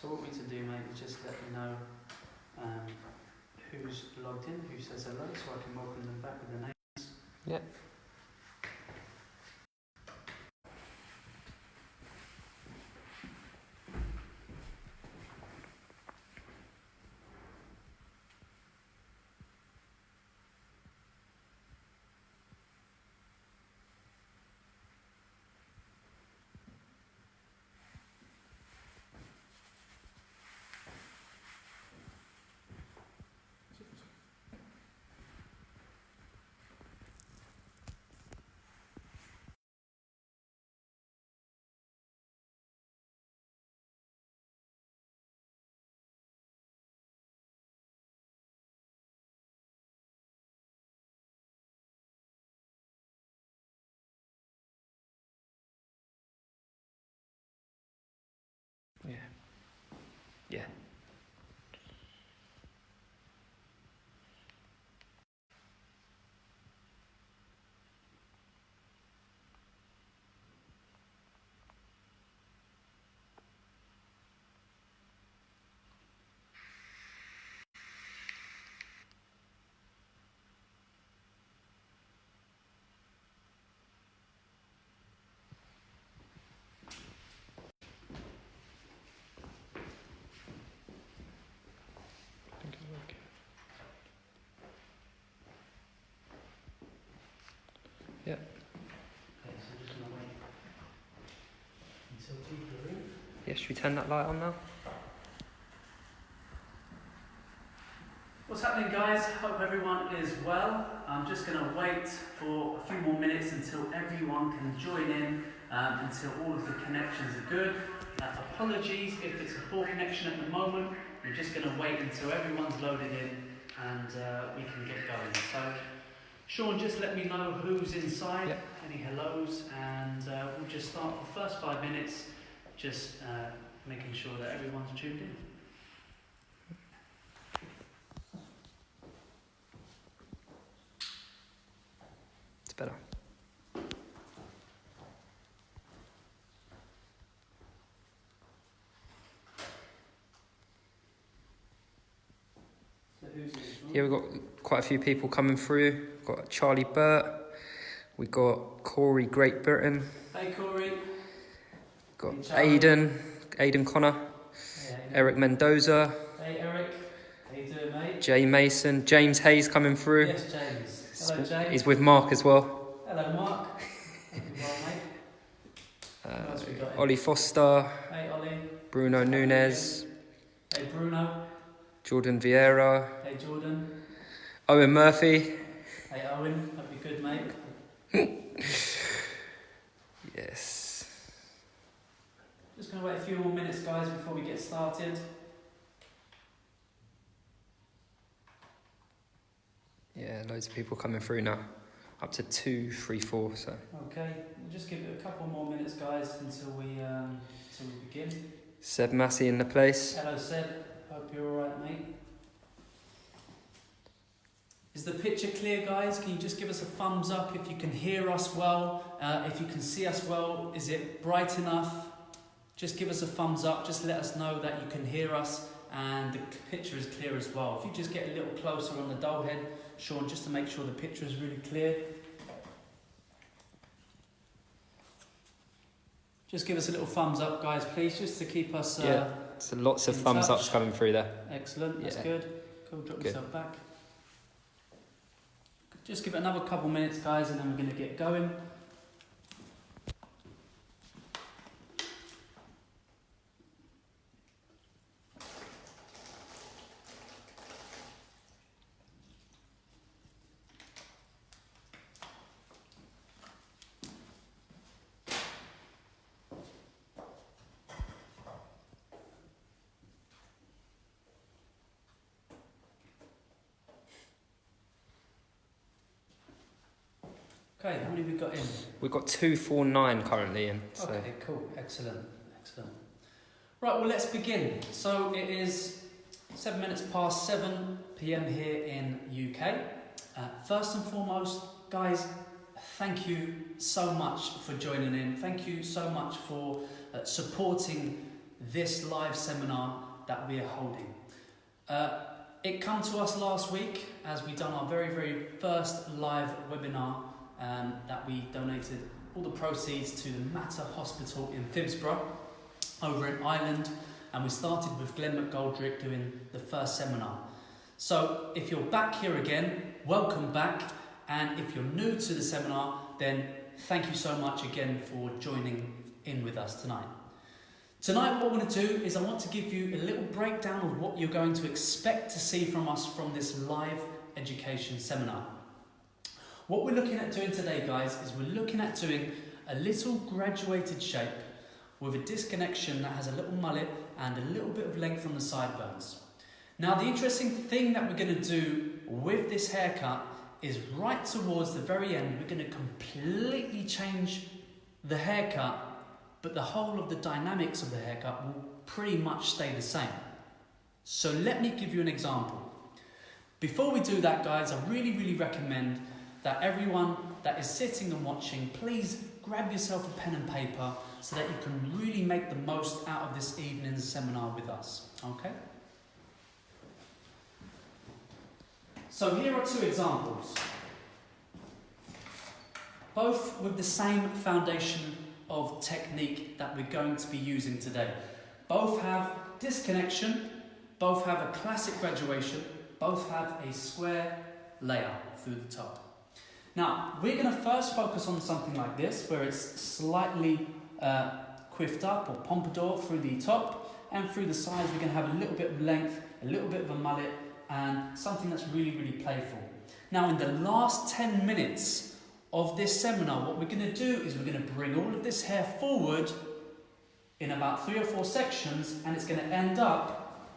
So what we need to do, mate, is just let me know who's logged in, who says hello, so I can welcome them back with the names. Yeah. Yeah. Yeah. Yeah. Okay, so just gonna wait until people are in. Yeah, should we turn that light on now? What's happening, guys? Hope everyone is well. I'm just going to wait for a few more minutes until everyone can join in, until all of the connections are good. Apologies if it's a poor connection at the moment. We're just going to wait until everyone's loaded in and we can get going. So, Sean, just let me know who's inside, Yep. Any hellos, and we'll just start the first 5 minutes, just making sure that everyone's tuned in. It's better. So who's in? Yeah, we've got quite a few people coming through. We've got Charlie Burt. We've got Corey Great Britain. Hey, Corey. Got Hey, Aidan Connor. Hey, Eric Mendoza. Hey, Eric. How you doing, mate? Jay Mason. James Hayes coming through. Yes, James. Hello, James. He's with Mark as well. Hello, Mark. Hope you're well, mate. What else we got in? Ollie Foster. Hey, Ollie. Bruno Nunes. Hey, Bruno. Jordan Vieira. Hey, Jordan. Owen Murphy. Hey, Owen. Hope you're good, mate. Yes. Just going to wait a few more minutes, guys, before we get started. Yeah, loads of people coming through now. Up to 2, 3, 4, so. Okay, we'll just give it a couple more minutes, guys, until we begin. Seb Massey in the place. Hello, Seb. Hope you're all right, mate. Is the picture clear, guys? Can you just give us a thumbs up if you can hear us well? If you can see us well, is it bright enough? Just give us a thumbs up. Just let us know that you can hear us and the picture is clear as well. If you just get a little closer on the doll head, Sean, just to make sure the picture is really clear. Just give us a little thumbs up, guys, please, just to keep us Yeah, so lots of thumbs ups coming through there. Excellent, that's Yeah. good. Cool, drop Good. yourself back. Just give it another couple minutes, guys, and then we're going to get going. Okay, how many have we got in? We've got 249 currently in. So. Okay, cool, excellent, excellent. Right, well, let's begin. So it is 7 minutes past 7 p.m. here in UK. First and foremost, guys, thank you so much for joining in. Thank you so much for supporting this live seminar that we are holding. It came to us last week as we done our very first live webinar that we donated all the proceeds to the Mater Hospital in Phibsborough over in Ireland, and we started with Glenn McGoldrick doing the first seminar. So if you're back here again, welcome back, and if you're new to the seminar, then thank you so much again for joining in with us tonight. Tonight what I want to do is I want to give you a little breakdown of what you're going to expect to see from us from this live education seminar. What we're looking at doing today, guys, is we're looking at doing a little graduated shape with a disconnection that has a little mullet and a little bit of length on the sideburns. Now the interesting thing that we're going to do with this haircut is right towards the very end, we're going to completely change the haircut, but the whole of the dynamics of the haircut will pretty much stay the same. So let me give you an example. Before we do that, guys, I really recommend that everyone that is sitting and watching, please grab yourself a pen and paper so that you can really make the most out of this evening's seminar with us, okay? So here are two examples, both with the same foundation of technique that we're going to be using today. Both have disconnection, both have a classic graduation, both have a square layout through the top. Now, we're going to first focus on something like this, where it's slightly quiffed up or pompadour through the top, and through the sides we're going to have a little bit of length, a little bit of a mullet, and something that's really playful. Now, in the last 10 minutes of this seminar, what we're going to do is we're going to bring all of this hair forward in about 3 or 4 sections, and it's going to end up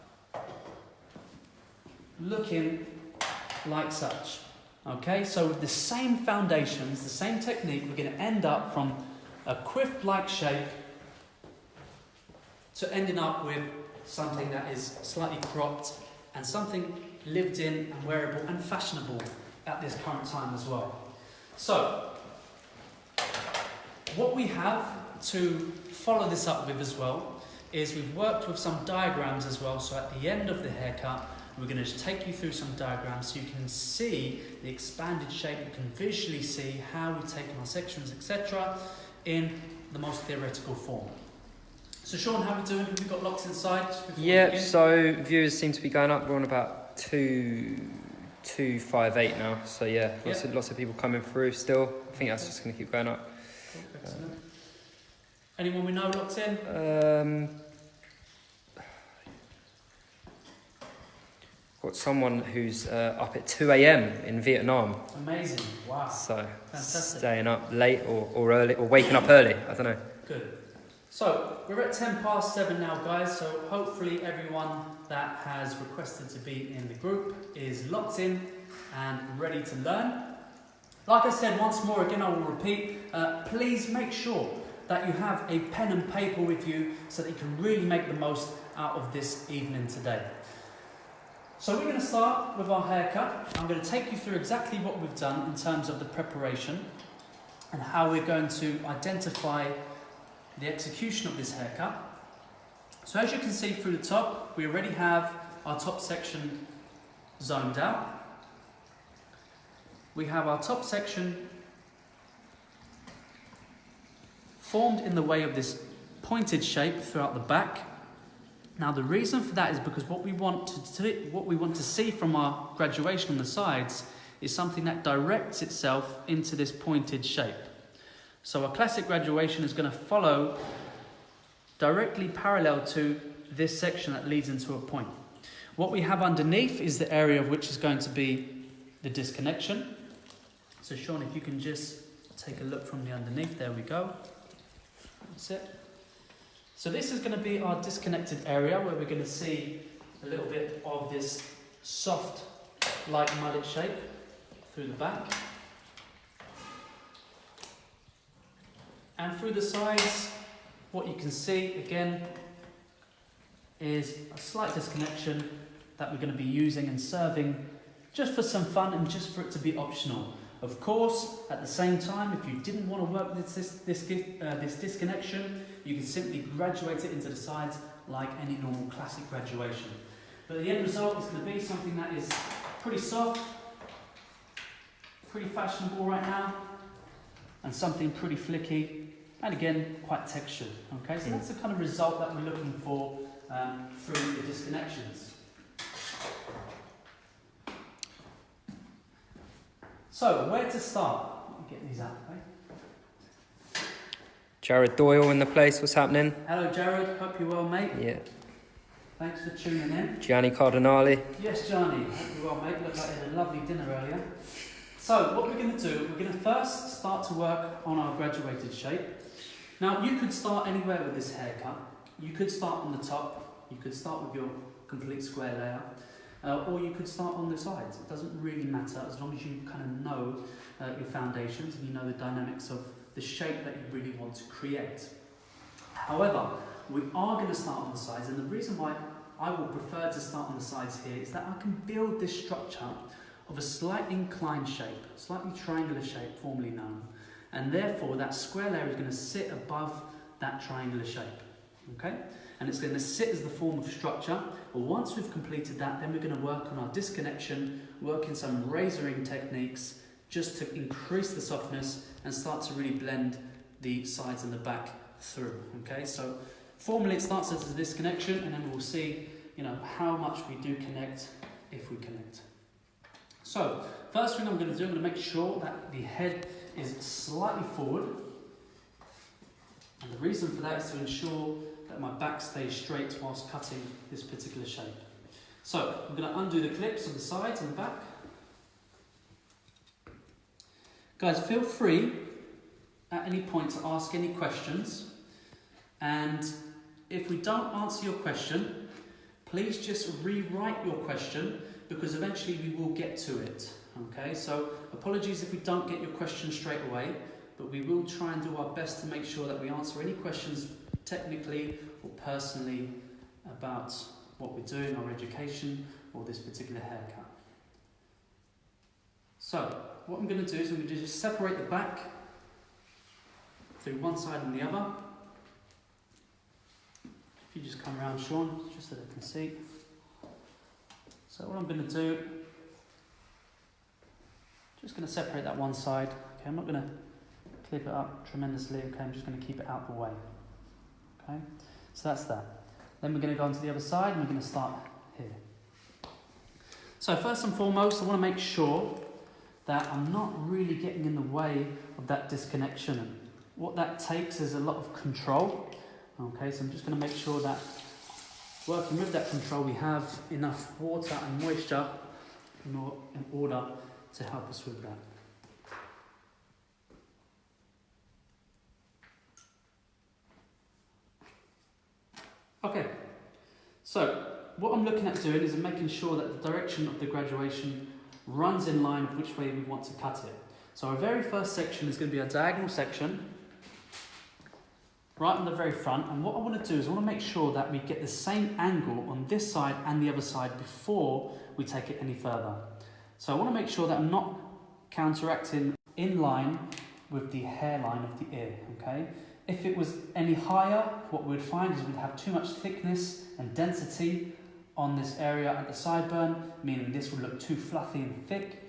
looking like such. Okay, so with the same foundations, the same technique, we're going to end up from a quiff-like shape to ending up with something that is slightly cropped and something lived in and wearable and fashionable at this current time as well. So, what we have to follow this up with as well is we've worked with some diagrams as well. So at the end of the haircut, we're going to take you through some diagrams so you can see the expanded shape, you can visually see how we've taken our sections, etc. in the most theoretical form. So Sean, how are we doing? Have we got locks inside? Yeah, so viewers seem to be going up. We're on about 258 now. So yeah, lots of people coming through still. I think that's just going to keep going up. Excellent. Anyone we know locked in? Got someone who's up at 2 a.m. in Vietnam. Amazing. Wow. So fantastic. Staying up late or early, or waking up early. I don't know. Good. So we're at 7:10 now, guys. So hopefully everyone that has requested to be in the group is locked in and ready to learn. Like I said, once more again, I will repeat. Please make sure that you have a pen and paper with you so that you can really make the most out of this evening today. So we're going to start with our haircut. I'm going to take you through exactly what we've done in terms of the preparation and how we're going to identify the execution of this haircut. So as you can see through the top, we already have our top section zoned out. We have our top section formed in the way of this pointed shape throughout the back. Now the reason for that is because what we want to see from our graduation on the sides is something that directs itself into this pointed shape. So a classic graduation is going to follow directly parallel to this section that leads into a point. What we have underneath is the area of which is going to be the disconnection. So Sean, if you can just take a look from the underneath, there we go. That's it. So this is going to be our disconnected area where we're going to see a little bit of this soft, like mullet shape through the back. And through the sides, what you can see again is a slight disconnection that we're going to be using and serving just for some fun and just for it to be optional. Of course, at the same time, if you didn't want to work with this disconnection, you can simply graduate it into the sides like any normal classic graduation. But the end result is going to be something that is pretty soft, pretty fashionable right now, and something pretty flicky, and again, quite textured. Okay, so that's the kind of result that we're looking for through the disconnections. So, where to start? Let me get these out of the way. Jared Doyle in the place, what's happening? Hello Jared, hope you're well mate. Yeah. Thanks for tuning in. Gianni Cardinale. Yes Gianni, hope you're well mate. Looked like you had a lovely dinner earlier. So what we're going to do, we're going to first start to work on our graduated shape. Now you could start anywhere with this haircut. You could start on the top, you could start with your complete square layer, or you could start on the sides. It doesn't really matter as long as you kind of know your foundations and you know the dynamics of the shape that you really want to create. However, we are going to start on the sides, and the reason why I will prefer to start on the sides here is that I can build this structure of a slightly inclined shape, slightly triangular shape formerly known, and therefore that square layer is going to sit above that triangular shape, okay? And it's going to sit as the form of structure. But once we've completed that, then we're going to work on our disconnection, work in some razoring techniques just to increase the softness and start to really blend the sides and the back through, okay? So formally it starts as a disconnection, and then we'll see, how much we do connect if we connect. So first thing I'm going to do, I'm going to make sure that the head is slightly forward, and the reason for that is to ensure that my back stays straight whilst cutting this particular shape. So I'm going to undo the clips on the sides and the back. Guys, feel free at any point to ask any questions, and if we don't answer your question, please just rewrite your question, because eventually we will get to it, okay? So apologies if we don't get your question straight away, but we will try and do our best to make sure that we answer any questions technically or personally about what we're doing, our education, or this particular haircut. So what I'm going to do is I'm going to just separate the back through one side and the other. If you just come around, Sean, just so they can see. So what I'm going to do, just going to separate that one side. Okay, I'm not going to clip it up tremendously. Okay, I'm just going to keep it out the way. Okay, so that's that. Then we're going to go on to the other side, and we're going to start here. So first and foremost, I want to make sure that I'm not really getting in the way of that disconnection. And what that takes is a lot of control. Okay, so I'm just going to make sure that working with that control, we have enough water and moisture in order to help us with that. Okay, so what I'm looking at doing is I'm making sure that the direction of the graduation runs in line with which way we want to cut it. So our very first section is going to be a diagonal section, right on the very front, and what I want to do is I want to make sure that we get the same angle on this side and the other side before we take it any further. So I want to make sure that I'm not counteracting in line with the hairline of the ear, okay? If it was any higher, what we'd find is we'd have too much thickness and density on this area at the sideburn, meaning this would look too fluffy and thick.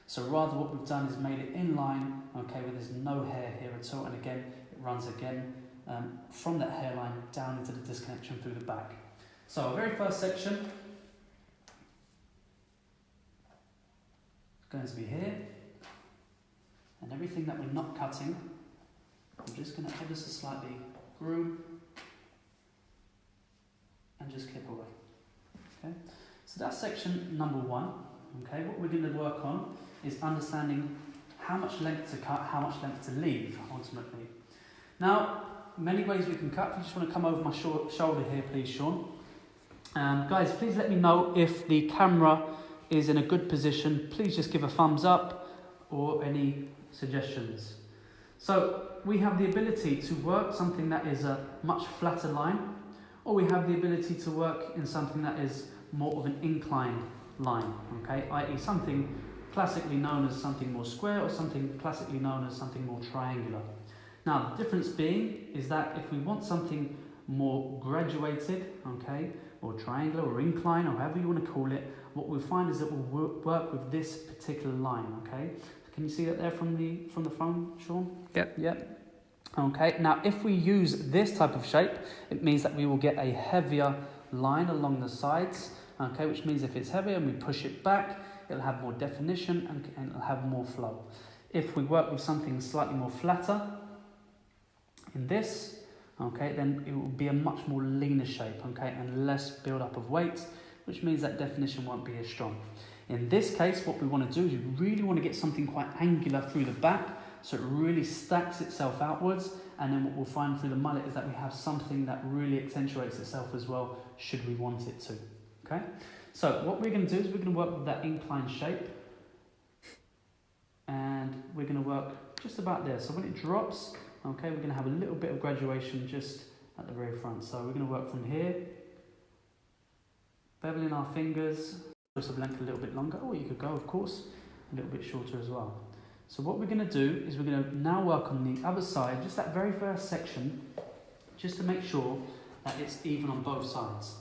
So rather what we've done is made it in line, okay, where there's no hair here at all, and again, it runs again from that hairline down into the disconnection through the back. So our very first section is going to be here, and everything that we're not cutting, I'm just going to ever so slightly groom and just clip away. Okay, so that's section number one. Okay, what we're going to work on is understanding how much length to cut, how much length to leave ultimately. Now, many ways we can cut. If you just want to come over my shoulder here, please, Sean. Guys, please let me know if the camera is in a good position. Please just give a thumbs up or any suggestions. So we have the ability to work something that is a much flatter line, or we have the ability to work in something that is more of an inclined line, okay, i.e. something classically known as something more square or something classically known as something more triangular. Now, the difference being is that if we want something more graduated, okay, or triangular or incline or however you want to call it, what we'll find is that we'll work with this particular line, okay? Can you see that there from the phone, Sean? Yep. Okay, now if we use this type of shape, it means that we will get a heavier line along the sides, okay, which means if it's heavier and we push it back, it'll have more definition and it'll have more flow. If we work with something slightly more flatter in this, okay, then it will be a much more leaner shape, okay, and less build up of weight, which means that definition won't be as strong. In this case, what we want to do is you really want to get something quite angular through the back, so it really stacks itself outwards, and then what we'll find through the mullet is that we have something that really accentuates itself as well, should we want it to, okay? So what we're going to do is we're going to work with that incline shape, and we're going to work just about there. So when it drops, okay, we're going to have a little bit of graduation just at the very front. So we're going to work from here, beveling our fingers, just a length a little bit longer, or you could go, of course, a little bit shorter as well. So what we're going to do is we're going to now work on the other side, just that very first section, just to make sure that it's even on both sides.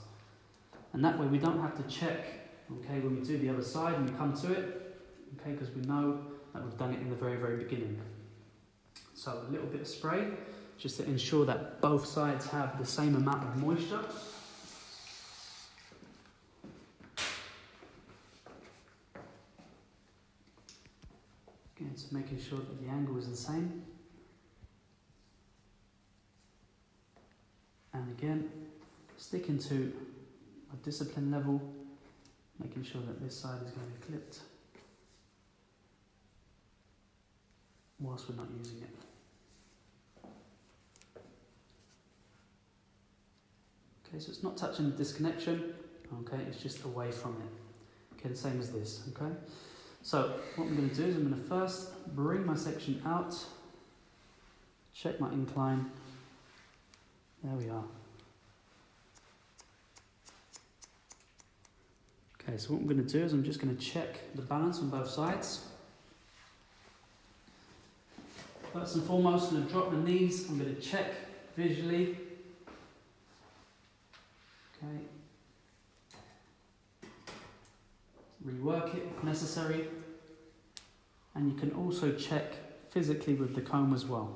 And that way we don't have to check, okay, when we do the other side and we come to it, okay, because we know that we've done it in the very, very beginning. So a little bit of spray, just to ensure that both sides have the same amount of moisture. Again, so making sure that the angle is the same. And again, sticking to a discipline level, making sure that this side is going to be clipped whilst we're not using it. Okay, so it's not touching the disconnection, okay, it's just away from it. Okay, the same as this, okay? So what I'm going to do is I'm going to first bring my section out, check my incline, there we are. Okay, so what I'm going to do is I'm just going to check the balance on both sides. First and foremost, I'm going to drop my knees, I'm going to check visually. Okay. Rework it if necessary. And you can also check physically with the comb as well.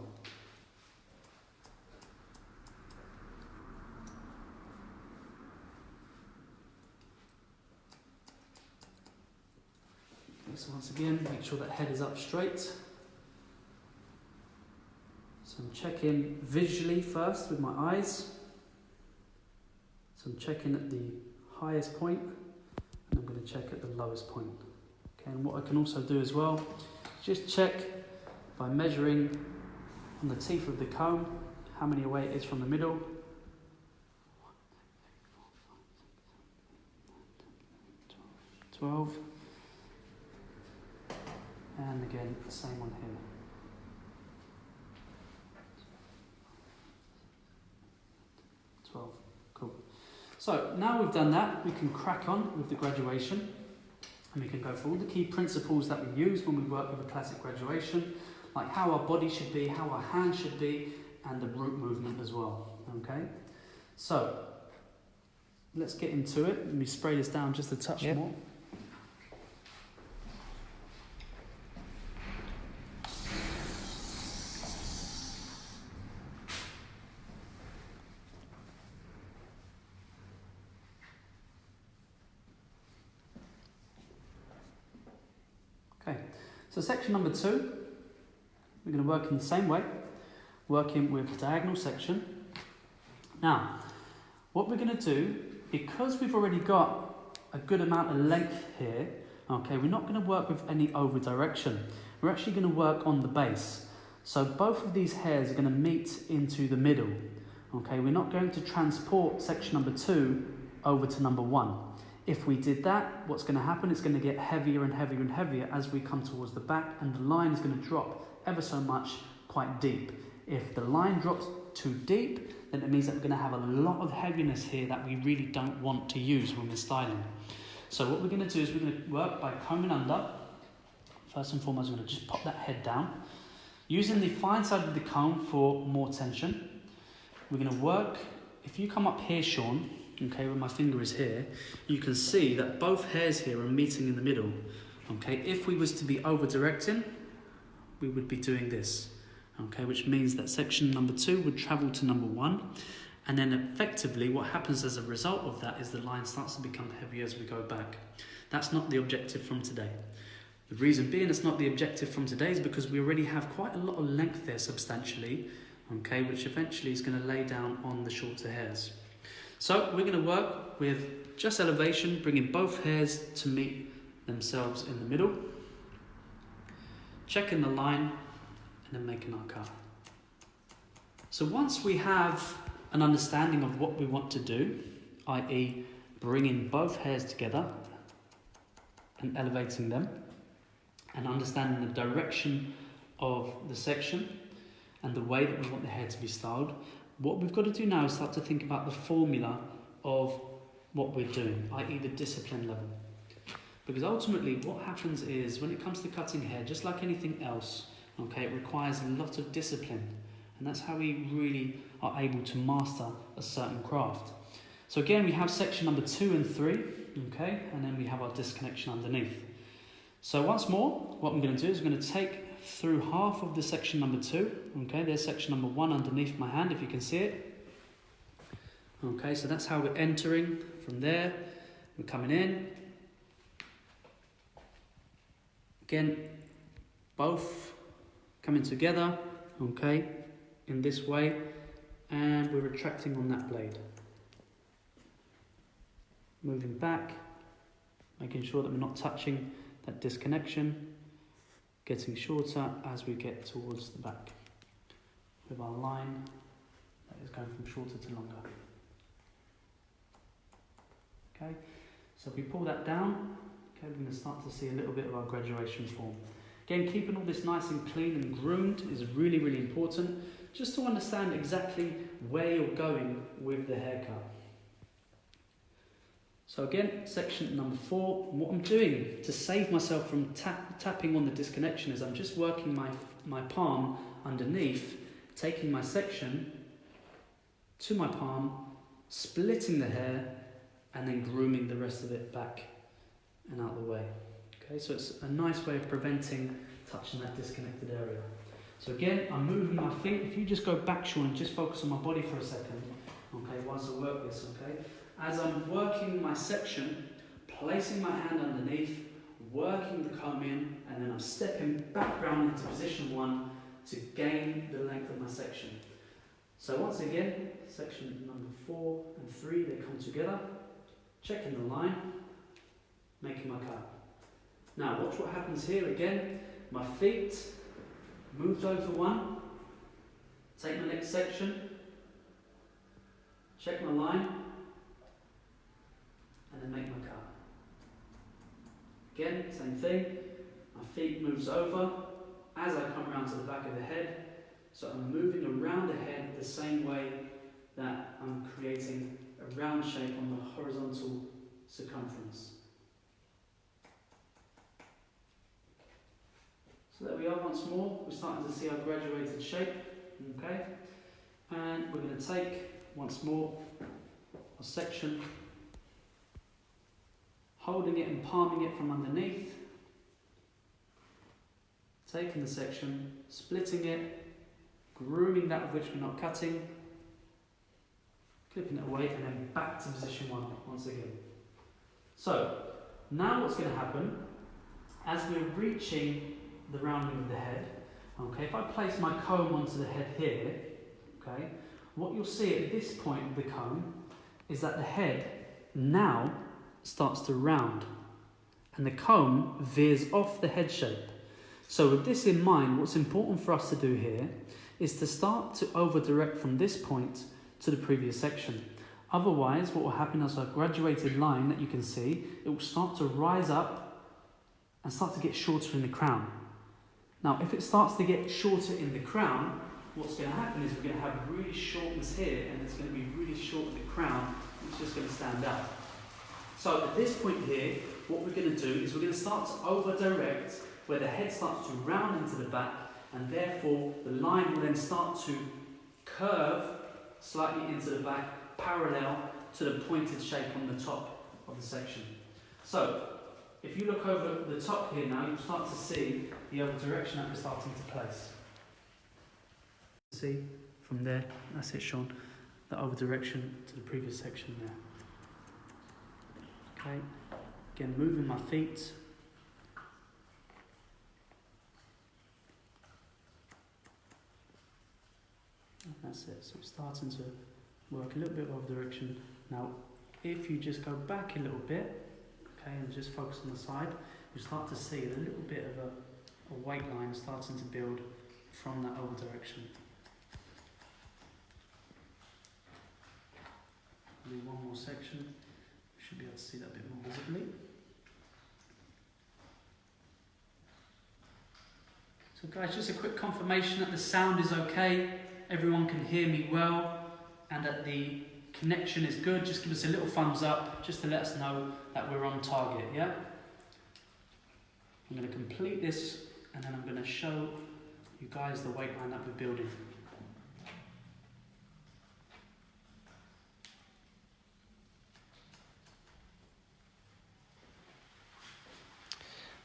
Okay, so once again, make sure that head is up straight. So I'm checking visually first with my eyes. So I'm checking at the highest point, and I'm going to check at the lowest point. Okay, and what I can also do as well, just check by measuring on the teeth of the comb how many away it is from the middle. 12. And again, the same one here. 12. Cool. So now we've done that, we can crack on with the graduation, and we can go through all the key principles that we use when we work with a classic graduation, like how our body should be, how our hands should be, and the root movement as well. Okay, so let's get into it. Let me spray this down just a touch more. Okay, so section number 2, we're going to work in the same way, working with diagonal section. Now, what we're going to do, because we've already got a good amount of length here, okay, we're not going to work with any over direction. We're actually going to work on the base. So both of these hairs are going to meet into the middle. Okay, we're not going to transport section number 2 over to number 1. If we did that, what's going to happen? It's going to get heavier and heavier and heavier as we come towards the back, and the line is going to drop ever so much quite deep. If the line drops too deep, then it means that we're going to have a lot of heaviness here that we really don't want to use when we're styling. So what we're going to do is we're going to work by combing under. First and foremost, we're going to just pop that head down. Using the fine side of the comb for more tension. We're going to work if you come up here, Sean, okay, where my finger is here, you can see that both hairs here are meeting in the middle. Okay, if we was to be over directing, we would be doing this. Okay, which means that section number 2 would travel to number 1, and then effectively what happens as a result of that is the line starts to become heavier as we go back. That's not the objective from today. The reason being it's not the objective from today is because we already have quite a lot of length there substantially, okay, which eventually is going to lay down on the shorter hairs. So we're going to work with just elevation, bringing both hairs to meet themselves in the middle, checking the line, and then making our cut. So once we have an understanding of what we want to do, i.e. bringing both hairs together and elevating them, and understanding the direction of the section and the way that we want the hair to be styled, what we've got to do now is start to think about the formula of what we're doing, i.e. the discipline level. Because ultimately what happens is when it comes to cutting hair, just like anything else, okay, it requires a lot of discipline, and that's how we really are able to master a certain craft. So again, we have section number 2 and 3, okay, and then we have our disconnection underneath. So once more, what I'm going to do is I'm going to take through half of the section number 2, okay, there's section number 1 underneath my hand if you can see it. Okay, so that's how we're entering from there, we're coming in. Again, both coming together, okay, in this way, and we're retracting on that blade. Moving back, making sure that we're not touching that disconnection, getting shorter as we get towards the back with our line that is going from shorter to longer. Okay, so if we pull that down, okay, we're going to start to see a little bit of our graduation form. Again, keeping all this nice and clean and groomed is really, really important, just to understand exactly where you're going with the haircut. So again, section number 4, what I'm doing to save myself from tapping on the disconnection is I'm just working my palm underneath, taking my section to my palm, splitting the hair, and then grooming the rest of it back and out of the way. Okay, so it's a nice way of preventing touching that disconnected area. So again, I'm moving my feet. If you just go back, Sean, and just focus on my body for a second, okay, whilst I work this, okay? As I'm working my section, placing my hand underneath, working the comb in, and then I'm stepping back round into position 1 to gain the length of my section. So once again, section number 4 and 3, they come together, checking the line, making my cut. Now watch what happens here again. My feet moved over 1, take my next section, check my line, and then make my cut. Again, same thing, my feet moves over as I come around to the back of the head, so I'm moving around the head the same way that I'm creating a round shape on the horizontal circumference. So there we are once more, we're starting to see our graduated shape, okay? And we're going to take, once more, a section, holding it and palming it from underneath, taking the section, splitting it, grooming that of which we're not cutting, clipping it away, and then back to position 1 once again. So, now what's going to happen, as we're reaching the rounding of the head, okay, if I place my comb onto the head here, okay, what you'll see at this point of the comb is that the head now starts to round and the comb veers off the head shape. So with this in mind, what's important for us to do here is to start to over direct from this point to the previous section. Otherwise, what will happen is our graduated line that you can see, it will start to rise up and start to get shorter in the crown. Now, if it starts to get shorter in the crown, what's going to happen is we're going to have really shortness here, and it's going to be really short at the crown, it's just going to stand out. So at this point here, what we're going to do is we're going to start to over-direct where the head starts to round into the back, and therefore the line will then start to curve slightly into the back parallel to the pointed shape on the top of the section. So, if you look over the top here now, you'll start to see the other direction that we're starting to place. See, from there, that's it, Sean, the other direction to the previous section there. Okay, again, moving my feet. And that's it, so we're starting to work a little bit over direction. Now, if you just go back a little bit, okay, and just focus on the side, you start to see a little bit of a weight line starting to build from that over direction. Do one more section, you should be able to see that a bit more visibly. So guys, just a quick confirmation that the sound is okay, everyone can hear me well, and that the connection is good. Just give us a little thumbs up, just to let us know that we're on target, yeah? I'm going to complete this, and then I'm going to show you guys the weight line that we're building.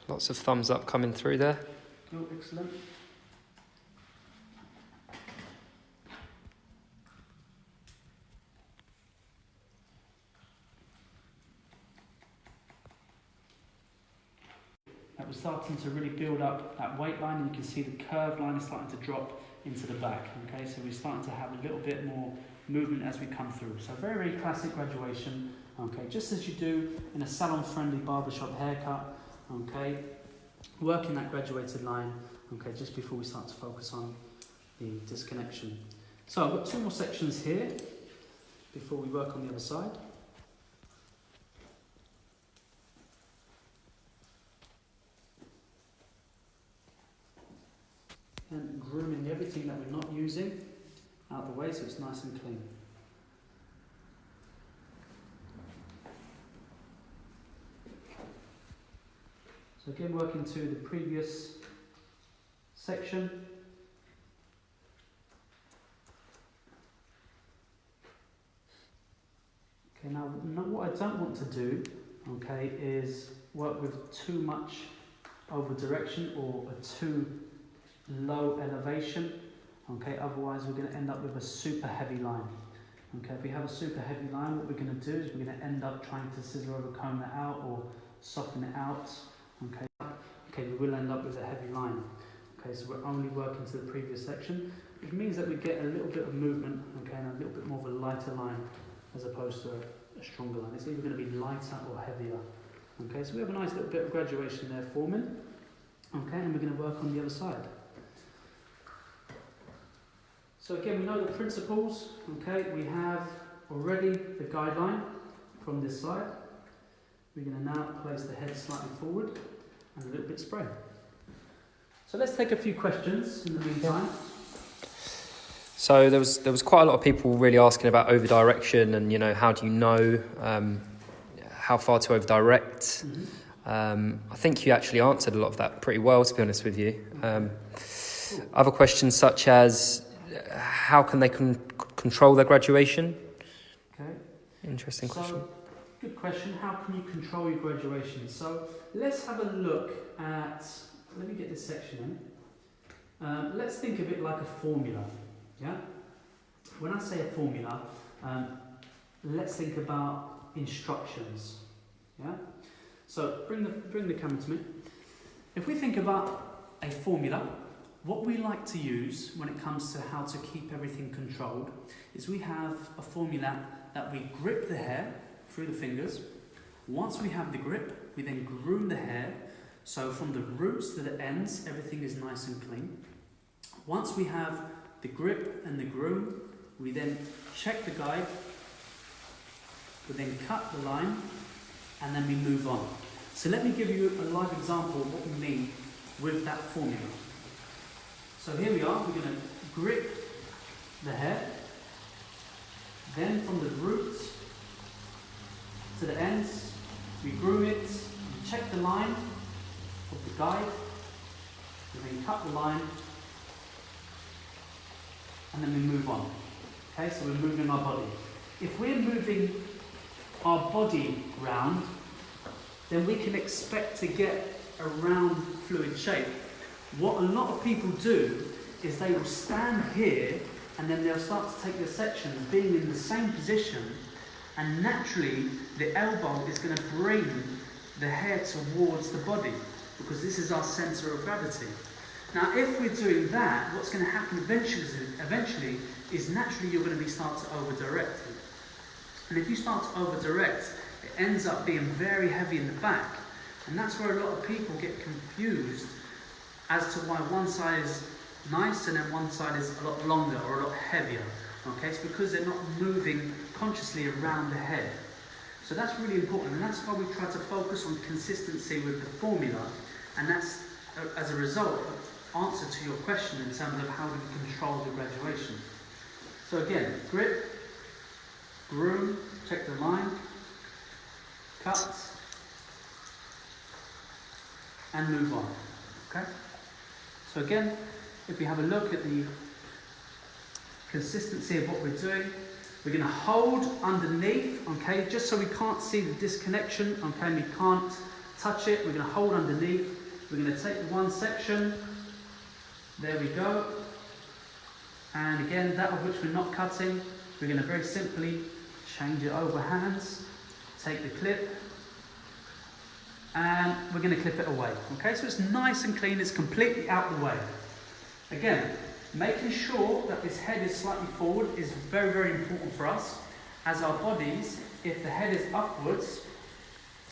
Lots of thumbs up coming through there. Oh, excellent. We're starting to really build up that weight line, and you can see the curved line is starting to drop into the back. Okay, so we're starting to have a little bit more movement as we come through. So very, very classic graduation. Okay, just as you do in a salon-friendly barbershop haircut. Okay, working that graduated line. Okay, just before we start to focus on the disconnection. So I've got two more sections here before we work on the other side. And grooming everything that we're not using out of the way so it's nice and clean. So again, working to the previous section. Okay, now what I don't want to do, okay, is work with too much over direction or a too low elevation. Okay, otherwise we're going to end up with a super heavy line. Okay, if we have a super heavy line, what we're going to do is we're going to end up trying to scissor over comb that out or soften it out. Okay, we will end up with a heavy line. Okay, so we're only working to the previous section, which means that we get a little bit of movement, okay, and a little bit more of a lighter line as opposed to a stronger line. It's either going to be lighter or heavier. Okay, so we have a nice little bit of graduation there forming. Okay, and we're going to work on the other side. So again, we know the principles. Okay, we have already the guideline from this side. We're going to now place the head slightly forward and a little bit spray. So let's take a few questions in the meantime. So there was quite a lot of people really asking about over direction and, you know, how do you know how far to over direct? I think you actually answered a lot of that pretty well, to be honest with you. Other questions such as how can they control their graduation? Okay. Interesting question. Good question. How can you control your graduation? So let's have a look at, let me get this section in. Let's think of it like a formula. Yeah? When I say a formula, let's think about instructions. Yeah? So bring the camera to me. If we think about a formula, what we like to use when it comes to how to keep everything controlled is we have a formula that we grip the hair through the fingers. Once we have the grip, we then groom the hair. So from the roots to the ends, everything is nice and clean. Once we have the grip and the groom, we then check the guide, we then cut the line, and then we move on. So let me give you a live example of what we mean with that formula. So here we are, we're going to grip the hair, then from the roots to the ends, we groom it, we check the line of the guide, we then cut the line, and then we move on. Okay, so we're moving our body. if we're moving our body round, then we can expect to get a round fluid shape. What a lot of people do is they will stand here and then they'll start to take their sections being in the same position, and naturally the elbow is going to bring the hair towards the body because this is our centre of gravity. Now if we're doing that, what's going to happen eventually is naturally you're going to start to over-direct it. And if you start to over-direct, it ends up being very heavy in the back. And that's where a lot of people get confused as to why one side is nice and then one side is a lot longer or a lot heavier. Okay, it's because they're not moving consciously around the head. So that's really important, and that's why we try to focus on consistency with the formula, and that's, as a result, answer to your question in terms of how do we control the graduation. So again, grip, groom, check the line, cut, and move on. Okay? So again, if we have a look at the consistency of what we're doing, we're going to hold underneath, okay, just so we can't see the disconnection, okay, we can't touch it. We're going to hold underneath. We're going to take one section, there we go, and again, that of which we're not cutting, we're going to very simply change it over hands, take the clip, and we're going to clip it away. Okay, so it's nice and clean, it's completely out the way. Again, making sure that this head is slightly forward is very, very important for us. As our bodies, if the head is upwards,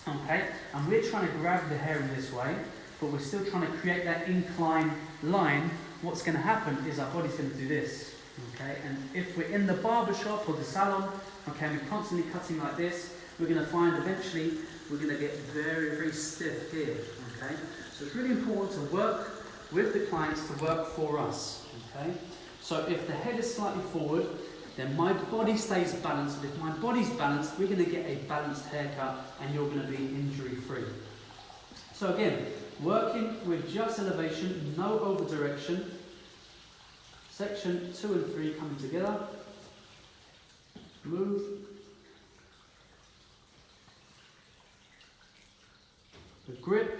okay, and we're trying to grab the hair in this way, but we're still trying to create that incline line, what's going to happen is our body's going to do this. Okay, and if we're in the barber shop or the salon, okay, and we're constantly cutting like this, we're going to find eventually we're going to get very, very stiff here. Okay, so it's really important to work with the clients to work for us. Okay, so if the head is slightly forward, then my body stays balanced. If my body's balanced, we're going to get a balanced haircut, and you're going to be injury-free. So again, working with just elevation, no over direction. Section 2 and 3 coming together. Move. The grip.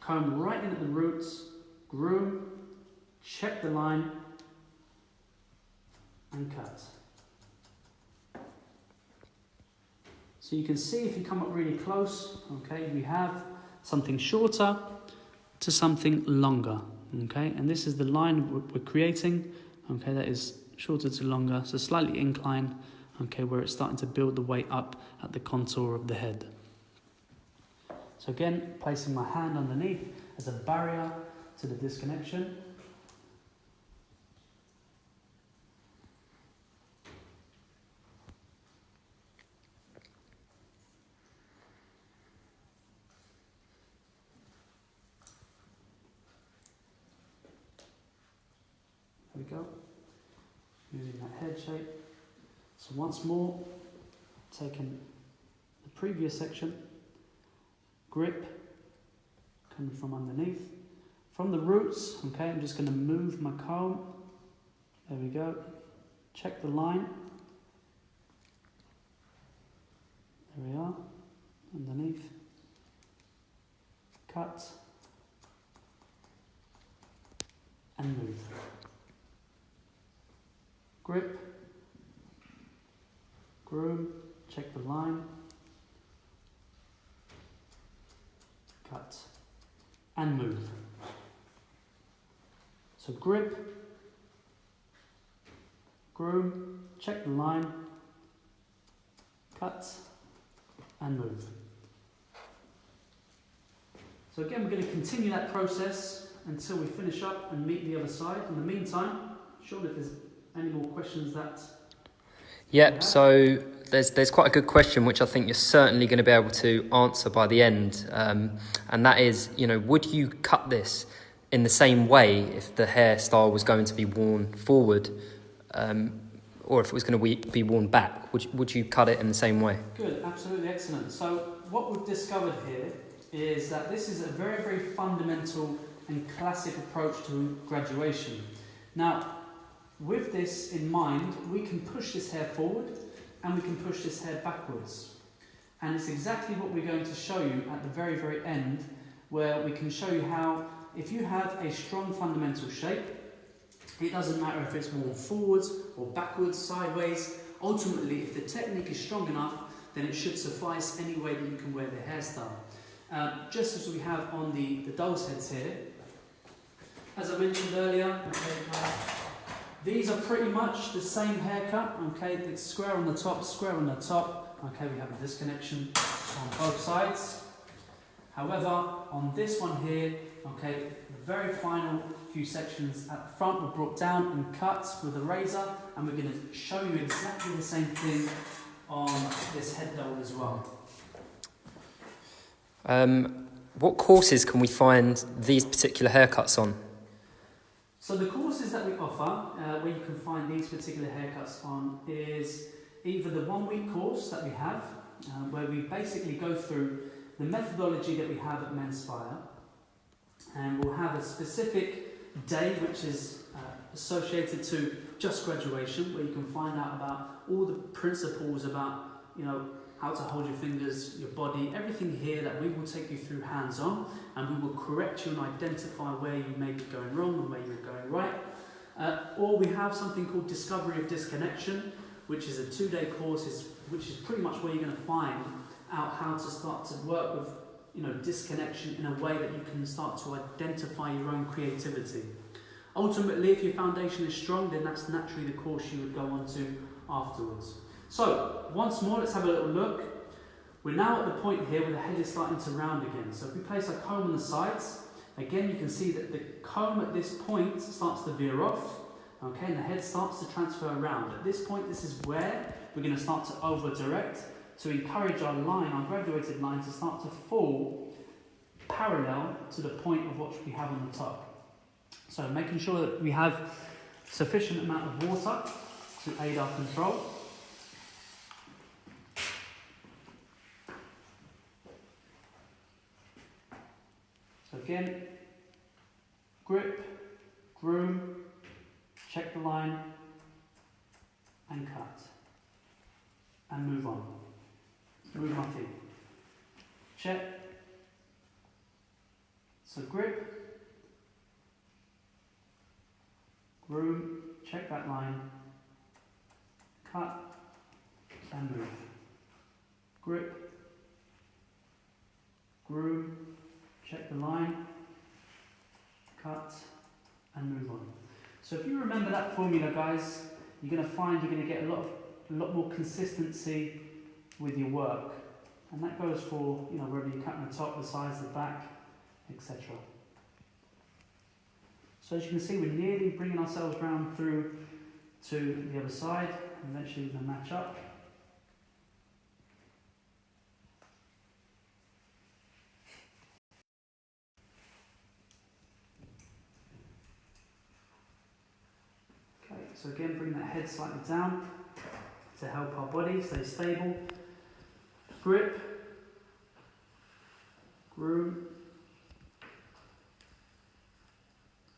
Comb right in at the roots. Groom. Check the line. And cut. So you can see if you come up really close, okay, we have something shorter to something longer. Okay, and this is the line we're creating. Okay, that is shorter to longer, so slightly inclined. Okay, where it's starting to build the way up at the contour of the head. So again, placing my hand underneath as a barrier to the disconnection. There we go, using that head shape. So once more, taking the previous section, grip, coming from underneath. From the roots, okay, I'm just going to move my comb. There we go. Check the line. There we are, underneath. Cut. And move. Grip, groom, check the line, cut, and move. So grip, groom, check the line, cut, and move. So again, we're going to continue that process until we finish up and meet the other side. In the meantime, Sean, if there's any more questions that... Yep, so there's quite a good question which I think you're certainly going to be able to answer by the end, and that is, you know, would you cut this in the same way if the hairstyle was going to be worn forward, or if it was going to be worn back? Would you cut it in the same way? Good, absolutely excellent. So what we've discovered here is that this is a very, very fundamental and classic approach to graduation. Now, with this in mind, we can push this hair forward and we can push this hair backwards. And it's exactly what we're going to show you at the very, very end, where we can show you how, if you have a strong fundamental shape, it doesn't matter if it's more forwards or backwards, sideways. Ultimately, if the technique is strong enough, then it should suffice any way that you can wear the hairstyle. Just as we have on the doll's heads here. As I mentioned earlier, these are pretty much the same haircut. Okay, it's square on the top, square on the top. Okay, we have a disconnection on both sides. However, on this one here, okay, the very final few sections at the front were brought down and cut with a razor, and we're going to show you exactly the same thing on this head doll as well. What courses can we find these particular haircuts on? So the courses that we offer, where you can find these particular haircuts on, is either the 1 week course that we have, where we basically go through the methodology that we have at Menspire, and we'll have a specific day which is associated to just graduation, where you can find out about all the principles about, you know, how to hold your fingers, your body, everything here that we will take you through hands-on, and we will correct you and identify where you may be going wrong and where you're going right. Or we have something called Discovery of Disconnection, which is a 2-day course, which is pretty much where you're going to find out how to start to work with, you know, disconnection in a way that you can start to identify your own creativity. Ultimately, if your foundation is strong, then that's naturally the course you would go on to afterwards. So, once more, let's have a little look. We're now at the point here where the head is starting to round again. So if we place our comb on the sides, again you can see that the comb at this point starts to veer off, okay, and the head starts to transfer around. At this point, this is where we're going to start to over-direct to encourage our line, our graduated line, to start to fall parallel to the point of what we have on the top. So making sure that we have sufficient amount of water to aid our control. So again, grip, groom, check the line, and cut. And move on. Move my feet. Check. So grip, groom, check that line, cut, and move. Grip, groom, check the line, cut, and move on. So if you remember that formula, guys, you're going to find you're going to get a lot more consistency with your work, and that goes for, you know, whether you cut the top, the sides, the back, etc. So as you can see, we're nearly bringing ourselves round through to the other side, and eventually we're going to match up. So again, bring that head slightly down to help our body stay stable. Grip, groom,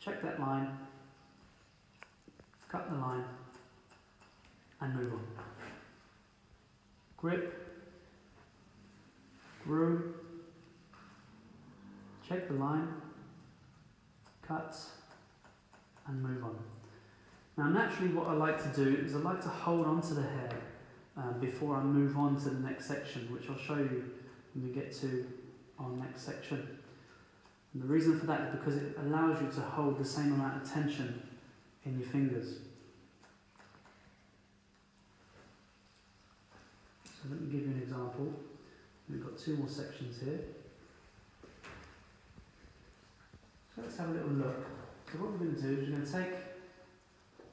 check that line, cut the line, and move on. Grip, groom, check the line, cut, and move on. Now naturally what I like to do is I like to hold on to the hair before I move on to the next section, which I'll show you when we get to our next section. And the reason for that is because it allows you to hold the same amount of tension in your fingers. So let me give you an example. We've got 2 more sections here. So let's have a little look. So what we're going to do is we're going to take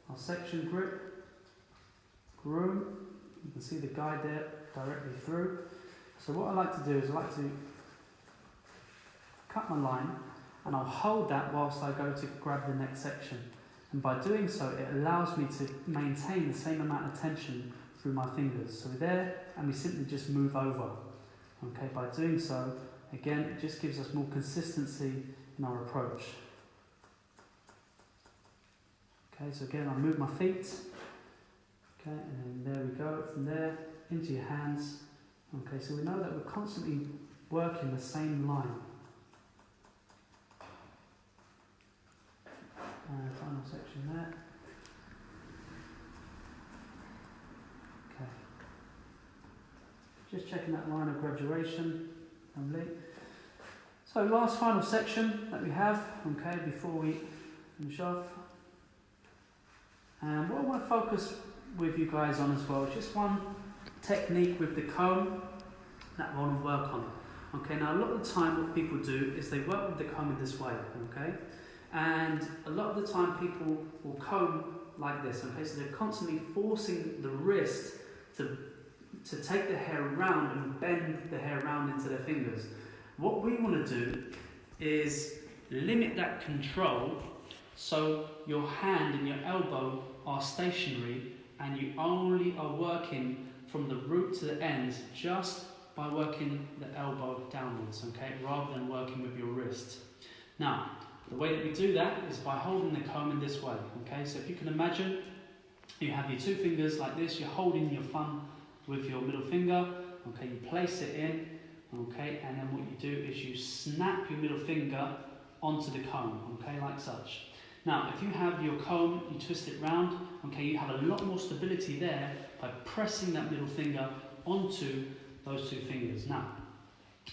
our section grip, groom, you can see the guide there directly through. So what I like to do is I like to cut my line, and I'll hold that whilst I go to grab the next section. And by doing so, it allows me to maintain the same amount of tension through my fingers. So we're there, and we simply just move over. Okay, by doing so, again, it just gives us more consistency in our approach. Okay, so again, I move my feet. Okay, and then there we go, from there into your hands. Okay, so we know that we're constantly working the same line. Final section there. Okay. Just checking that line of graduation. Lovely. So last final section that we have, okay, before we finish off. And what I want to focus with you guys on as well is just one technique with the comb that I want to work on. Okay, now a lot of the time what people do is they work with the comb in this way, okay? And a lot of the time people will comb like this, okay? So they're constantly forcing the wrist to take the hair around and bend the hair around into their fingers. What we want to do is limit that control so your hand and your elbow are stationary and you only are working from the root to the ends just by working the elbow downwards, okay, rather than working with your wrist. Now, the way that we do that is by holding the comb in this way, okay? So if you can imagine, you have your two fingers like this, you're holding your thumb with your middle finger, okay, you place it in, okay, and then what you do is you snap your middle finger onto the comb, okay, like such. Now, if you have your comb, you twist it round, okay, you have a lot more stability there by pressing that middle finger onto those two fingers. Now,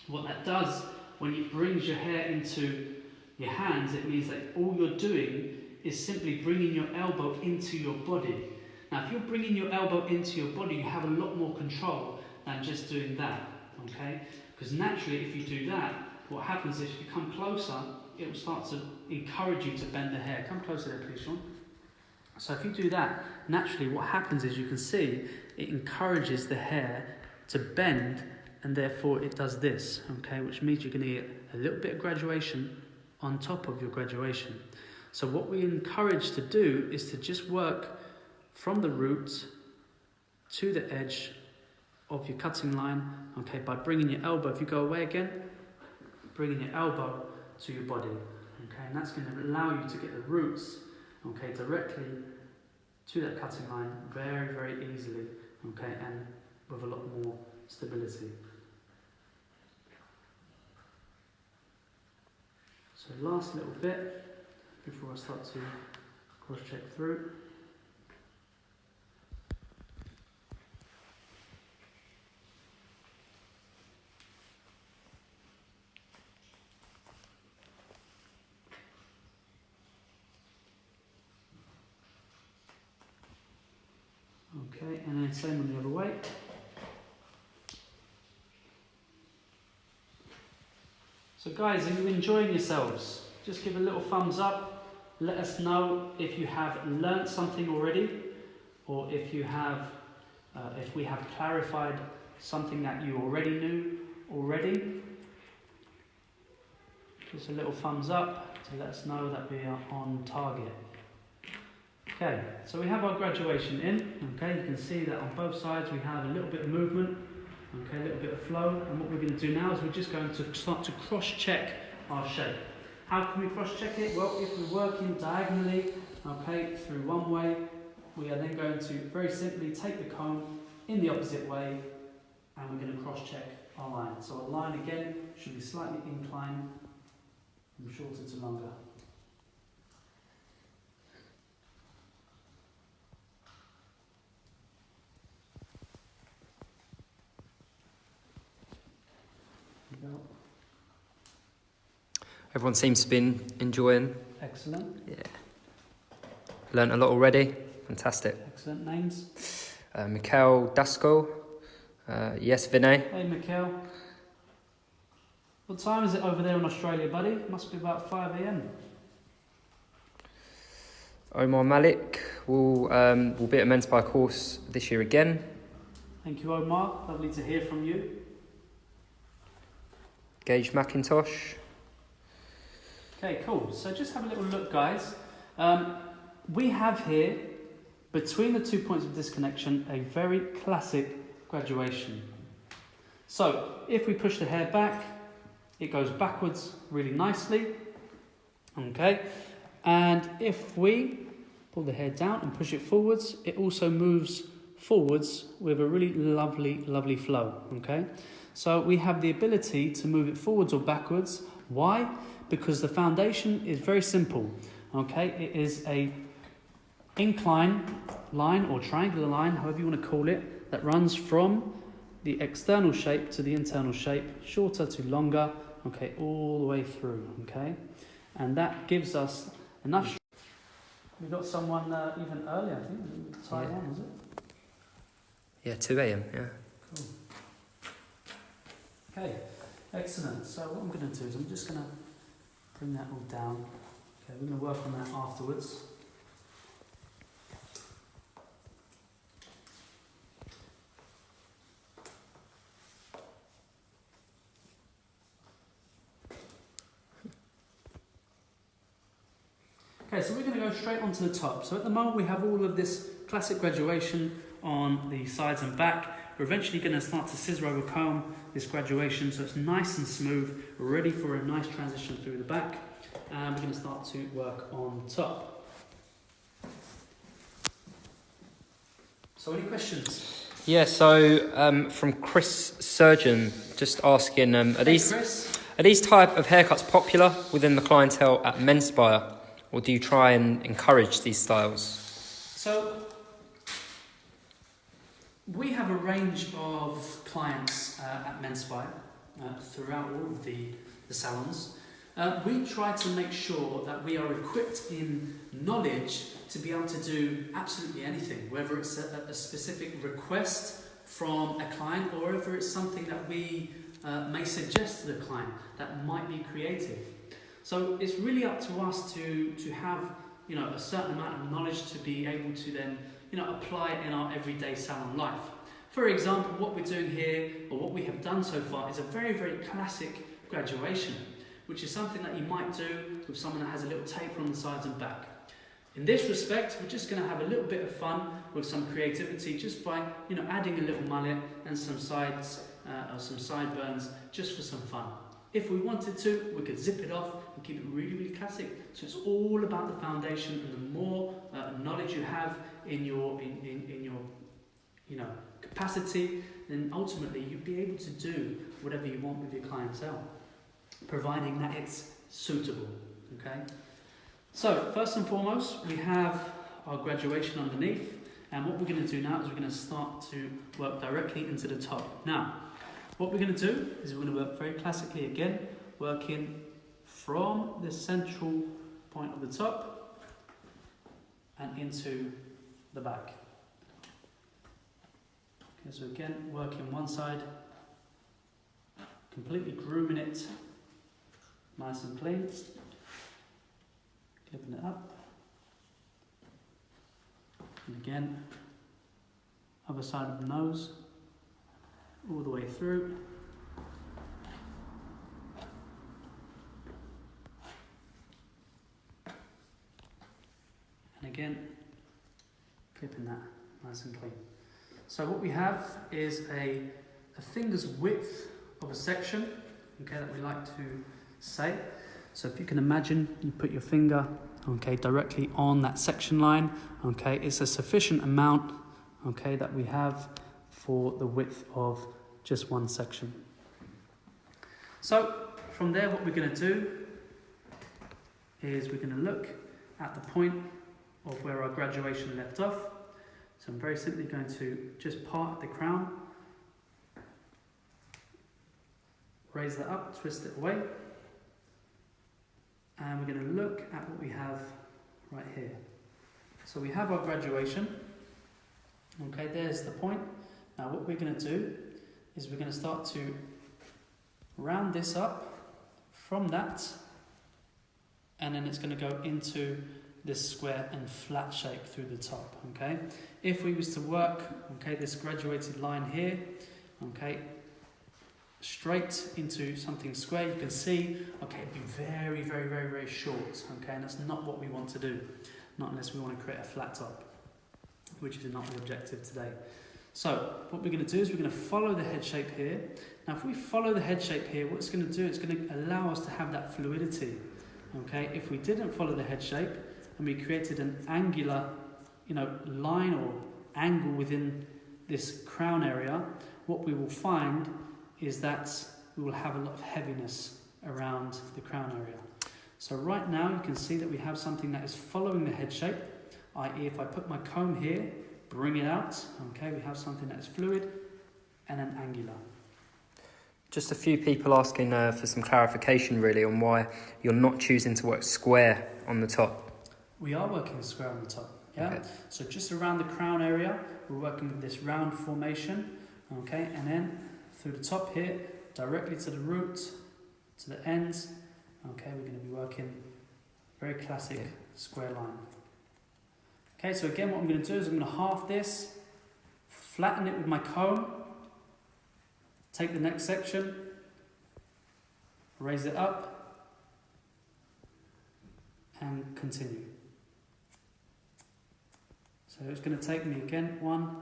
what that does, when it brings your hair into your hands, it means that all you're doing is simply bringing your elbow into your body. Now, if you're bringing your elbow into your body, you have a lot more control than just doing that, okay? Because naturally, if you do that, what happens is if you come closer, it will start to encourage you to bend the hair. Come closer there, please, Sean. So if you do that, naturally what happens is you can see it encourages the hair to bend, and therefore it does this, okay? Which means you're going to get a little bit of graduation on top of your graduation. So what we encourage to do is to just work from the root to the edge of your cutting line, okay, by bringing your elbow, if you go away again, bringing your elbow to your body, okay, and that's going to allow you to get the roots, okay, directly to that cutting line very, very easily, okay, and with a lot more stability. So last little bit before I start to cross-check through. Okay, and then same on the other way. So guys, are you enjoying yourselves? Just give a little thumbs up. Let us know if you have learnt something already, or if you have, if we have clarified something that you already knew already. Just a little thumbs up to let us know that we are on target. Okay, so we have our graduation in. Okay, you can see that on both sides we have a little bit of movement. Okay, a little bit of flow, and what we're going to do now is we're just going to start to cross-check our shape. How can we cross-check it? Well, if we're working diagonally, okay, through one way, we are then going to very simply take the comb in the opposite way, and we're going to cross-check our line. So our line again should be slightly inclined from shorter to longer. Everyone seems to be enjoying. Excellent. Yeah. Learned a lot already. Fantastic. Excellent. Names? Mikhail Daskal. Yes, Vinay. Hey, Mikhail. What time is it over there in Australia, buddy? It must be about 5 a.m. Omar Malik will be at a men's by course this year again. Thank you, Omar. Lovely to hear from you. Gage McIntosh. Okay, cool. So just have a little look, guys. We have here, between the 2 points of disconnection, a very classic graduation. So if we push the hair back, it goes backwards really nicely. Okay. And if we pull the hair down and push it forwards. It also moves forwards with a really lovely flow, okay? So we have the ability to move it forwards or backwards. Why? Because the foundation is very simple, okay? It is a incline line or triangular line, however you want to call it, that runs from the external shape to the internal shape, shorter to longer, okay, all the way through, okay? And that gives us enough. We got someone even earlier, I think, Taiwan, was it? Yeah, 2 a.m, yeah. Cool. Okay, excellent. So what I'm going to do is I'm just going to bring that all down. Okay, we're going to work on that afterwards. Okay, so we're going to go straight onto the top. So at the moment we have all of this classic graduation on the sides and back. We're eventually going to start to scissor over comb this graduation so it's nice and smooth, ready for a nice transition through the back. And we're going to start to work on top. So any questions? Yeah, so from Chris Surgeon, just asking, are these type of haircuts popular within the clientele at Menspire? Or do you try and encourage these styles? So, we have a range of clients at Menspire throughout all of the salons. We try to make sure that we are equipped in knowledge to be able to do absolutely anything, whether it's a specific request from a client or whether it's something that we may suggest to the client that might be creative. So it's really up to us to have, you know, a certain amount of knowledge to be able to then, you know, apply it in our everyday salon life. For example, what we're doing here, or what we have done so far, is a very classic graduation, which is something that you might do with someone that has a little taper on the sides and back. In this respect, we're just going to have a little bit of fun with some creativity, just by, you know, adding a little mullet and some sides or some sideburns, just for some fun. If we wanted to, we could zip it off and keep it really classic. So it's all about the foundation, and the more knowledge you have in your you know, capacity, then ultimately you'll be able to do whatever you want with your clientele, providing that it's suitable. Okay. So first and foremost, we have our graduation underneath, and what we're going to do now is we're going to start to work directly into the top. Now, what we're going to do is we're going to work very classically again, working from the central point of the top and into the back. Okay, so again, working one side, completely grooming it nice and clean, clipping it up, and again, other side of the nose, all the way through. And again, clipping that nice and clean. So what we have is a finger's width of a section, okay, that we like to say. So if you can imagine, you put your finger, okay, directly on that section line, okay, it's a sufficient amount, okay, that we have for the width of just one section. So from there, what we're going to do is we're going to look at the point of where our graduation left off. So I'm very simply going to just part the crown, raise that up, twist it away, and we're going to look at what we have right here. So we have our graduation. Okay, there's the point. Now what we're going to do is we're going to start to round this up from that, and then it's going to go into this square and flat shape through the top. Okay, if we was to work, okay, this graduated line here, okay, straight into something square, you can see, okay, it'd be very short. Okay, and that's not what we want to do, not unless we want to create a flat top, which is not the objective today. So what we're going to do is we're going to follow the head shape here. Now if we follow the head shape here, what it's going to do, it's going to allow us to have that fluidity. Okay, if we didn't follow the head shape, and we created an angular, line or angle within this crown area, what we will find is that we will have a lot of heaviness around the crown area. So right now you can see that we have something that is following the head shape, i.e. if I put my comb here, bring it out, okay, we have something that is fluid and an angular. Just a few people asking for some clarification really on why you're not choosing to work square on the top. We are working square on the top, yeah? Okay. So just around the crown area, we're working with this round formation, okay? And then through the top here, directly to the root, to the ends, okay? We're going to be working very classic square line. Okay, so again, what I'm going to do is I'm going to half this, flatten it with my comb, take the next section, raise it up, and continue. So it's going to take me again 1,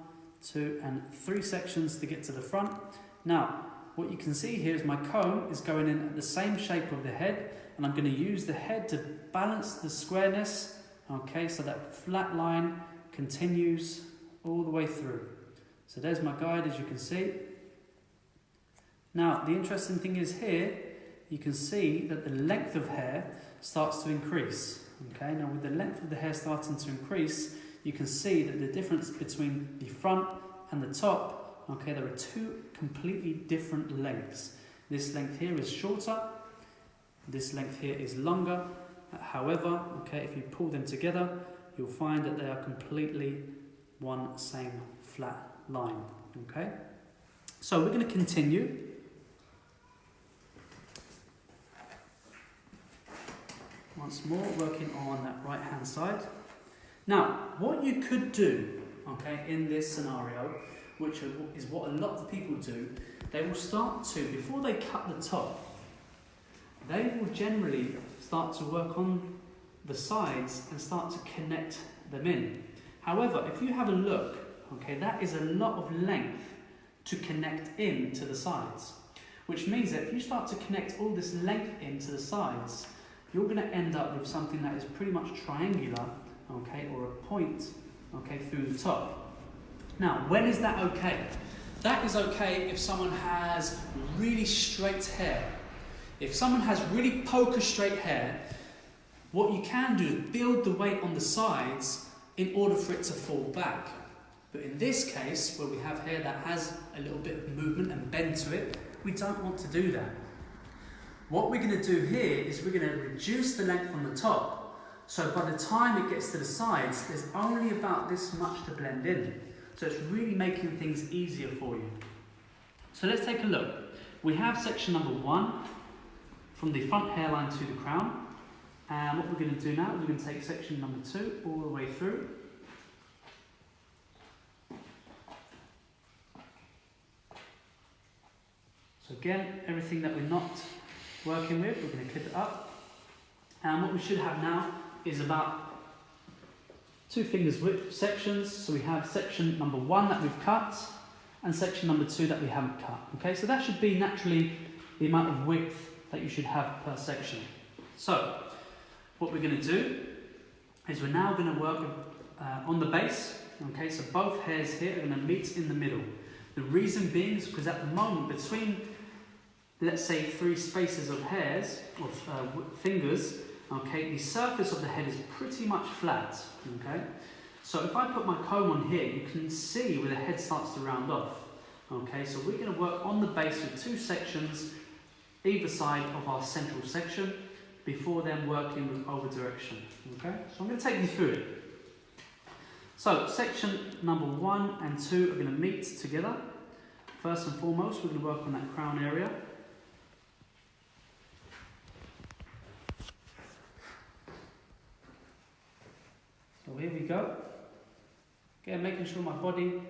2, and 3 sections to get to the front. Now, what you can see here is my comb is going in at the same shape of the head, and I'm going to use the head to balance the squareness, okay, so that flat line continues all the way through. So there's my guide, as you can see. Now, the interesting thing is here, you can see that the length of hair starts to increase. Okay, now with the length of the hair starting to increase, you can see that the difference between the front and the top, okay, there are 2 completely different lengths. This length here is shorter, this length here is longer. However, okay, if you pull them together, you'll find that they are completely one same flat line. Okay, so we're going to continue. Once more, working on that right hand side. Now, what you could do, okay, in this scenario, which is what a lot of people do, they will start to, before they cut the top, they will generally start to work on the sides and start to connect them in. However, if you have a look, okay, that is a lot of length to connect in to the sides, which means that if you start to connect all this length into the sides, you're going to end up with something that is pretty much triangular, okay, or a point, okay, through the top. Now, when is that okay? That is okay if someone has really straight hair. If someone has really poker straight hair, what you can do is build the weight on the sides in order for it to fall back. But in this case, where we have hair that has a little bit of movement and bend to it, we don't want to do that. What we're going to do here is we're going to reduce the length on the top, so by the time it gets to the sides, there's only about this much to blend in. So it's really making things easier for you. So let's take a look. We have section number 1, from the front hairline to the crown. And what we're going to do now is we're going to take section number 2 all the way through. So again, everything that we're not working with, we're going to clip it up. And what we should have now is about 2 fingers width sections. So we have section number 1 that we've cut and section number 2 that we haven't cut. Okay, so that should be naturally the amount of width that you should have per section. So what we're going to do is we're now going to work on the base. Okay, so both hairs here are going to meet in the middle. The reason being is because at the moment between, let's say, 3 spaces of hairs, or fingers, okay, the surface of the head is pretty much flat, okay? So if I put my comb on here, you can see where the head starts to round off, okay? So we're going to work on the base with 2 sections, either side of our central section, before then working with over direction, okay? So I'm going to take you through it. So section number 1 and 2 are going to meet together. First and foremost, we're going to work on that crown area. So here we go. Again, making sure my body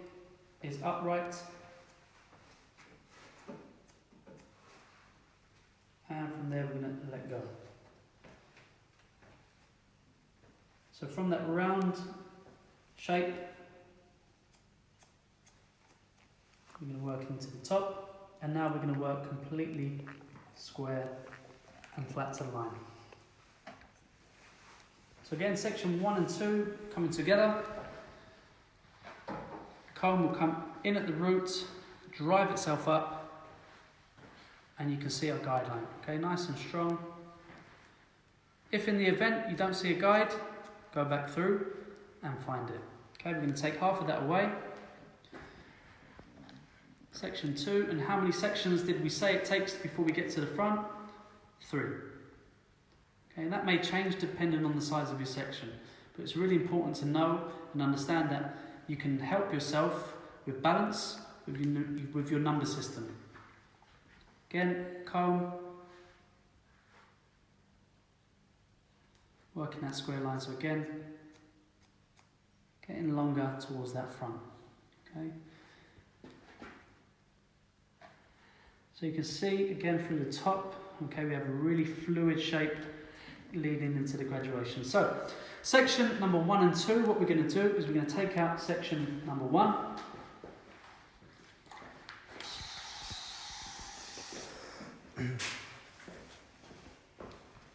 is upright. And from there we're going to let go. So from that round shape, we're going to work into the top, and now we're going to work completely square and flat to line. So again, section 1 and 2 coming together. Comb will come in at the root, drive itself up, and you can see our guideline. Okay, nice and strong. If in the event you don't see a guide, go back through and find it. Okay, we're going to take half of that away. Section 2, and how many sections did we say it takes before we get to the front? 3. Okay, and that may change depending on the size of your section, but it's really important to know and understand that you can help yourself with balance with your number system. Again, comb, working that square line, so again, getting longer towards that front. Okay. So you can see again through the top, okay, we have a really fluid shape leading into the graduation. So, section number 1 and 2, what we're going to do is we're going to take out section number 1.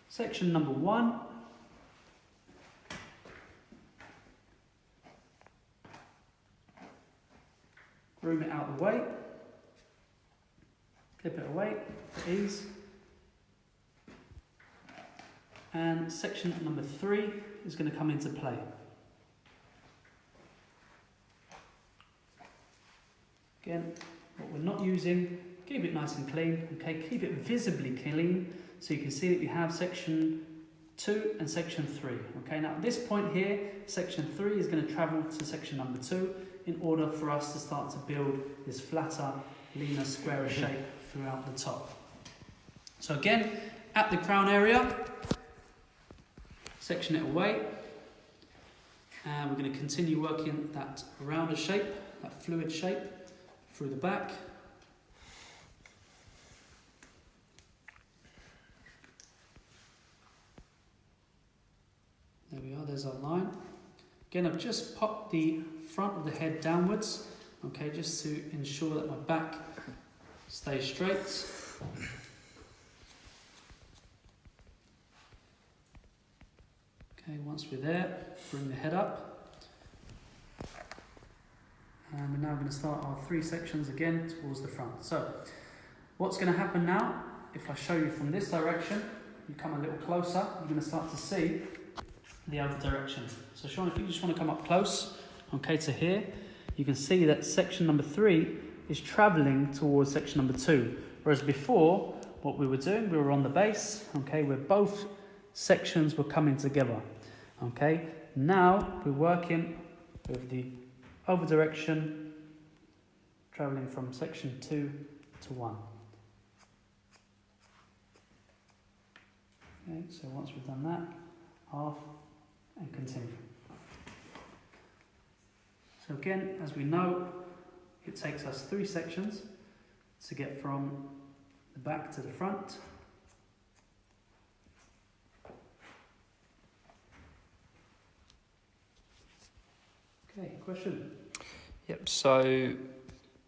Section number 1. Room it out of the way. Clip it away for ease. And section number 3 is going to come into play. Again, what we're not using, keep it nice and clean, okay, keep it visibly clean so you can see that we have section 2 and section 3. Okay, now at this point here, section 3 is going to travel to section number 2 in order for us to start to build this flatter, leaner, squarer shape throughout the top. So again, at the crown area, section it away, and we're going to continue working that rounder shape, that fluid shape through the back. There we are, there's our line. Again, I've just popped the front of the head downwards, okay, just to ensure that my back stays straight. Okay, once we're there, bring the head up. And we're now going to start our 3 sections again towards the front. So, what's going to happen now, if I show you from this direction, you come a little closer, you're going to start to see the other direction. So Sean, if you just want to come up close, okay, to here, you can see that section number 3 is travelling towards section number 2. Whereas before, what we were doing, we were on the base, okay, where both sections were coming together. Okay, now we're working with the over direction, travelling from section 2 to 1. Okay, so once we've done that, half and continue. So again, as we know, it takes us 3 sections to get from the back to the front. Okay, question? Yep, so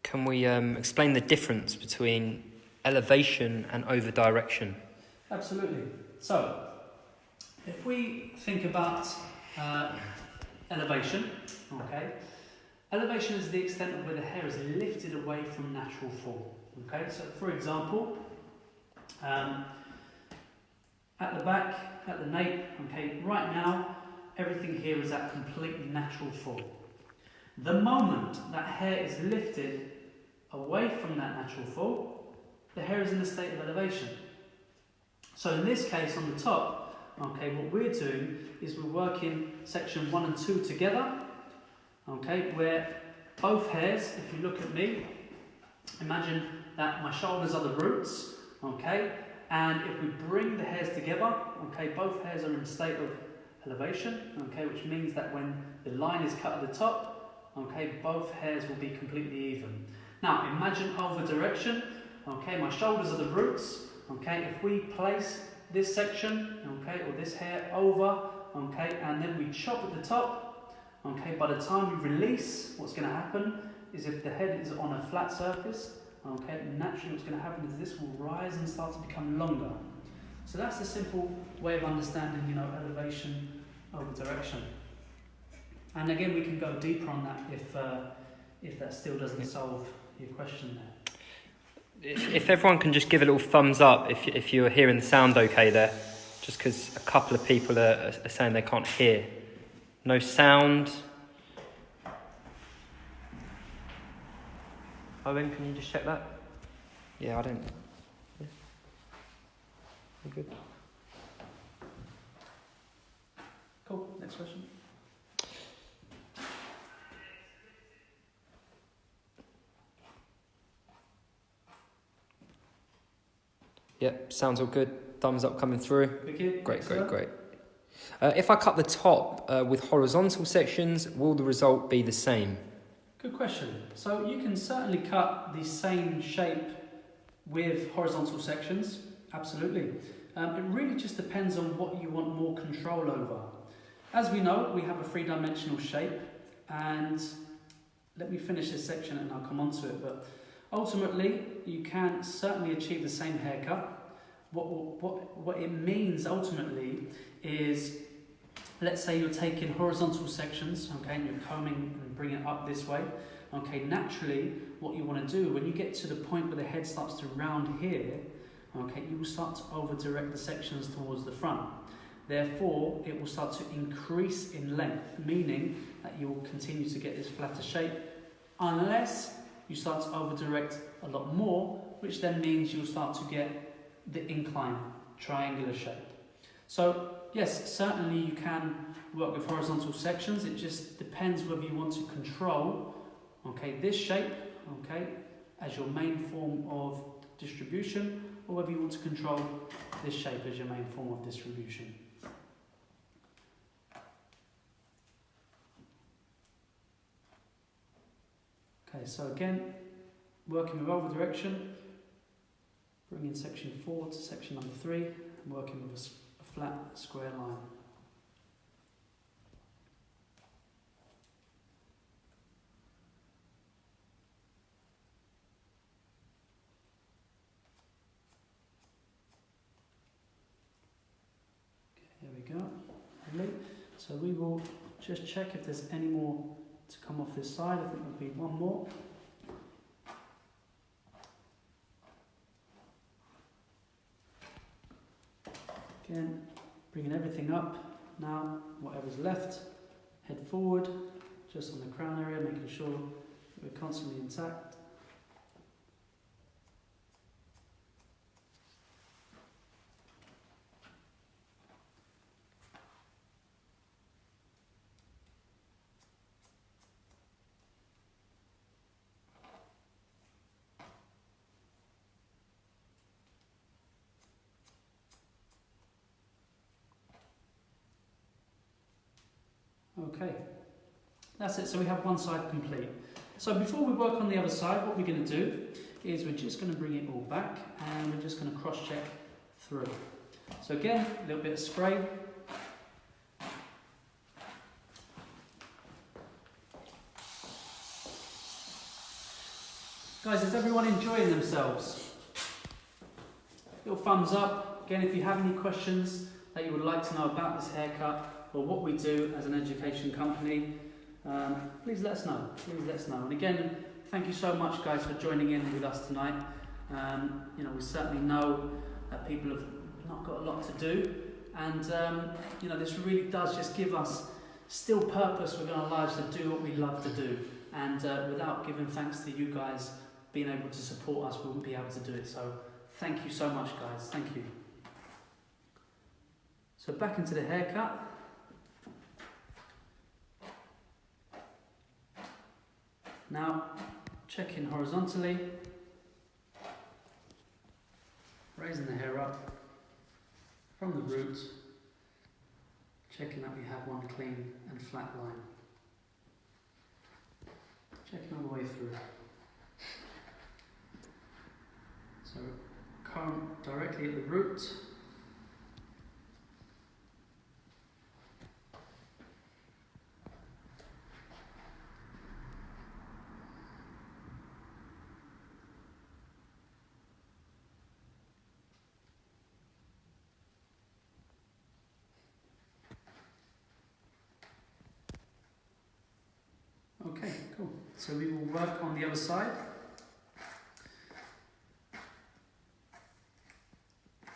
can we explain the difference between elevation and over direction? Absolutely. So, if we think about elevation, okay, elevation is the extent of where the hair is lifted away from natural form. Okay, so for example, at the back, at the nape, okay, right now, everything here is at completely natural form. The moment that hair is lifted away from that natural form, the hair is in a state of elevation. So in this case, on the top, okay, what we're doing is we're working section 1 and 2 together, okay, where both hairs, if you look at me, imagine that my shoulders are the roots, okay, and if we bring the hairs together, okay, both hairs are in a state of elevation, okay, which means that when the line is cut at the top, okay, both hairs will be completely even. Now, imagine over direction, okay, my shoulders are the roots, okay, if we place this section, okay, or this hair over, okay, and then we chop at the top, okay, by the time we release, what's going to happen is if the head is on a flat surface, okay, naturally what's going to happen is this will rise and start to become longer. So that's the simple way of understanding, you know, elevation over direction. And again, we can go deeper on that if that still doesn't solve your question there. If everyone can just give a little thumbs up if you're hearing the sound okay there, just because a couple of people are saying they can't hear. No sound. Owen, can you just check that? Yeah, I don't. Yeah. You good? Cool, next question. Yep, sounds all good. Thumbs up coming through. Great. If I cut the top with horizontal sections, will the result be the same? Good question. So you can certainly cut the same shape with horizontal sections, absolutely. It really just depends on what you want more control over. As we know, we have a three-dimensional shape, and let me finish this section and I'll come on to it, but ultimately you can certainly achieve the same haircut. What it means ultimately is, let's say you're taking horizontal sections, okay, and you're combing and bringing it up this way. Okay, naturally, what you want to do when you get to the point where the head starts to round here, okay, you will start to over-direct the sections towards the front. Therefore, it will start to increase in length, meaning that you will continue to get this flatter shape, unless you start to over-direct a lot more, which then means you'll start to get the incline, triangular shape. So, yes, certainly you can work with horizontal sections. It just depends whether you want to control, okay, this shape, okay, as your main form of distribution, or whether you want to control this shape as your main form of distribution. Okay, so again, working with over direction, bringing section 4 to section number 3, and working with a flat square line. Okay, there we go. Lovely. So we will just check if there's any more to come off this side. I think there'll be one more. Again, bringing everything up. Now, whatever's left, head forward, just on the crown area, making sure that we're constantly intact. Okay, that's it. So we have one side complete. So before we work on the other side, what we're going to do is we're just going to bring it all back and we're just going to cross-check through. So again, a little bit of spray. Guys, is everyone enjoying themselves? Little thumbs up. Again, if you have any questions that you would like to know about this haircut, or what we do as an education company, please let us know. Please let us know. And again, thank you so much, guys, for joining in with us tonight. You know, we certainly know that people have not got a lot to do, and you know, this really does just give us still purpose within our lives to do what we love to do. And without giving thanks to you guys being able to support us, we wouldn't be able to do it. So thank you so much, guys. Thank you. So back into the haircut. Now, checking horizontally, raising the hair up from the root, checking that we have one clean and flat line. Checking all the way through. So, comb directly at the root. cool. So we will work on the other side.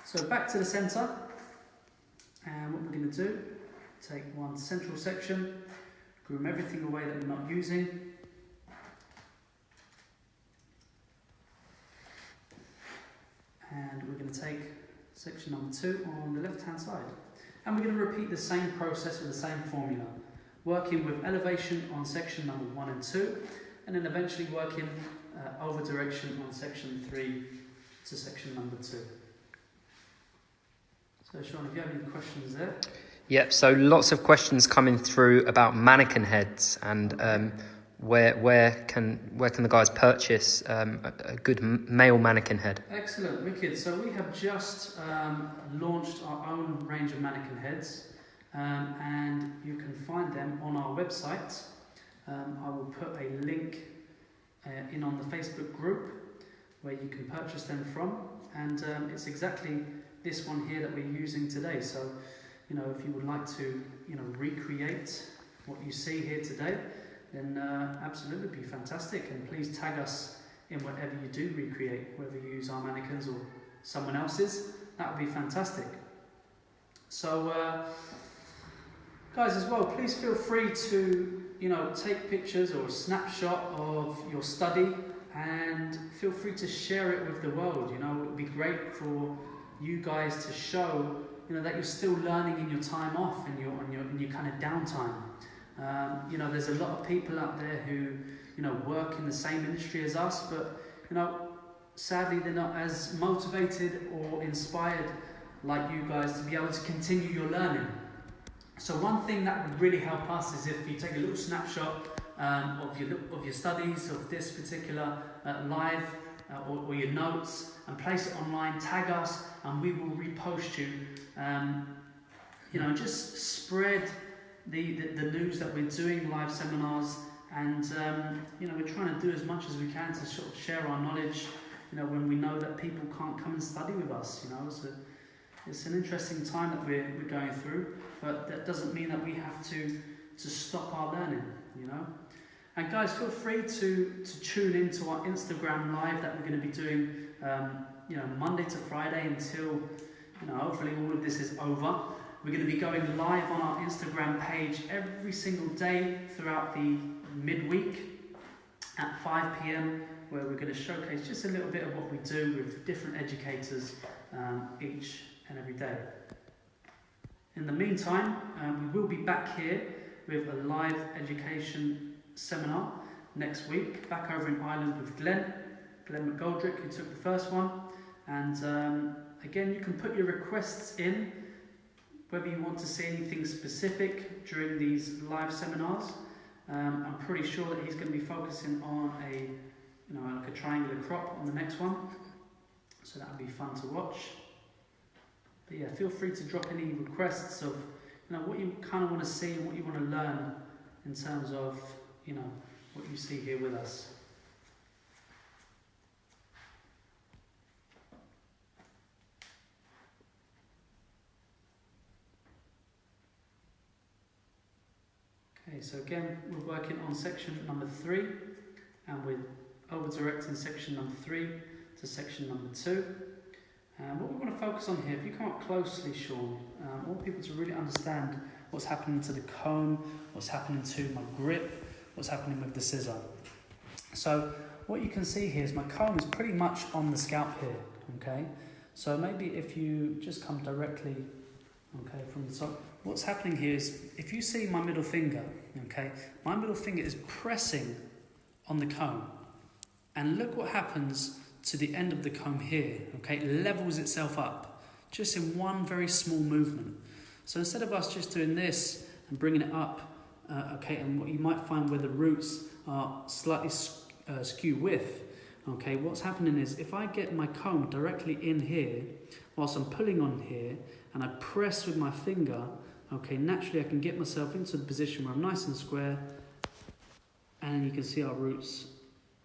So back to the centre, and what we're going to do, take one central section, groom everything away that we're not using, and we're going to take section number 2 on the left hand side, and we're going to repeat the same process with the same formula, working with elevation on section number 1 and 2, and then eventually working over direction on section 3 to section number 2. So Sean, if you have any questions there? Yep, so lots of questions coming through about mannequin heads and where can the guys purchase a good male mannequin head? Excellent, wicked. So we have just launched our own range of mannequin heads, and you can find them on our website. I will put a link in on the Facebook group where you can purchase them from, and it's exactly this one here that we're using today. So, you know, if you would like to, recreate what you see here today, then absolutely be fantastic. And please tag us in whatever you do recreate, whether you use our mannequins or someone else's. That would be fantastic. So, guys, as well, please feel free to, take pictures or a snapshot of your study, and feel free to share it with the world. It would be great for you guys to show, that you're still learning in your time off and in your kind of downtime. There's a lot of people out there who, work in the same industry as us, but, sadly they're not as motivated or inspired like you guys to be able to continue your learning. So one thing that would really help us is if you take a little snapshot of your studies, of this particular live or your notes, and place it online, tag us, and we will repost you. Just spread the news that we're doing live seminars, and we're trying to do as much as we can to sort of share our knowledge. When we know that people can't come and study with us, so it's an interesting time that we're going through, but that doesn't mean that we have to stop our learning. And guys, feel free to tune into our Instagram live that we're going to be doing, Monday to Friday until, hopefully all of this is over. We're going to be going live on our Instagram page every single day throughout the midweek at 5 p.m, where we're going to showcase just a little bit of what we do with different educators each and every day. In the meantime, we will be back here with a live education seminar next week, back over in Ireland with Glenn McGoldrick, who took the first one. And again, you can put your requests in, whether you want to see anything specific during these live seminars. I'm pretty sure that he's going to be focusing on like a triangular crop on the next one, so that would be fun to watch. But yeah, feel free to drop any requests of what you kind of want to see and what you want to learn in terms of what you see here with us. Okay, so again, we're working on section number 3, and we're over-directing section number 3 to section number 2. And what we want to focus on here, if you come up closely, Sean, I want people to really understand what's happening to the comb, what's happening to my grip, what's happening with the scissor. So what you can see here is my comb is pretty much on the scalp here, okay? So maybe if you just come directly, okay, from the top. What's happening here is, if you see my middle finger, okay, my middle finger is pressing on the comb. And look what happens to the end of the comb here, okay? It levels itself up, just in one very small movement. So instead of us just doing this and bringing it up, okay, and what you might find where the roots are slightly skew width, okay, what's happening is if I get my comb directly in here, whilst I'm pulling on here, and I press with my finger, okay, naturally I can get myself into the position where I'm nice and square, and you can see our roots,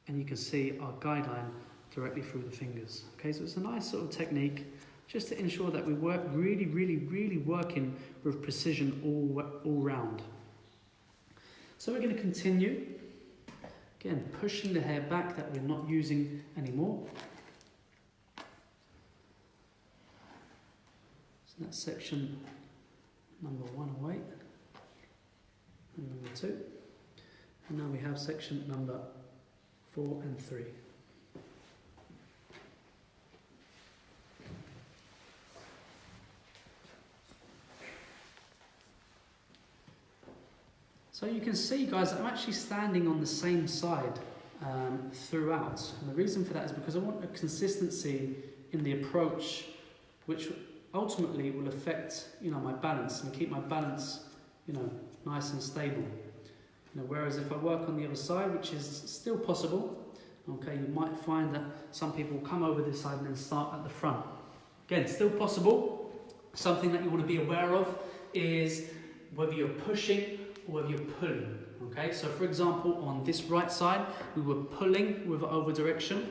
and you can see our guideline directly through the fingers. Okay, so it's a nice sort of technique just to ensure that we work really working with precision all round. So we're going to continue. Again, pushing the hair back that we're not using anymore. So that's section number 1 away, and number 2. And now we have section number 4 and 3. So you can see, guys, I'm actually standing on the same side throughout. And the reason for that is because I want a consistency in the approach, which ultimately will affect, my balance and keep my balance, nice and stable. Whereas if I work on the other side, which is still possible, okay, you might find that some people come over this side and then start at the front. Again, still possible. Something that you want to be aware of is whether you're pushing or whether you're pulling. Okay, so for example, on this right side, we were pulling with an over direction.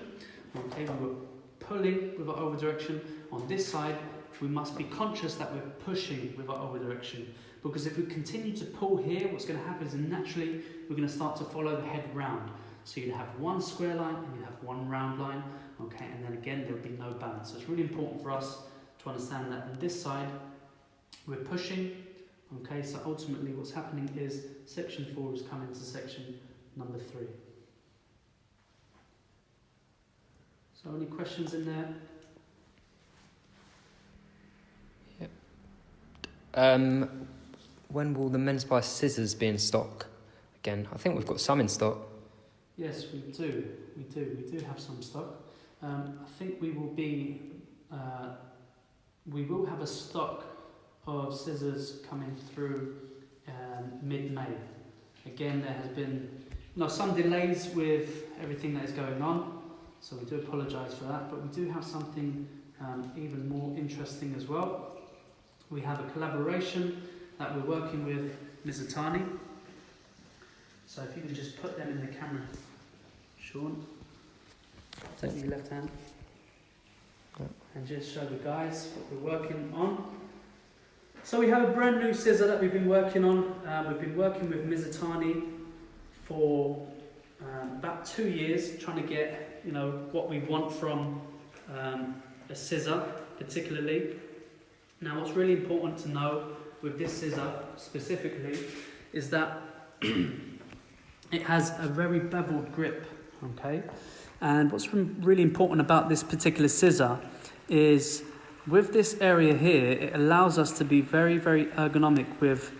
Okay, we were pulling with an over direction. On this side, we must be conscious that we're pushing with our over direction. Because if we continue to pull here, what's going to happen is naturally we're going to start to follow the head round. So you'd have one square line and you'd have one round line. Okay, and then again, there'll be no balance. So it's really important for us to understand that on this side, we're pushing. Okay, so ultimately what's happening is section 4 is coming to section number 3. So any questions in there? When will the men's by scissors be in stock again? I think we've got some in stock. Yes, we do. We do have some stock. I think we will have a stock of scissors coming through mid-May. Again, there has been some delays with everything that is going on, so we do apologise for that, but we do have something even more interesting as well. We have a collaboration that we're working with ʻIsatani. So if you can just put them in the camera, Sean. Take your left hand and just show the guys what we're working on. So we have a brand new scissor that we've been working on. We've been working with ʻIsatani for about 2 years, trying to get what we want from a scissor, particularly. Now, what's really important to know with this scissor specifically is that it has a very beveled grip. Okay, and what's really important about this particular scissor is with this area here, it allows us to be very, very ergonomic with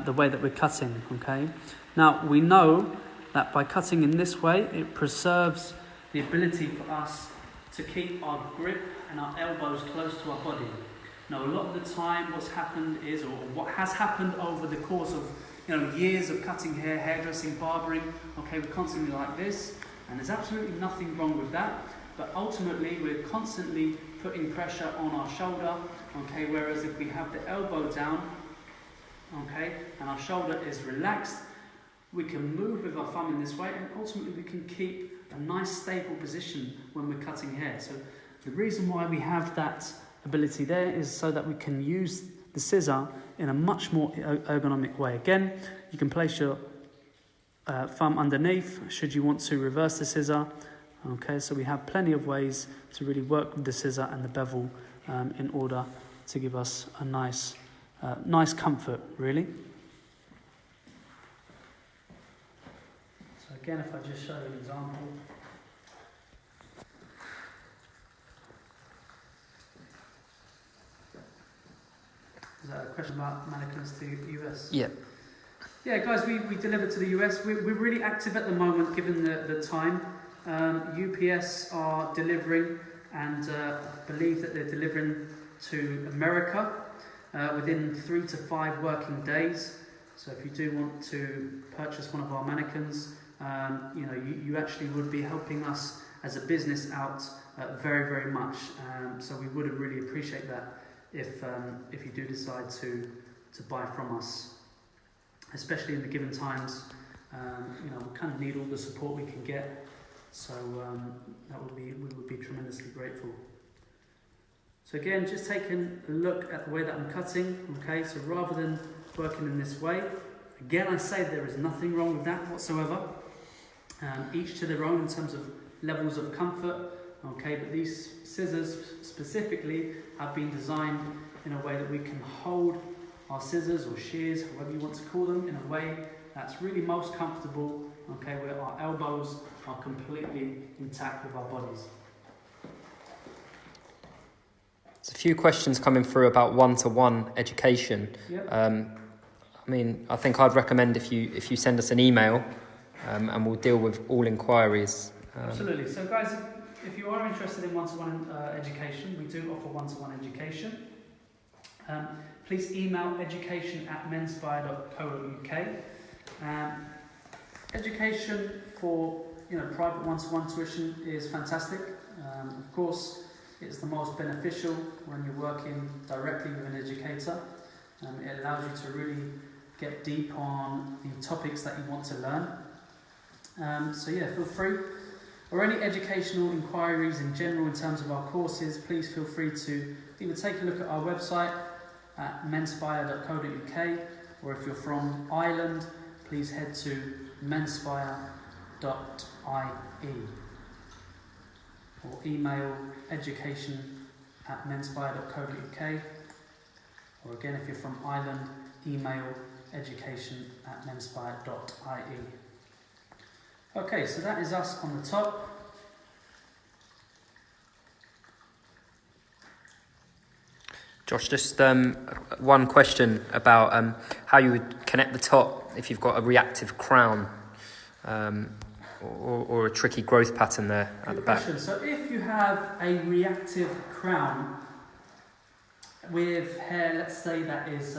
the way that we're cutting, okay? Now, we know that by cutting in this way, it preserves the ability for us to keep our grip and our elbows close to our body. Now, a lot of the time what's happened is, or what has happened over the course of years of cutting hair, hairdressing, barbering, okay, we're constantly like this, and there's absolutely nothing wrong with that, but ultimately we're constantly putting pressure on our shoulder, okay, whereas if we have the elbow down, okay, and our shoulder is relaxed, we can move with our thumb in this way, and ultimately we can keep a nice stable position when we're cutting hair. So the reason why we have that ability there is so that we can use the scissor in a much more ergonomic way. Again, you can place your thumb underneath should you want to reverse the scissor. Okay, so we have plenty of ways to really work with the scissor and the bevel in order to give us a nice comfort, really. So again, if I just show you an example. Is that a question about mannequins to the US? Yeah. Yeah, guys, we deliver to the US. We're really active at the moment, given the time. UPS are delivering, and I believe that they're delivering to America within 3 to 5 working days. So if you do want to purchase one of our mannequins, you actually would be helping us as a business out very, very much. So we would really appreciate that if you do decide to buy from us, especially in the given times. We kind of need all the support we can get. So we would be tremendously grateful. So again, just taking a look at the way that I'm cutting, okay, so rather than working in this way, again I say there is nothing wrong with that whatsoever. each to their own in terms of levels of comfort. Okay, but these scissors specifically have been designed in a way that we can hold our scissors or shears, however you want to call them, in a way that's really most comfortable, okay, where our elbows are completely intact with our bodies. There's a few questions coming through about one-to-one education. Yep. I mean, I think I'd recommend if you send us an email, and we'll deal with all inquiries. Absolutely. So guys, if you are interested in one-to-one education, we do offer one-to-one education. Please email education@menspire.co.uk. Education for private one-to-one tuition is fantastic. Of course, it's the most beneficial when you're working directly with an educator. It allows you to really get deep on the topics that you want to learn. So yeah, feel free. Or any educational inquiries in general in terms of our courses, please feel free to either take a look at our website at menspire.co.uk, or if you're from Ireland, please head to menspire.ie, or email education@menspire.co.uk, or again, if you're from Ireland, email education@menspire.ie. Okay, so that is us on the top. Josh, just one question about how you would connect the top if you've got a reactive crown or a tricky growth pattern there at the back. So if you have a reactive crown with hair, let's say that is,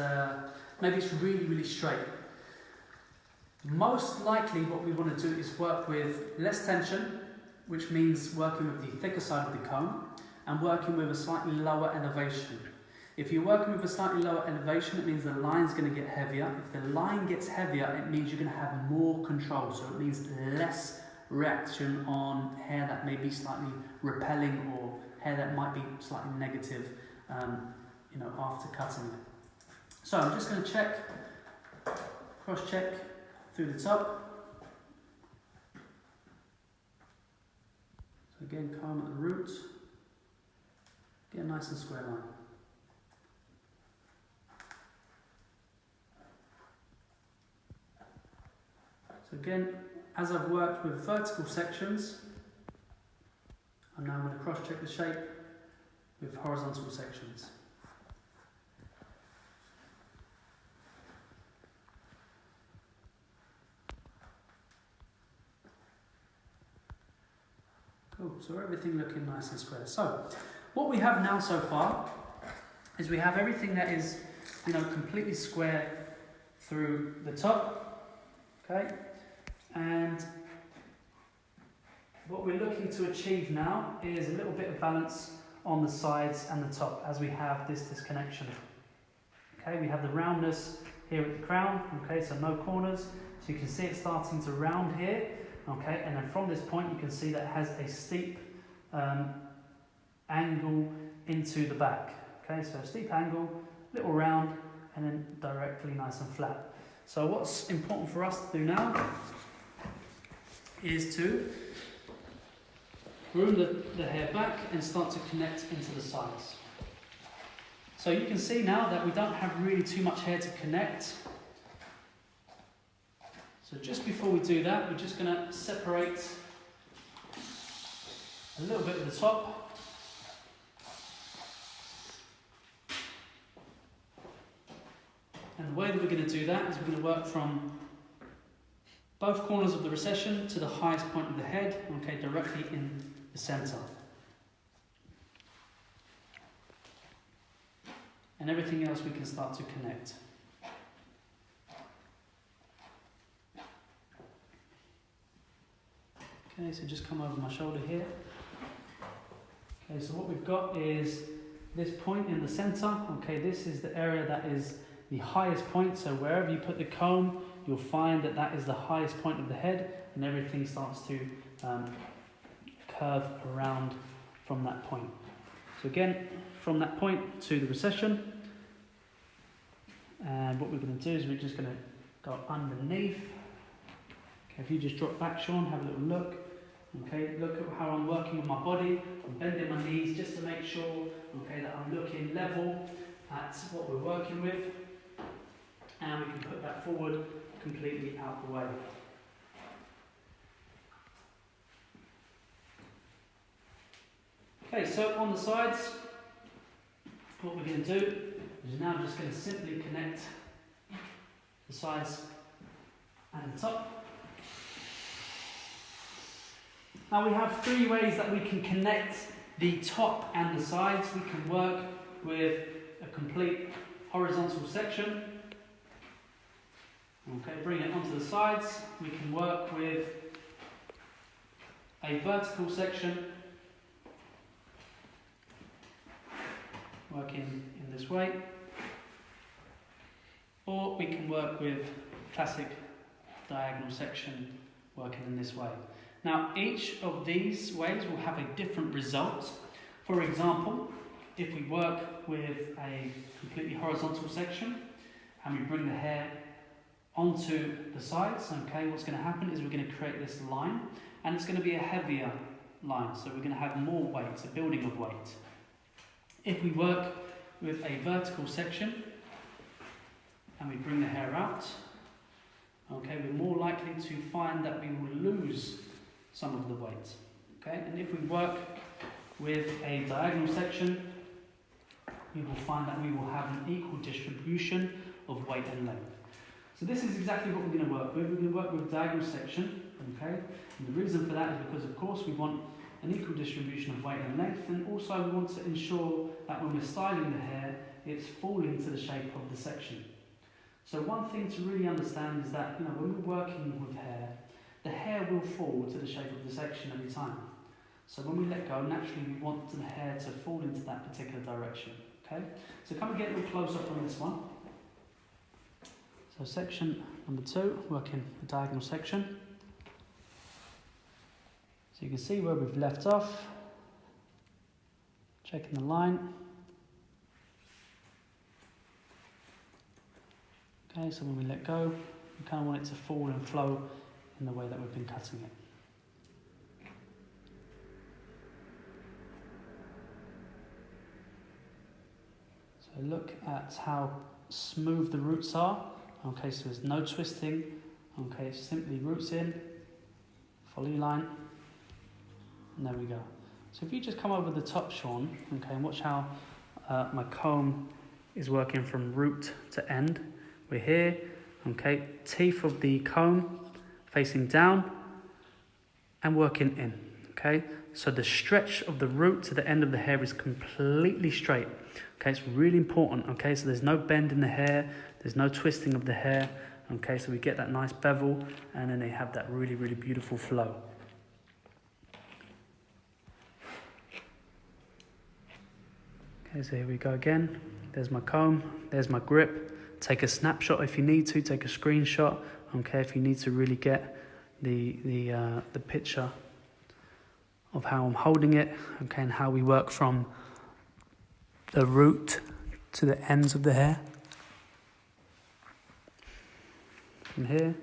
maybe it's really, really straight. Most likely what we want to do is work with less tension, which means working with the thicker side of the comb and working with a slightly lower elevation. If you're working with a slightly lower elevation, it means the line's going to get heavier. If the line gets heavier, it means you're going to have more control. So it means less reaction on hair that may be slightly repelling or hair that might be slightly negative, after cutting it. So I'm just going to cross-check through the top. So again, comb at the root. Get a nice and square line. So again, as I've worked with vertical sections, I'm now going to cross-check the shape with horizontal sections. Cool, so everything looking nice and square. So, what we have now so far is we have everything that is, completely square through the top, okay? And what we're looking to achieve now is a little bit of balance on the sides and the top as we have this disconnection. Okay, we have the roundness here at the crown, okay, so no corners. So you can see it starting to round here, okay, and then from this point you can see that it has a steep angle into the back. Okay, so a steep angle, little round, and then directly nice and flat. So what's important for us to do now is to groom the hair back and start to connect into the sides. So you can see now that we don't have really too much hair to connect. So just before we do that, we're just going to separate a little bit of the top. And the way that we're going to do that is we're going to work from both corners of the recession to the highest point of the head, okay, directly in the center. And everything else we can start to connect. Okay, so just come over my shoulder here. Okay, so what we've got is this point in the center. Okay, this is the area that is the highest point. So wherever you put the comb, you'll find that that is the highest point of the head, and everything starts to curve around from that point. So again, from that point to the recession, and what we're going to do is we're just going to go underneath. If you just drop back, Sean, have a little look. Okay, look at how I'm working with my body. I'm bending my knees just to make sure, okay, that I'm looking level at what we're working with. And we can put that forward completely out the way. Okay, so on the sides, what we're going to do is now just going to simply connect the sides and the top. Now we have three ways that we can connect the top and the sides. We can work with a complete horizontal section. Okay, bring it onto the sides. We can work with a vertical section, working in this way. Or we can work with classic diagonal section, working in this way. Now, each of these ways will have a different result. For example, if we work with a completely horizontal section and we bring the hair onto the sides, okay, what's going to happen is we're going to create this line, and it's going to be a heavier line, so we're going to have more weight, a building of weight. If we work with a vertical section and we bring the hair out, okay, we're more likely to find that we will lose some of the weight. Okay, and if we work with a diagonal section, we will find that we will have an equal distribution of weight and length. So this is exactly what we're going to work with. We're going to work with a diagonal section, okay? And the reason for that is because, of course, we want an equal distribution of weight and length, and also we want to ensure that when we're styling the hair, it's falling to the shape of the section. So one thing to really understand is that, when we're working with hair, the hair will fall to the shape of the section every time. So when we let go, naturally we want the hair to fall into that particular direction. Okay? So come and get a little close up on this one. So section number 2, working the diagonal section. So you can see where we've left off. Checking the line. Okay, so when we let go, we kind of want it to fall and flow in the way that we've been cutting it. So look at how smooth the roots are. Okay, so there's no twisting. Okay, simply roots in, follow your line, and there we go. So if you just come over the top, Sean, okay, and watch how my comb is working from root to end. We're here, okay, teeth of the comb facing down and working in, okay? So the stretch of the root to the end of the hair is completely straight, okay? It's really important, okay? So there's no bend in the hair, there's no twisting of the hair, okay? So we get that nice bevel, and then they have that really, really beautiful flow. Okay, so here we go again. There's my comb, there's my grip. Take a snapshot if you need to, take a screenshot, okay, if you need to really get the picture of how I'm holding it, okay, and how we work from the root to the ends of the hair. From here.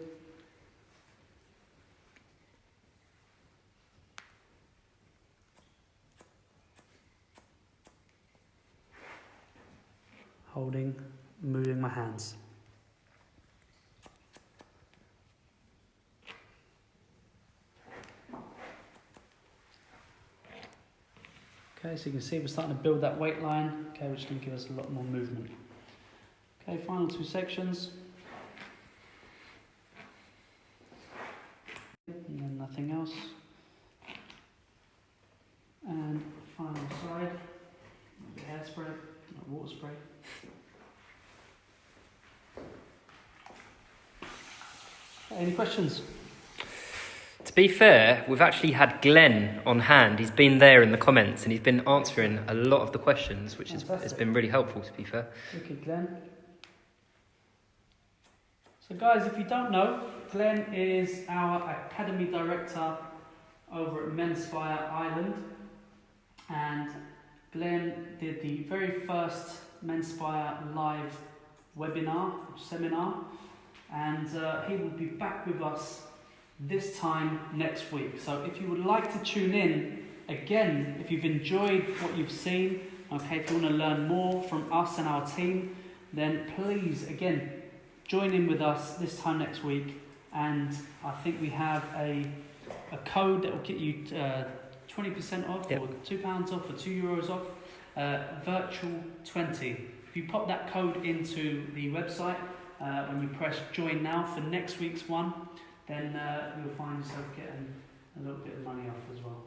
Holding, moving my hands. Okay, so you can see we're starting to build that weight line, okay, which is going to give us a lot more movement. Okay, final 2 sections. And then nothing else. And final side, hairspray, water spray. Any questions? To be fair, we've actually had Glenn on hand. He's been there in the comments and he's been answering a lot of the questions, which has been really helpful, to be fair. Okay, Glenn. So guys, if you don't know, Glenn is our Academy Director over at Menspire Ireland. And Glenn did the very first Menspire live webinar, seminar. And he will be back with us this time next week. So if you would like to tune in, again, if you've enjoyed what you've seen, okay, if you want to learn more from us and our team, then please, again, join in with us this time next week. And I think we have a code that will get you 20% off, yep, or £2 off, or €2 off, virtual 20. If you pop that code into the website, when you press join now for next week's one, then you'll find yourself getting a little bit of money off as well.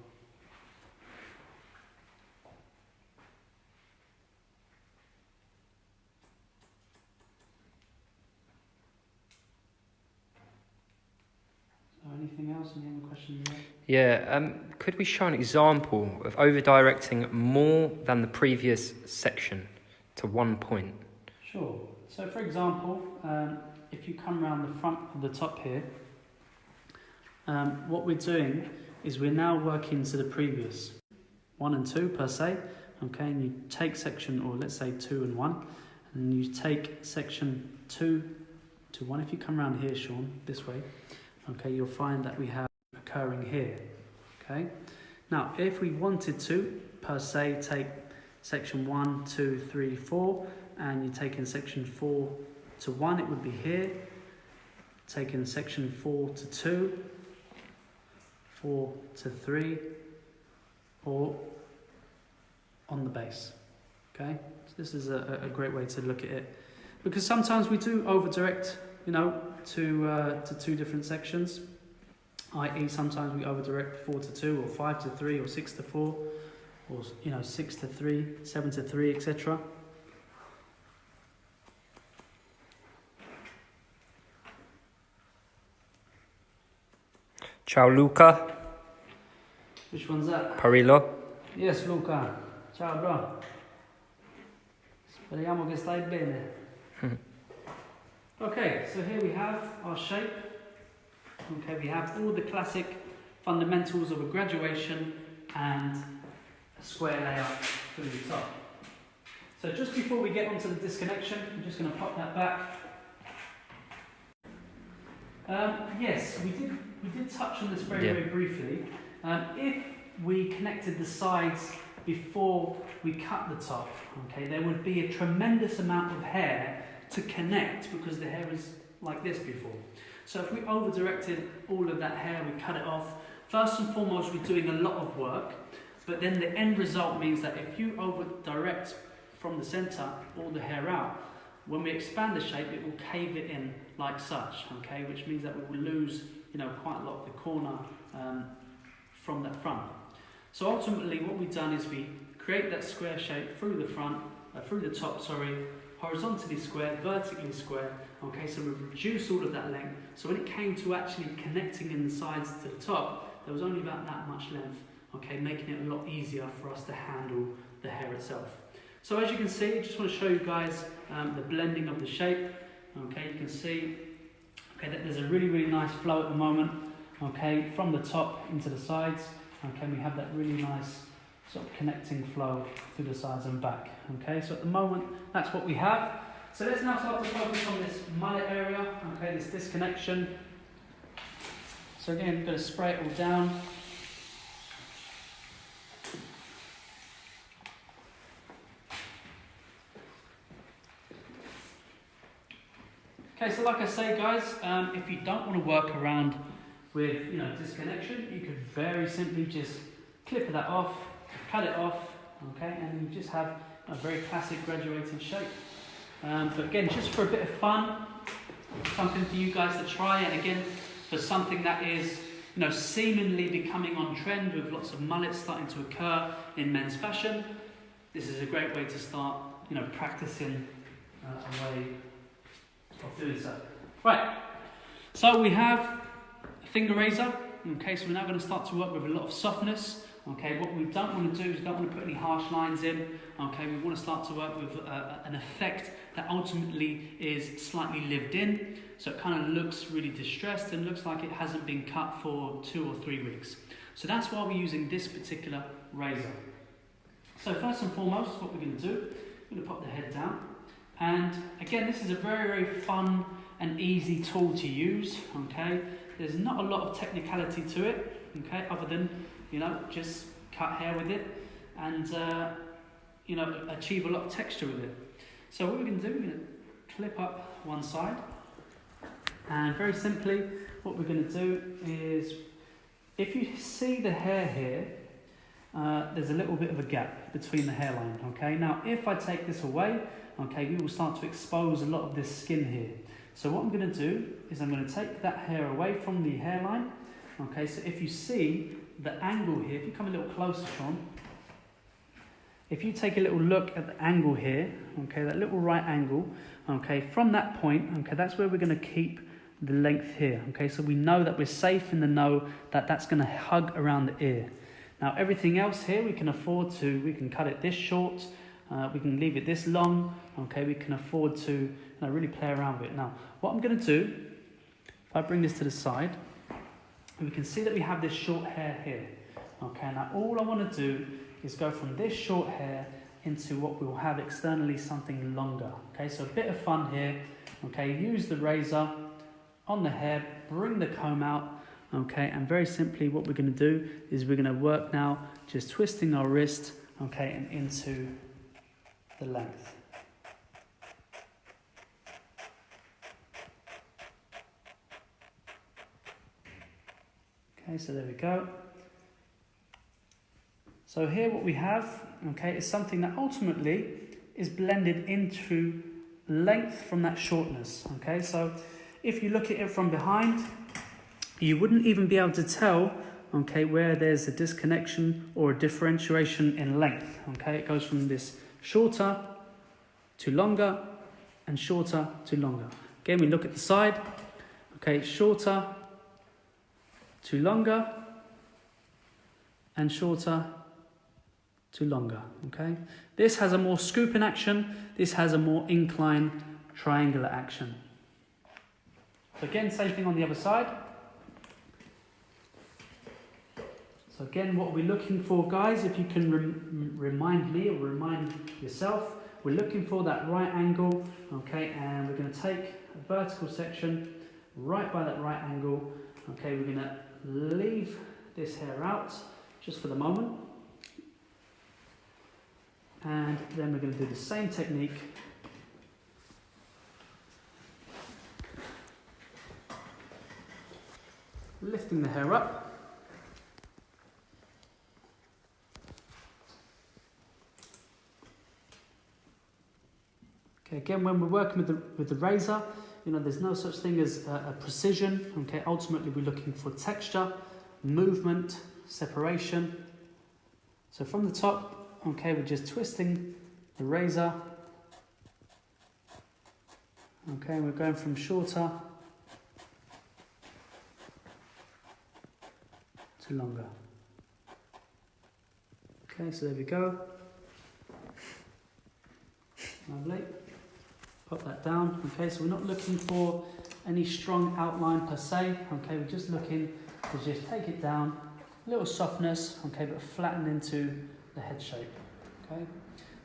Anything else? Any other questions? Yeah, could we show an example of over-directing more than the previous section to one point? Sure. So for example, if you come around the front of the top here, what we're doing is we're now working to the previous 1 and 2 per se, okay, and you take section, or let's say 2 and 1, and you take section 2 to 1. If you come around here, Sean, this way, okay, you'll find that we have occurring here, okay. Now, if we wanted to, per se, take section 1, 2, 3, 4, and you take in section 4 to 1, it would be here. Taking section 4 to 2, 4 to 3, or on the base, okay. So this is a great way to look at it, because sometimes we do over-direct, you know, to 2 different sections, i.e. sometimes we over-direct 4 to 2, or 5 to 3, or 6 to 4, or 6 to 3, 7 to 3, etc. Ciao Luca. Which one's that? Parillo. Yes, Luca. Ciao, bro. Speriamo che stai bene. Okay, so here we have our shape. Okay, we have all the classic fundamentals of a graduation and a square layout through the top. So just before we get onto the disconnection, I'm just going to pop that back. Yes, we did touch on this very briefly. If we connected the sides before we cut the top, okay, there would be a tremendous amount of hair to connect, because the hair is like this before. So if we over-directed all of that hair, we cut it off, first and foremost we're doing a lot of work, but then the end result means that if you over-direct from the centre all the hair out, when we expand the shape, it will cave it in like such, okay, which means that we will lose, quite a lot of the corner from that front. So ultimately what we've done is we create that square shape through the top, horizontally square, vertically square, okay, so we've reduced all of that length, so when it came to actually connecting in the sides to the top, there was only about that much length, okay, making it a lot easier for us to handle the hair itself. So as you can see, I just want to show you guys the blending of the shape, okay, you can see, okay, that there's a really nice flow at the moment, okay, from the top into the sides, okay, we have that really nice sort of connecting flow through the sides and back, okay, so at the moment that's what we have. So let's now start to focus on this mullet area, okay, this disconnection. So again, we're going to spray it all down. Okay, so like I say, guys, if you don't want to work around with disconnection, you could very simply just clip that off, cut it off, okay, and you just have a very classic graduated shape. But again, just for a bit of fun, something for you guys to try, and again, for something that is seemingly becoming on trend with lots of mullets starting to occur in men's fashion, this is a great way to start practicing a way of doing so. Right, so we have a finger razor, okay, so we're now going to start to work with a lot of softness. Okay, what we don't want to do is we don't want to put any harsh lines in. Okay, we want to start to work with an effect that ultimately is slightly lived in, so it kind of looks really distressed and looks like it hasn't been cut for 2 or 3 weeks. So that's why we're using this particular razor. So first and foremost, what we're going to do, we're going to pop the head down, and again, this is a very fun and easy tool to use. Okay, there's not a lot of technicality to it, okay, other than, you know, just cut hair with it and, you know, achieve a lot of texture with it. So what we're going to do, we're going to clip up one side, and very simply what we're going to do is, if you see the hair here, there's a little bit of a gap between the hairline, okay? Now, if I take this away, okay, we will start to expose a lot of this skin here. So what I'm going to do is I'm going to take that hair away from the hairline, okay? So if you see the angle here, if you come a little closer, Sean, if you take a little look at the angle here, okay, that little right angle, okay, from that point, okay, that's where we're going to keep the length here, okay? So we know that we're safe in the know that that's going to hug around the ear. Now, everything else here, we can afford to, we can cut it this short, we can leave it this long, okay? We can afford to, you know, really play around with it. Now, what I'm going to do, if I bring this to the side, we can see that we have this short hair here, okay? Now, all I want to do is go from this short hair into what we'll have externally something longer, okay? So a bit of fun here, okay? Use the razor on the hair, bring the comb out, okay? And very simply what we're going to do is we're going to work now just twisting our wrist, okay, and into the length. Okay, so there we go. So here what we have, okay, is something that ultimately is blended into length from that shortness, okay? So if you look at it from behind, you wouldn't even be able to tell, okay, where there's a disconnection or a differentiation in length, okay? It goes from this shorter to longer and shorter to longer. Again, we look at the side, okay, shorter to longer and shorter to longer, okay? This has a more scooping action, this has a more incline triangular action. So again, same thing on the other side. So again, what we're looking for, guys, if you can remind me or remind yourself, we're looking for that right angle, okay, and we're going to take a vertical section right by that right angle, okay, we're going to leave this hair out just for the moment. And then we're going to do the same technique. Lifting the hair up. Okay, again, when we're working with the razor, you know, there's no such thing as a precision. Okay, ultimately we're looking for texture, movement, separation. So from the top, okay, we're just twisting the razor. Okay, we're going from shorter to longer. Okay, so there we go. Lovely. Pop that down. Okay, so we're not looking for any strong outline per se. Okay, we're just looking to just take it down, a little softness, okay, but flatten into the head shape. Okay,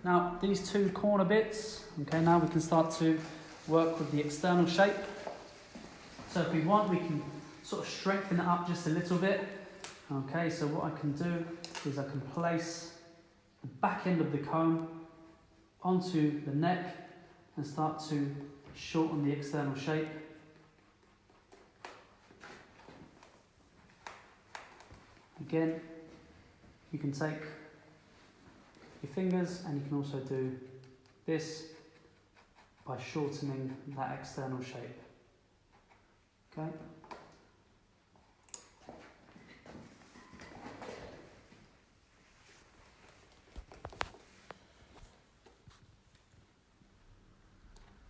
now these two corner bits, okay, now we can start to work with the external shape. So if we want, we can sort of strengthen it up just a little bit. Okay, so what I can do is I can place the back end of the comb onto the neck and start to shorten the external shape. Again, you can take your fingers and you can also do this by shortening that external shape. Okay.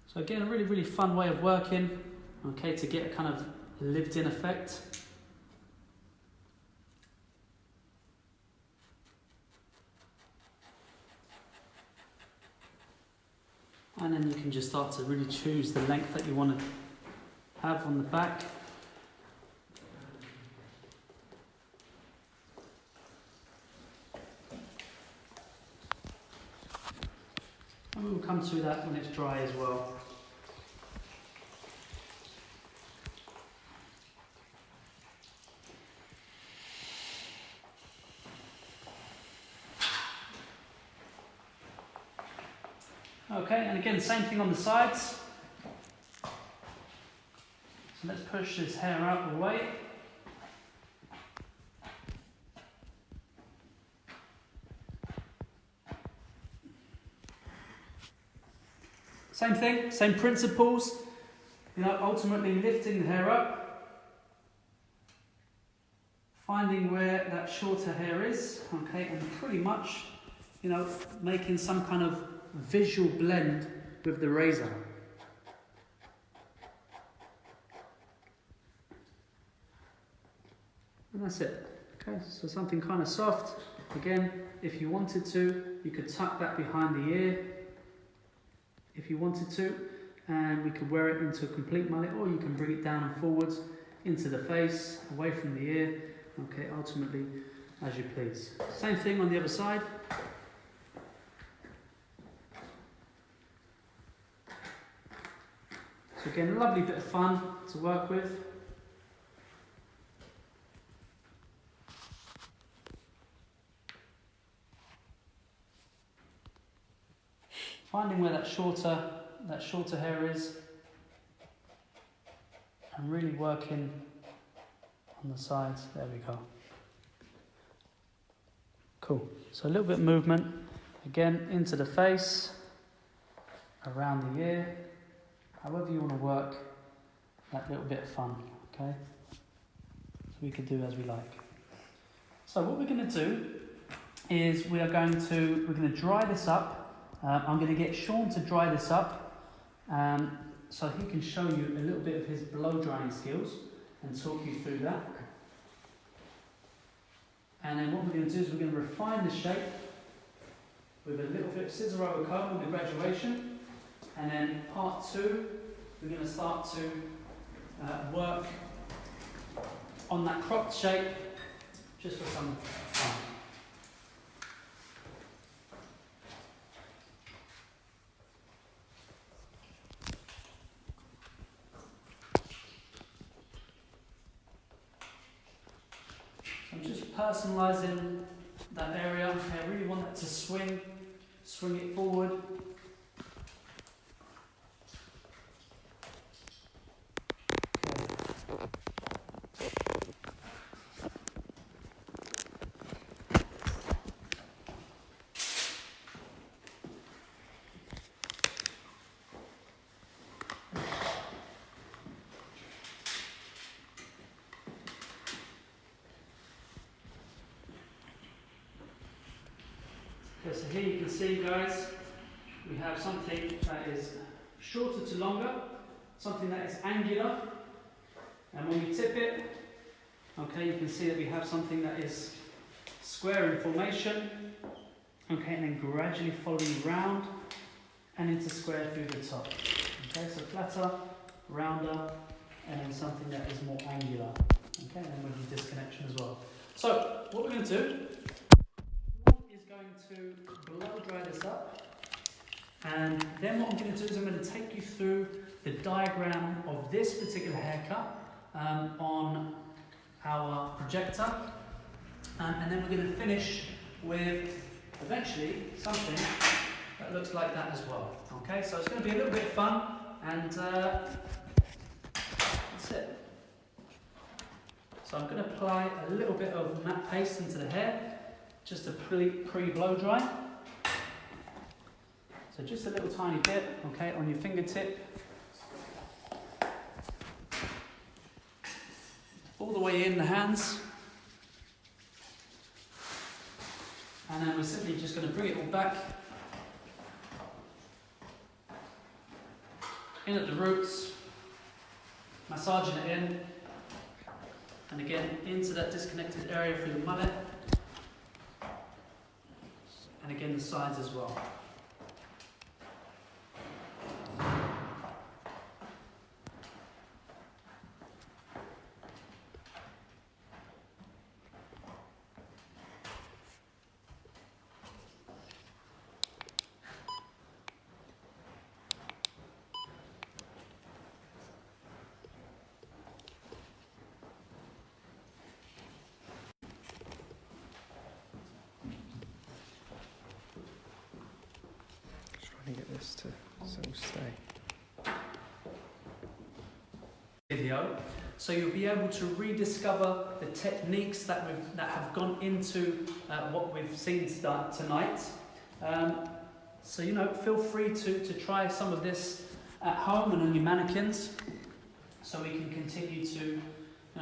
So again, a really, really fun way of working, okay, to get a kind of lived-in effect. And then you can just start to really choose the length that you want to have on the back. And we'll come to that when it's dry as well. Okay, and again, same thing on the sides. So let's push this hair out of the way. Same thing, same principles. You know, ultimately lifting the hair up, finding where that shorter hair is, okay, and pretty much, you know, making some kind of visual blend with the razor. And that's it. Okay, so something kind of soft. Again, if you wanted to, you could tuck that behind the ear if you wanted to, and we could wear it into a complete mullet, or you can bring it down and forwards into the face, away from the ear. Okay, ultimately, as you please. Same thing on the other side. So again, a lovely bit of fun to work with. Finding where that shorter hair is, and really working on the sides. There we go. Cool. So a little bit of movement, again into the face, around the ear, however you want to work that little bit of fun, okay? So we can do as we like. So what we're going to do is we're going to dry this up. I'm going to get Sean to dry this up so he can show you a little bit of his blow drying skills and talk you through that. And then what we're going to do is we're going to refine the shape with a little bit of scissor over comb with the graduation. And then part two, we're going to start to work on that cropped shape just for some fun. I'm just personalising that area. I really want that to swing it forward. Okay, so here you can see, guys, we have something that is shorter to longer, something that is angular, and when we tip it, okay, you can see that we have something that is square in formation, okay, and then gradually following round and into square through the top. Okay, so flatter, rounder, and then something that is more angular. Okay, and then with the disconnection as well. So, what we're going to do is going to blow dry this up, and then what I'm going to do is I'm going to take you through the diagram of this particular haircut on our projector, and then we're going to finish with eventually something that looks like that as well. Okay, so it's going to be a little bit of fun, and that's it. So I'm going to apply a little bit of matte paste into the hair, just to pre-blow dry. So just a little tiny bit, okay, on your fingertip. All the way in the hands. And then we're simply just going to bring it all back. In at the roots, massaging it in. And again, into that disconnected area through the mullet. And again, the sides as well. this to so stay. Video, so you'll be able to rediscover the techniques that have gone into what we've seen tonight. So feel free to try some of this at home and on your mannequins, so we can continue to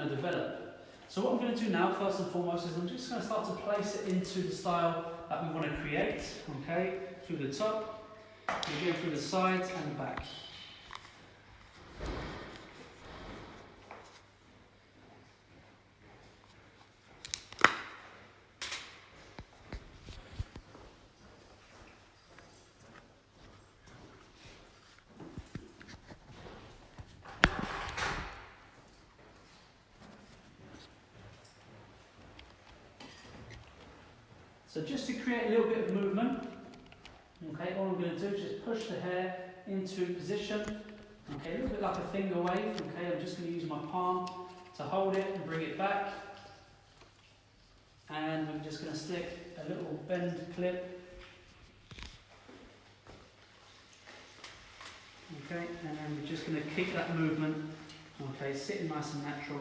develop. So what I'm going to do now, first and foremost, is I'm just going to start to place it into the style that we want to create. Okay, through the top, we're going through the sides and the back. So just to create a little bit of movement, okay, all I'm going to do is just push the hair into position, okay, a little bit like a finger wave, okay, I'm just going to use my palm to hold it and bring it back, and I'm just going to stick a little bend clip, okay, and then we're just going to keep that movement, okay, sitting nice and natural.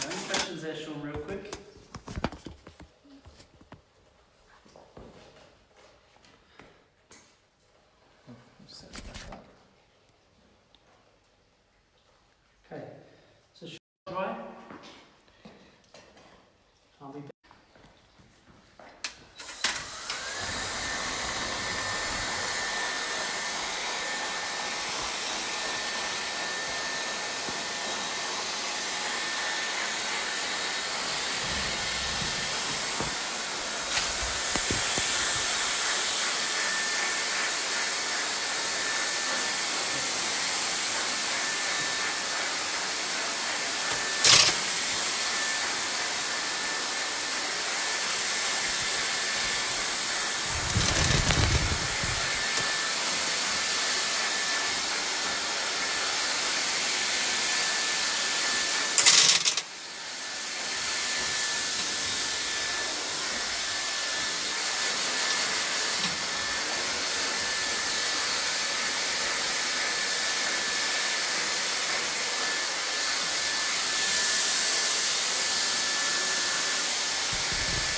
Any questions there, Sean, real quick? Okay, so Sean, dry. I'll be back.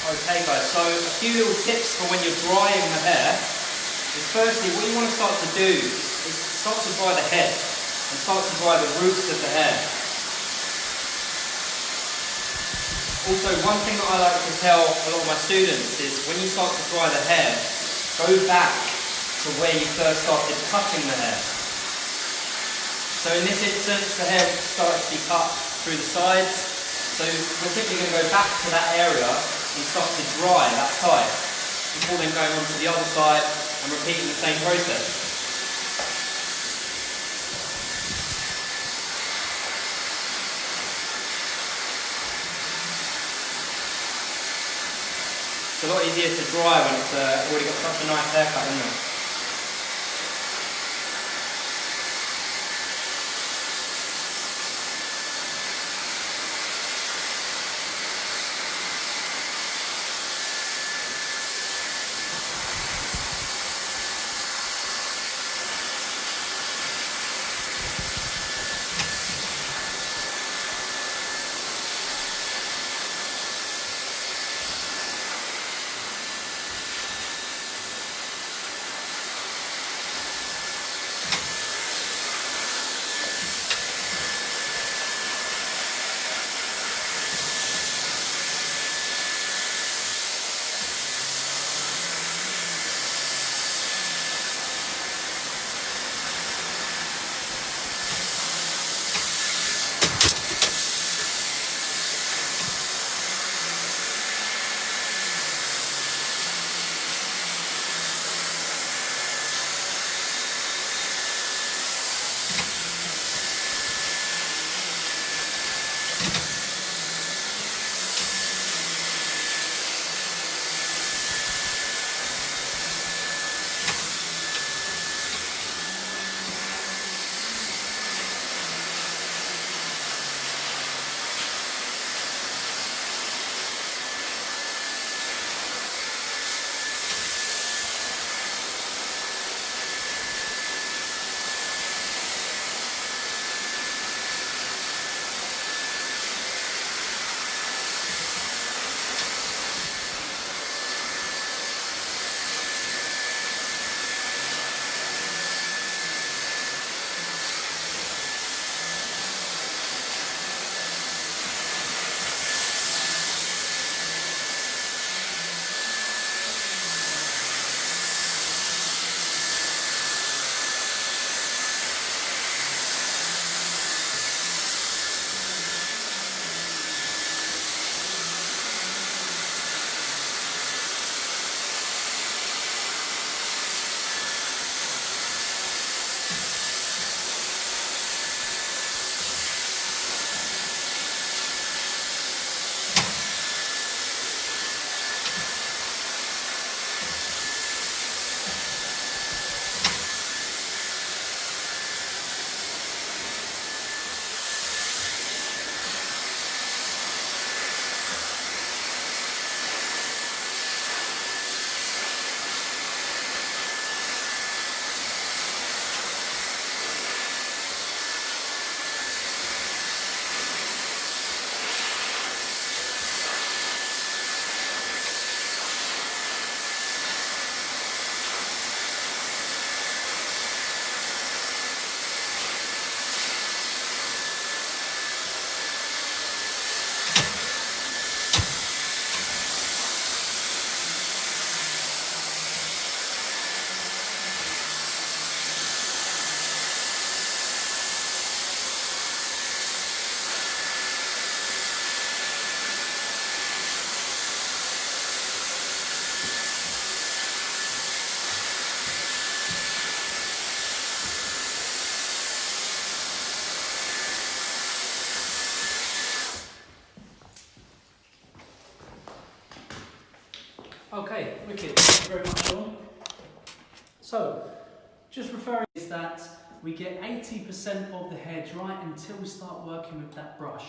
Okay guys, so a few little tips for when you're drying the hair is, firstly, what you want to start to do is start to dry the head and start to dry the roots of the hair. Also, one thing that I like to tell a lot of my students is, when you start to dry the hair, go back to where you first started cutting the hair. So in this instance, the hair started to be cut through the sides, so we're simply going to go back to that area and start to dry that side before then going on to the other side and repeating the same process. It's a lot easier to dry when it's already got such a nice haircut, isn't it? Okay, wicked. Thank you very much, Sean. So, just referring is that we get 80% of the hair dry until we start working with that brush.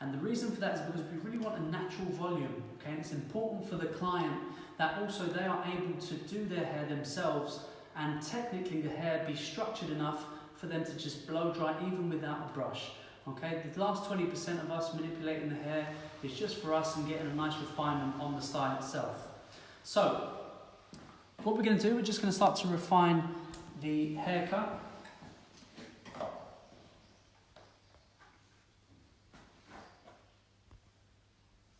And the reason for that is because we really want a natural volume, okay? And it's important for the client that also they are able to do their hair themselves and technically the hair be structured enough for them to just blow dry even without a brush. Okay, the last 20% of us manipulating the hair is just for us and getting a nice refinement on the style itself. So, what we're going to do, we're just going to start to refine the haircut.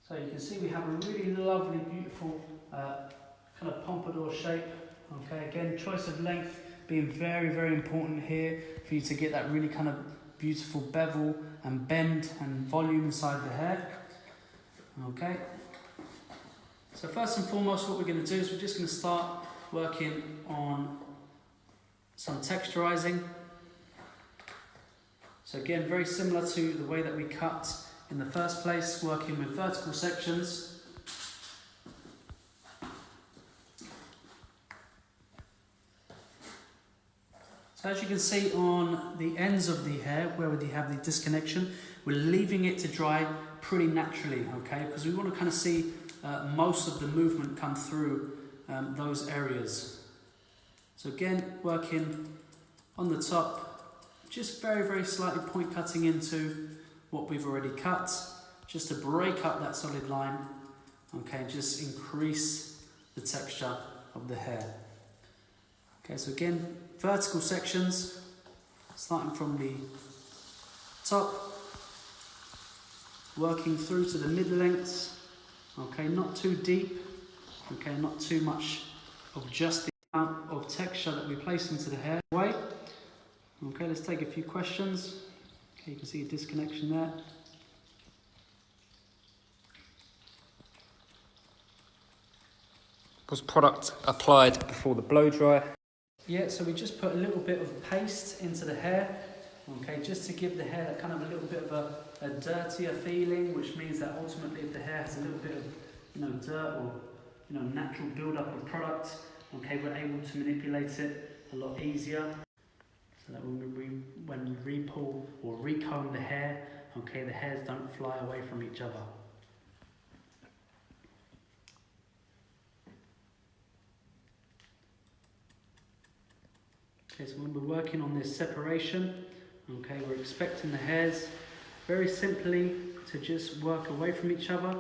So you can see we have a really lovely, beautiful kind of pompadour shape. Okay, again, choice of length being very, very important here for you to get that really kind of beautiful bevel and bend and volume inside the hair. Okay. So first and foremost, what we're going to do is we're just going to start working on some texturizing. So again, very similar to the way that we cut in the first place, working with vertical sections. So as you can see on the ends of the hair, where we have the disconnection, we're leaving it to dry pretty naturally, okay? Because we want to kind of see most of the movement come through those areas. So again, working on the top, just very, very slightly point cutting into what we've already cut, just to break up that solid line, okay, just increase the texture of the hair. Okay, so again, vertical sections, starting from the top, working through to the mid-lengths, okay, not too deep, okay, not too much of just the amount of texture that we place into the hair. Okay, let's take a few questions. Okay, you can see a disconnection there. Was product applied before the blow dry? Yeah, so we just put a little bit of paste into the hair, okay, just to give the hair that kind of a little bit of a dirtier feeling, which means that ultimately if the hair has a little bit of, dirt or, natural build-up of product, okay, we're able to manipulate it a lot easier. So that when we re-pull or recomb the hair, okay, the hairs don't fly away from each other. Okay, so when we're working on this separation, okay, we're expecting the hairs very simply to just work away from each other,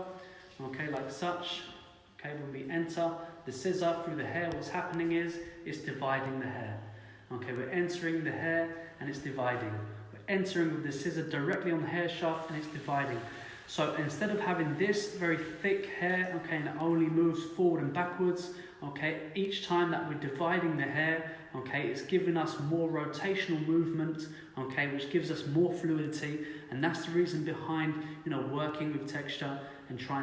okay, like such. Okay, when we enter the scissor through the hair, what's happening is it's dividing the hair. Okay, we're entering the hair and it's dividing. We're entering with the scissor directly on the hair shaft and it's dividing. So instead of having this very thick hair, okay, and it only moves forward and backwards, okay, each time that we're dividing the hair, okay, it's giving us more rotational movement, okay, which gives us more fluidity, and that's the reason behind, working with texture and trying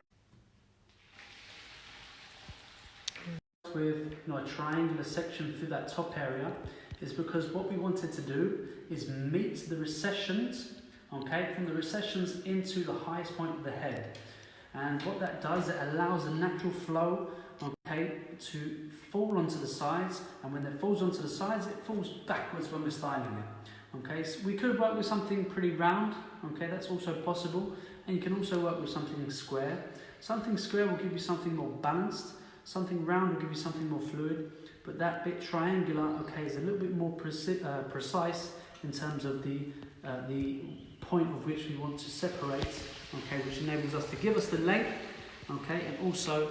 with a triangular section through that top area is because what we wanted to do is meet the recessions, okay, from the recessions into the highest point of the head. And what that does, it allows the natural flow, okay, to fall onto the sides, and when it falls onto the sides, it falls backwards when we're styling it. Okay, so we could work with something pretty round, okay, that's also possible, and you can also work with something square. Something square will give you something more balanced, something round will give you something more fluid, but that bit triangular, okay, is a little bit more precise in terms of the point of which we want to separate, okay, which enables us to give us the length, okay, and also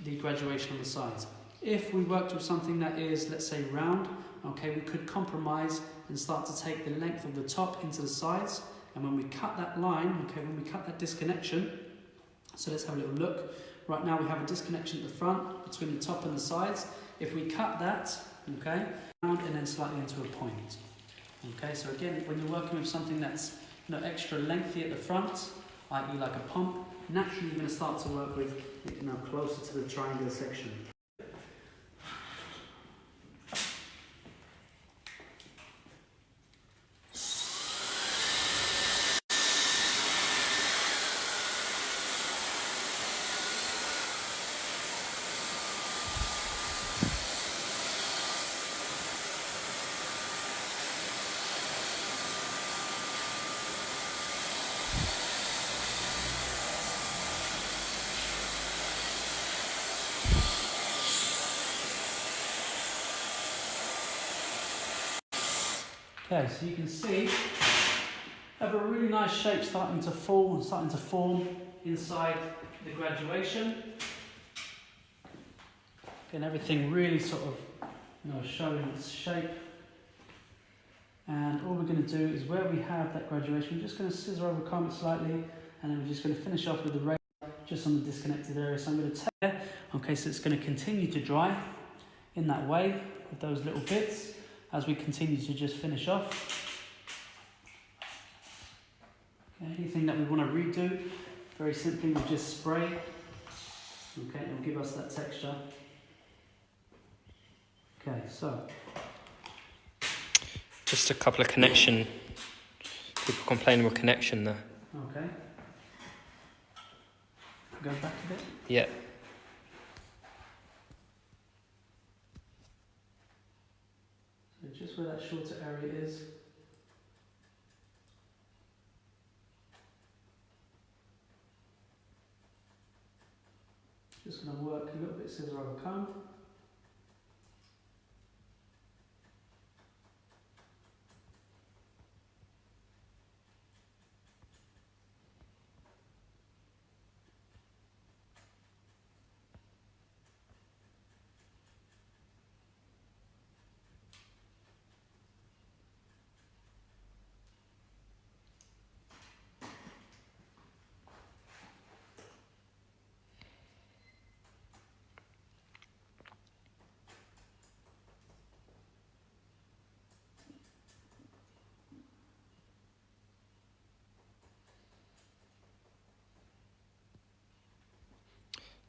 the graduation on the sides. If we worked with something that is, let's say, round, okay, we could compromise and start to take the length of the top into the sides, and when we cut that line, okay, when we cut that disconnection, so let's have a little look. Right now we have a disconnection at the front between the top and the sides. If we cut that, okay, round and then slightly into a point. Okay, so again, when you're working with something that's extra lengthy at the front, i.e. like a pump, naturally you're going to start to work with closer to the triangular section. Okay, so you can see I have a really nice shape starting to fall and starting to form inside the graduation. And everything really sort of, showing its shape. And all we're going to do is where we have that graduation, we're just going to scissor over, comb it slightly, and then we're just going to finish off with the razor just on the disconnected area. So I'm going to tear, okay, so it's going to continue to dry in that way with those little bits as we continue to just finish off. Anything that we want to redo, very simply we just spray, okay, it'll give us that texture. Okay, so. Just a couple of connection, people complaining with connection there. Okay. Go back a bit. Yeah. So just where that shorter area is. Just going to work a little bit scissor over comb.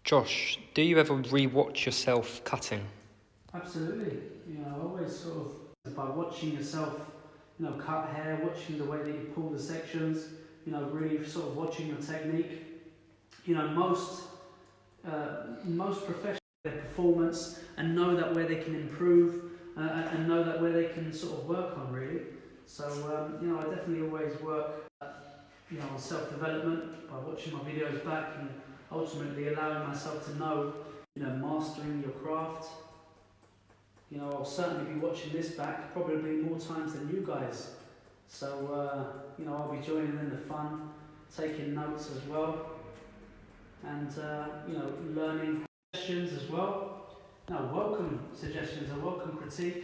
Josh, do you ever re-watch yourself cutting? Absolutely. Always sort of by watching yourself, cut hair, watching the way that you pull the sections, really sort of watching your technique. Most professionals their performance and know that where they can improve and know that where they can sort of work on really. So I definitely always work on self-development by watching my videos back and ultimately allowing myself to know, mastering your craft. I'll certainly be watching this back probably more times than you guys. So, I'll be joining in the fun, taking notes as well, and, learning suggestions as well. Welcome suggestions and welcome critique.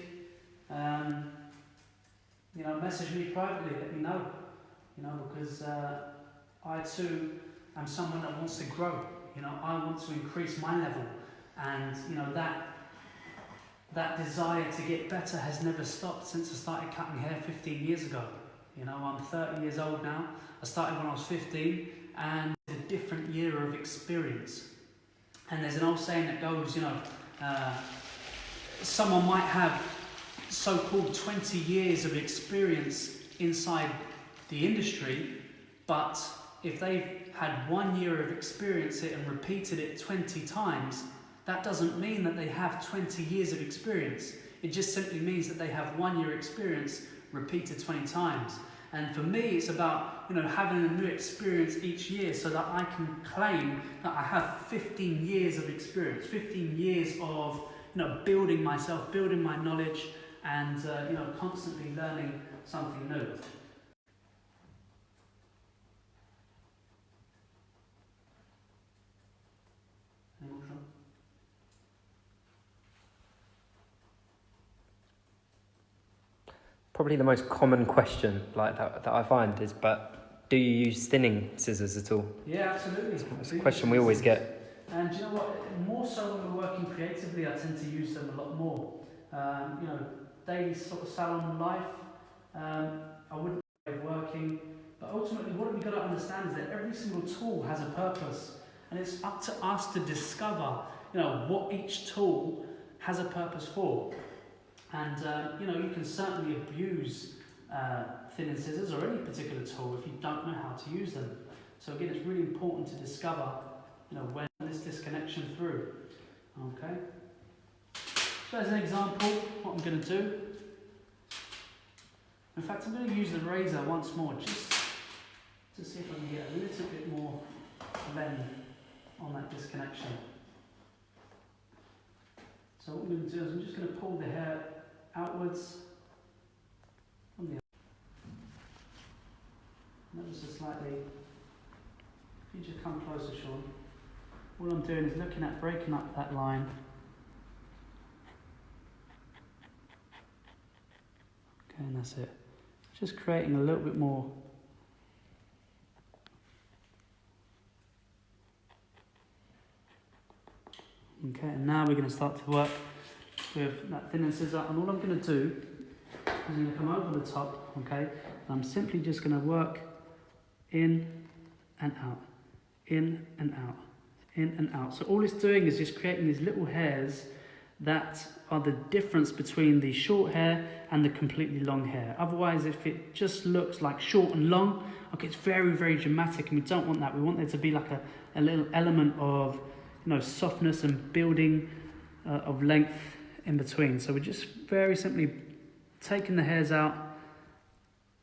Message me privately, let me know, because I too am someone that wants to grow. I want to increase my level, and that desire to get better has never stopped since I started cutting hair 15 years ago. I'm 30 years old now. I started when I was 15, and it's a different year of experience. And there's an old saying that goes, someone might have so-called 20 years of experience inside the industry, but if they've had 1 year of experience it and repeated it 20 times, that doesn't mean that they have 20 years of experience. It just simply means that they have 1 year experience repeated 20 times. And for me, it's about having a new experience each year so that I can claim that I have 15 years of experience, 15 years of building myself, building my knowledge, and constantly learning something new. Probably the most common question like that I find is, but do you use thinning scissors at all? Yeah, absolutely. It's a question we always get. And you know what? More so when we're working creatively, I tend to use them a lot more. Daily sort of salon life, I wouldn't be working. But ultimately, what we've got to understand is that every single tool has a purpose, and it's up to us to discover, what each tool has a purpose for. And you can certainly abuse thinning scissors or any particular tool if you don't know how to use them. So again, it's really important to discover, when this disconnection through. Okay. So as an example, what I'm going to do. In fact, I'm going to use the razor once more, just to see if I can get a little bit more blend on that disconnection. So what I'm going to do is I'm just going to pull the hair outwards from just a slightly, if you just come closer, Sean, all I'm doing is looking at breaking up that line. Okay, and that's it. Just creating a little bit more. Okay, and now we're going to start to work with that thinning scissor, and all I'm going to do is I'm going to come over the top, okay, and I'm simply just going to work in and out, in and out, in and out. So all it's doing is just creating these little hairs that are the difference between the short hair and the completely long hair. Otherwise, if it just looks like short and long, okay, it's very, very dramatic, and we don't want that. We want there to be like a little element of, you know, softness and building of length in between. So we're just very simply taking the hairs out,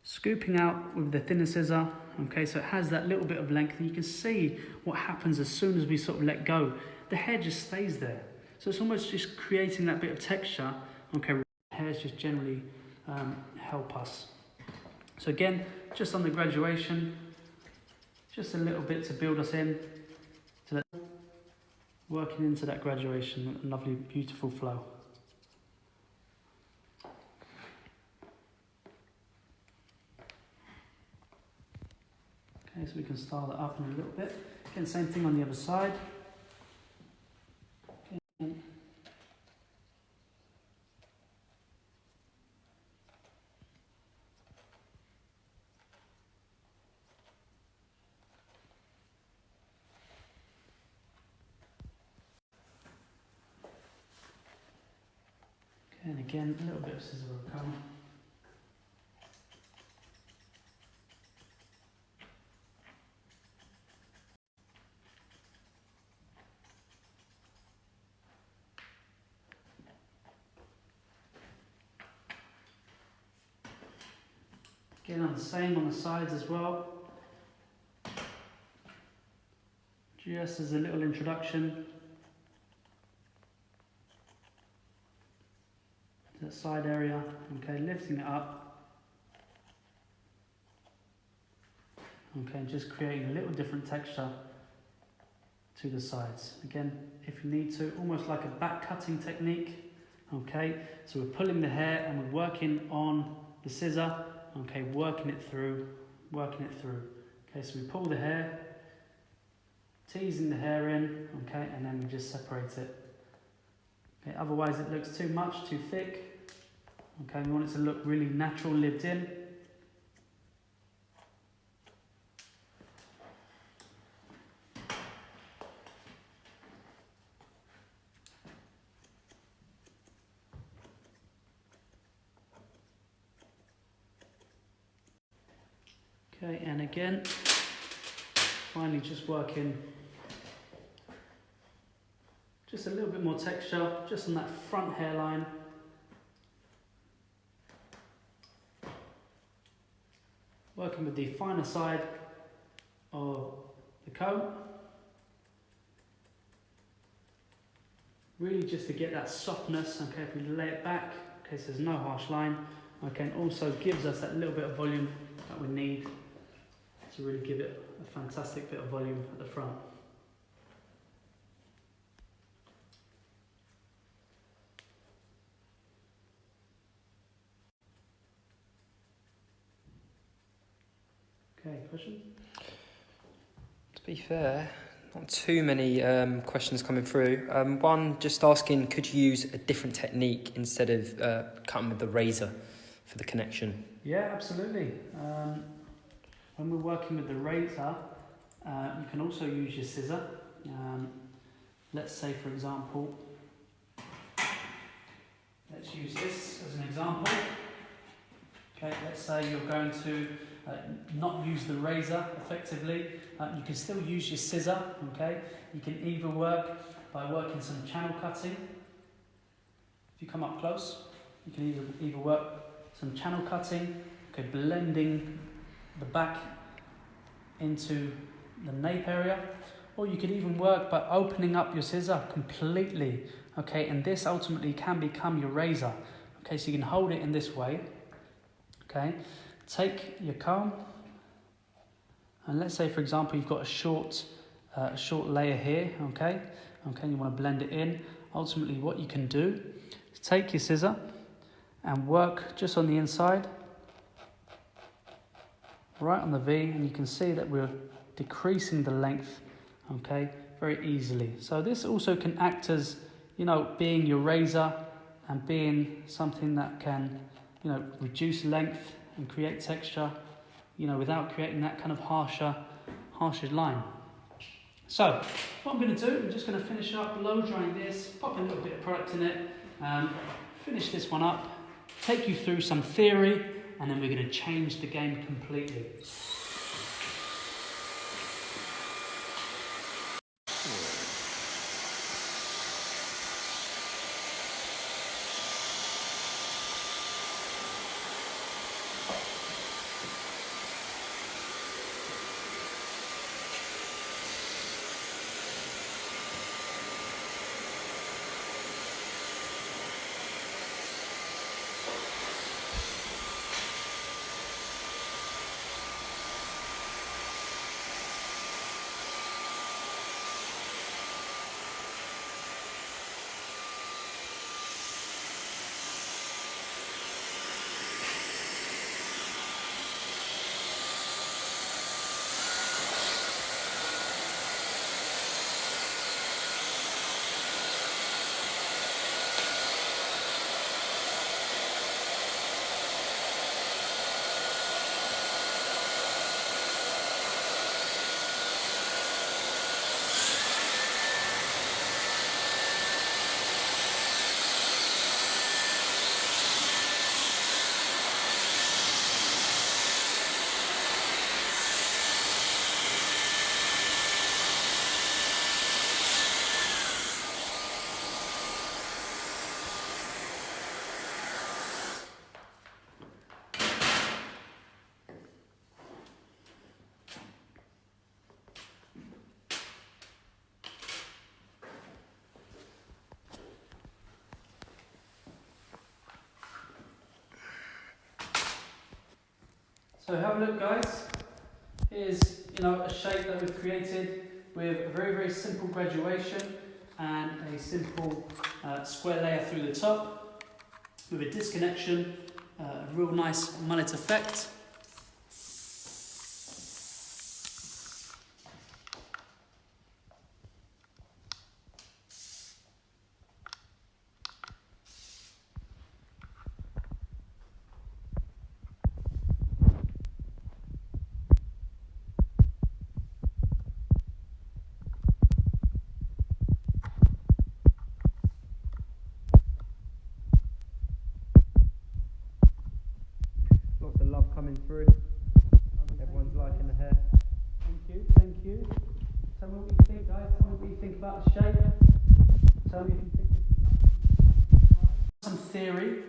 scooping out with the thinner scissor, okay, so it has that little bit of length, and you can see what happens as soon as we sort of let go. The hair just stays there. So it's almost just creating that bit of texture, okay, hairs just generally help us. So again, just on the graduation, just a little bit to build us in, to that, working into that graduation, a lovely, beautiful flow. Okay, so we can style that up in a little bit. Again, same thing on the other side. Okay. And again, a little bit of scissor will come. Again, on the same on the sides as well. Just as a little introduction to that side area, okay, lifting it up, okay, just creating a little different texture to the sides. Again, if you need to, almost like a back cutting technique, okay, so we're pulling the hair and we're working on the scissor, okay, working it through, okay, so we pull the hair, teasing the hair in, okay, and then we just separate it. Okay, otherwise it looks too much, too thick. Okay, we want it to look really natural, lived in. Okay, and again, finally just working just a little bit more texture, just on that front hairline. Working with the finer side of the comb. Really just to get that softness, okay, if we lay it back, okay, so there's no harsh line, okay, and also gives us that little bit of volume that we need to really give it a fantastic bit of volume at the front. Okay, question? To be fair, not too many questions coming through. One just asking, could you use a different technique instead of cutting with the razor for the connection? Yeah, absolutely. When we're working with the razor, you can also use your scissor. Let's say, for example, let's use this as an example. Okay, let's say you're going to not use the razor effectively. You can still use your scissor, okay? You can either work by working some channel cutting. If you come up close, you can either work some channel cutting, okay, blending the back into the nape area, or you could even work by opening up your scissor completely, okay, and this ultimately can become your razor, okay, so you can hold it in this way, okay, take your comb, And let's say, for example, you've got a short layer here, okay, you want to blend it in. Ultimately, what you can do is take your scissor and work just on the inside, right on the V, and you can see that we're decreasing the length, okay, very easily. So this also can act as, being your razor and being something that can, reduce length and create texture, without creating that kind of harsher line. So what I'm going to do, I'm just going to finish up blow drying this, pop a little bit of product in it, finish this one up, take you through some theory, and then we're going to change the game completely. So have a look, guys. Here's a shape that we've created with a very, very simple graduation and a simple square layer through the top with a disconnection, a real nice mullet effect. Lots of love coming through. Everyone's liking the hair. Thank you. Tell me what you think, guys. Tell me what you think about the shape. Tell me if you think it's some theory,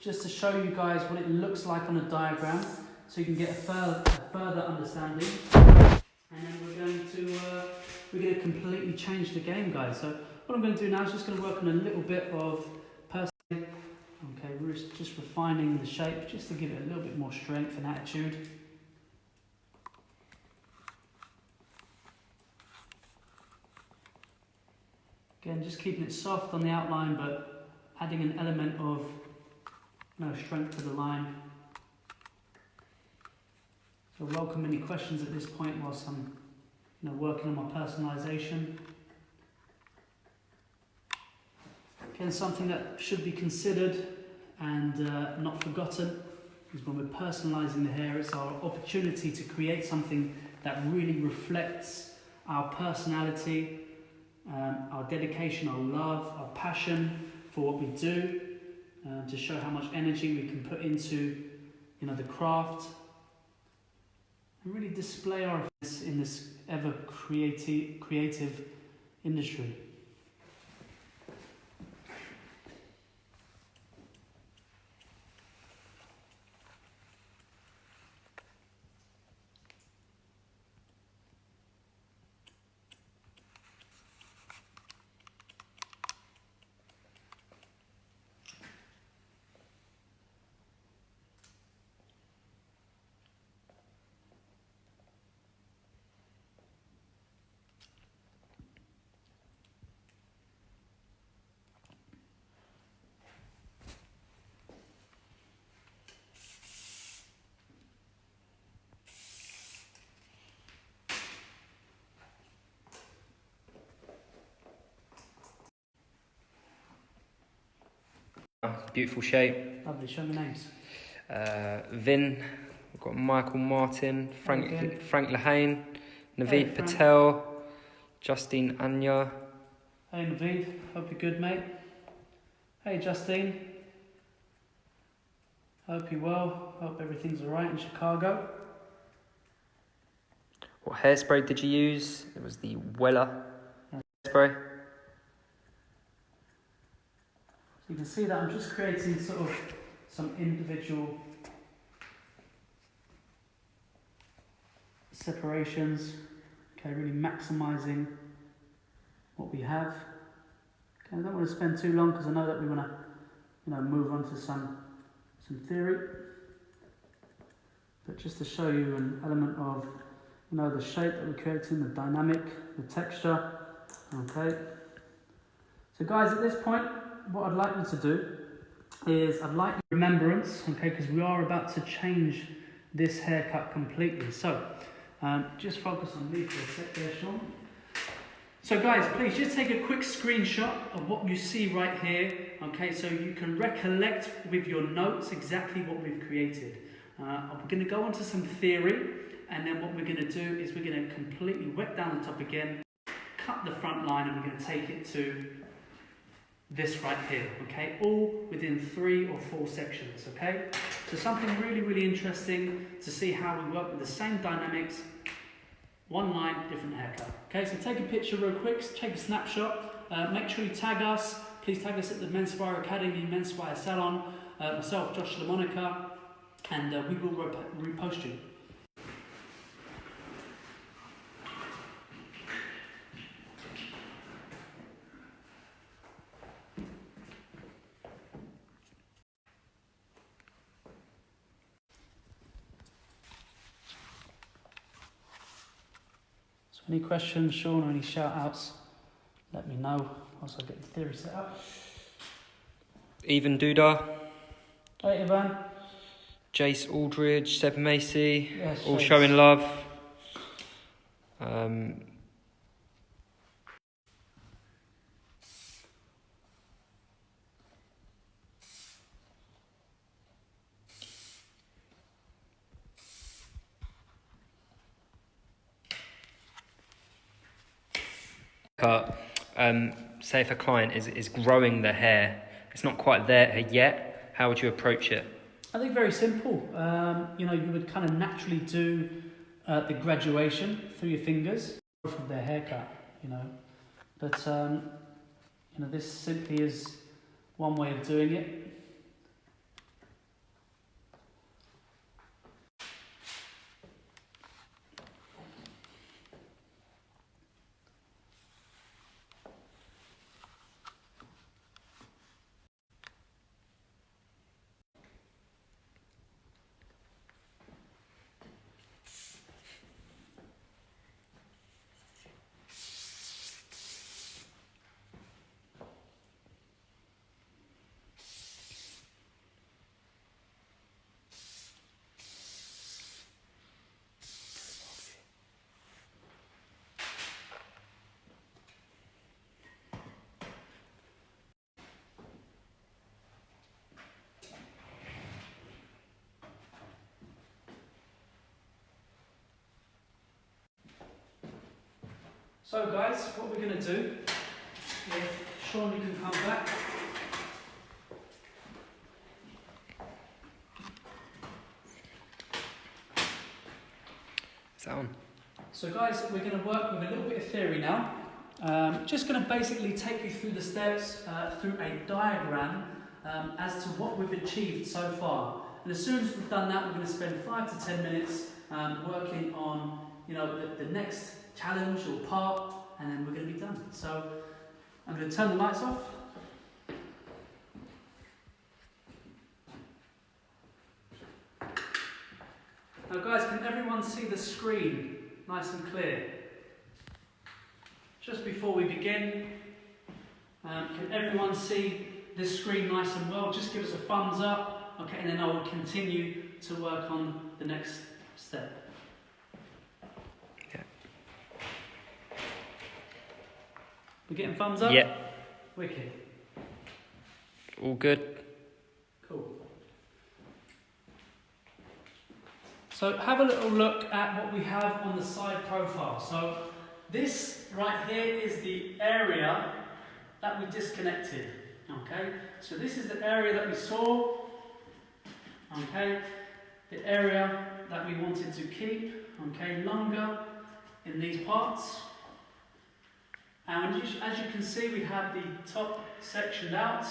just to show you guys what it looks like on a diagram, so you can get a further understanding. And then we're going to completely change the game, guys. So what I'm going to do now is just going to work on a little bit of personally. Okay, we're just refining the shape, just to give it a little bit more strength and attitude. Again, just keeping it soft on the outline, but adding an element of strength to the line. So welcome any questions at this point whilst I'm working on my personalisation. Again, something that should be considered and not forgotten is when we're personalising the hair, it's our opportunity to create something that really reflects our personality, our dedication, our love, our passion for what we do, to show how much energy we can put into the craft, and really display our in this ever creative industry. Beautiful shape. Lovely, show me names. Vin, we've got Michael Martin, Frank Lehane, Naveed Hey, Frank. Patel, Justine Anya. Hey Naveed, hope you're good, mate. Hey Justine. Hope you're well. Hope everything's alright in Chicago. What hairspray did you use? It was the Weller hairspray. So you can see that I'm just creating sort of some individual separations. Okay, really maximising what we have. Okay, I don't want to spend too long because I know that we want to, move on to some theory. But just to show you an element of, the shape that we're creating, the dynamic, the texture. Okay. So guys, at this point, what I'd like you to do is I'd like remembrance, okay, because we are about to change this haircut completely. So just focus on me for a sec there, Sean. So guys, please just take a quick screenshot of what you see right here, okay, so you can recollect with your notes exactly what we've created. We're going to go into some theory, and then what we're going to do is we're going to completely wet down the top again, cut the front line, and we're going to take it to this right here, okay, all within 3 or 4 sections, okay. So something really, really interesting to see how we work with the same dynamics. One line, different haircut. Okay, so take a picture real quick, take a snapshot. Make sure you tag us. Please tag us at the Menspire Academy, Menspire Salon. Myself, Josh Lamonaca, and we will repost you. Any questions, Sean, or any shout outs, let me know once I get the theory set up. Even Duda. Hey, Ivan. Jace Aldridge, Seb Macy, Yes, all Jace. showing love. Say if a client is growing their hair, it's not quite there yet, how would you approach it? I think very simple. You would kind of naturally do the graduation through your fingers from their haircut, But, this simply is one way of doing it. So guys, what we're going to do, if Sean, you can come back. Is that on? So guys, we're going to work with a little bit of theory now. Just going to basically take you through the steps, through a diagram as to what we've achieved so far. And as soon as we've done that, we're going to spend 5 to 10 minutes working on the next challenge or part, and then we're going to be done. So I'm going to turn the lights off. Now guys, can everyone see the screen nice and clear? Just before we begin, can everyone see this screen nice and well? Just give us a thumbs up, okay, and then I will continue to work on the next step. We're getting thumbs up? Yeah. Wicked. All good. Cool. So have a little look at what we have on the side profile. So this right here is the area that we disconnected. Okay, so this is the area that we saw. Okay, the area that we wanted to keep. Okay, longer in these parts. And as you can see, we have the top sectioned out,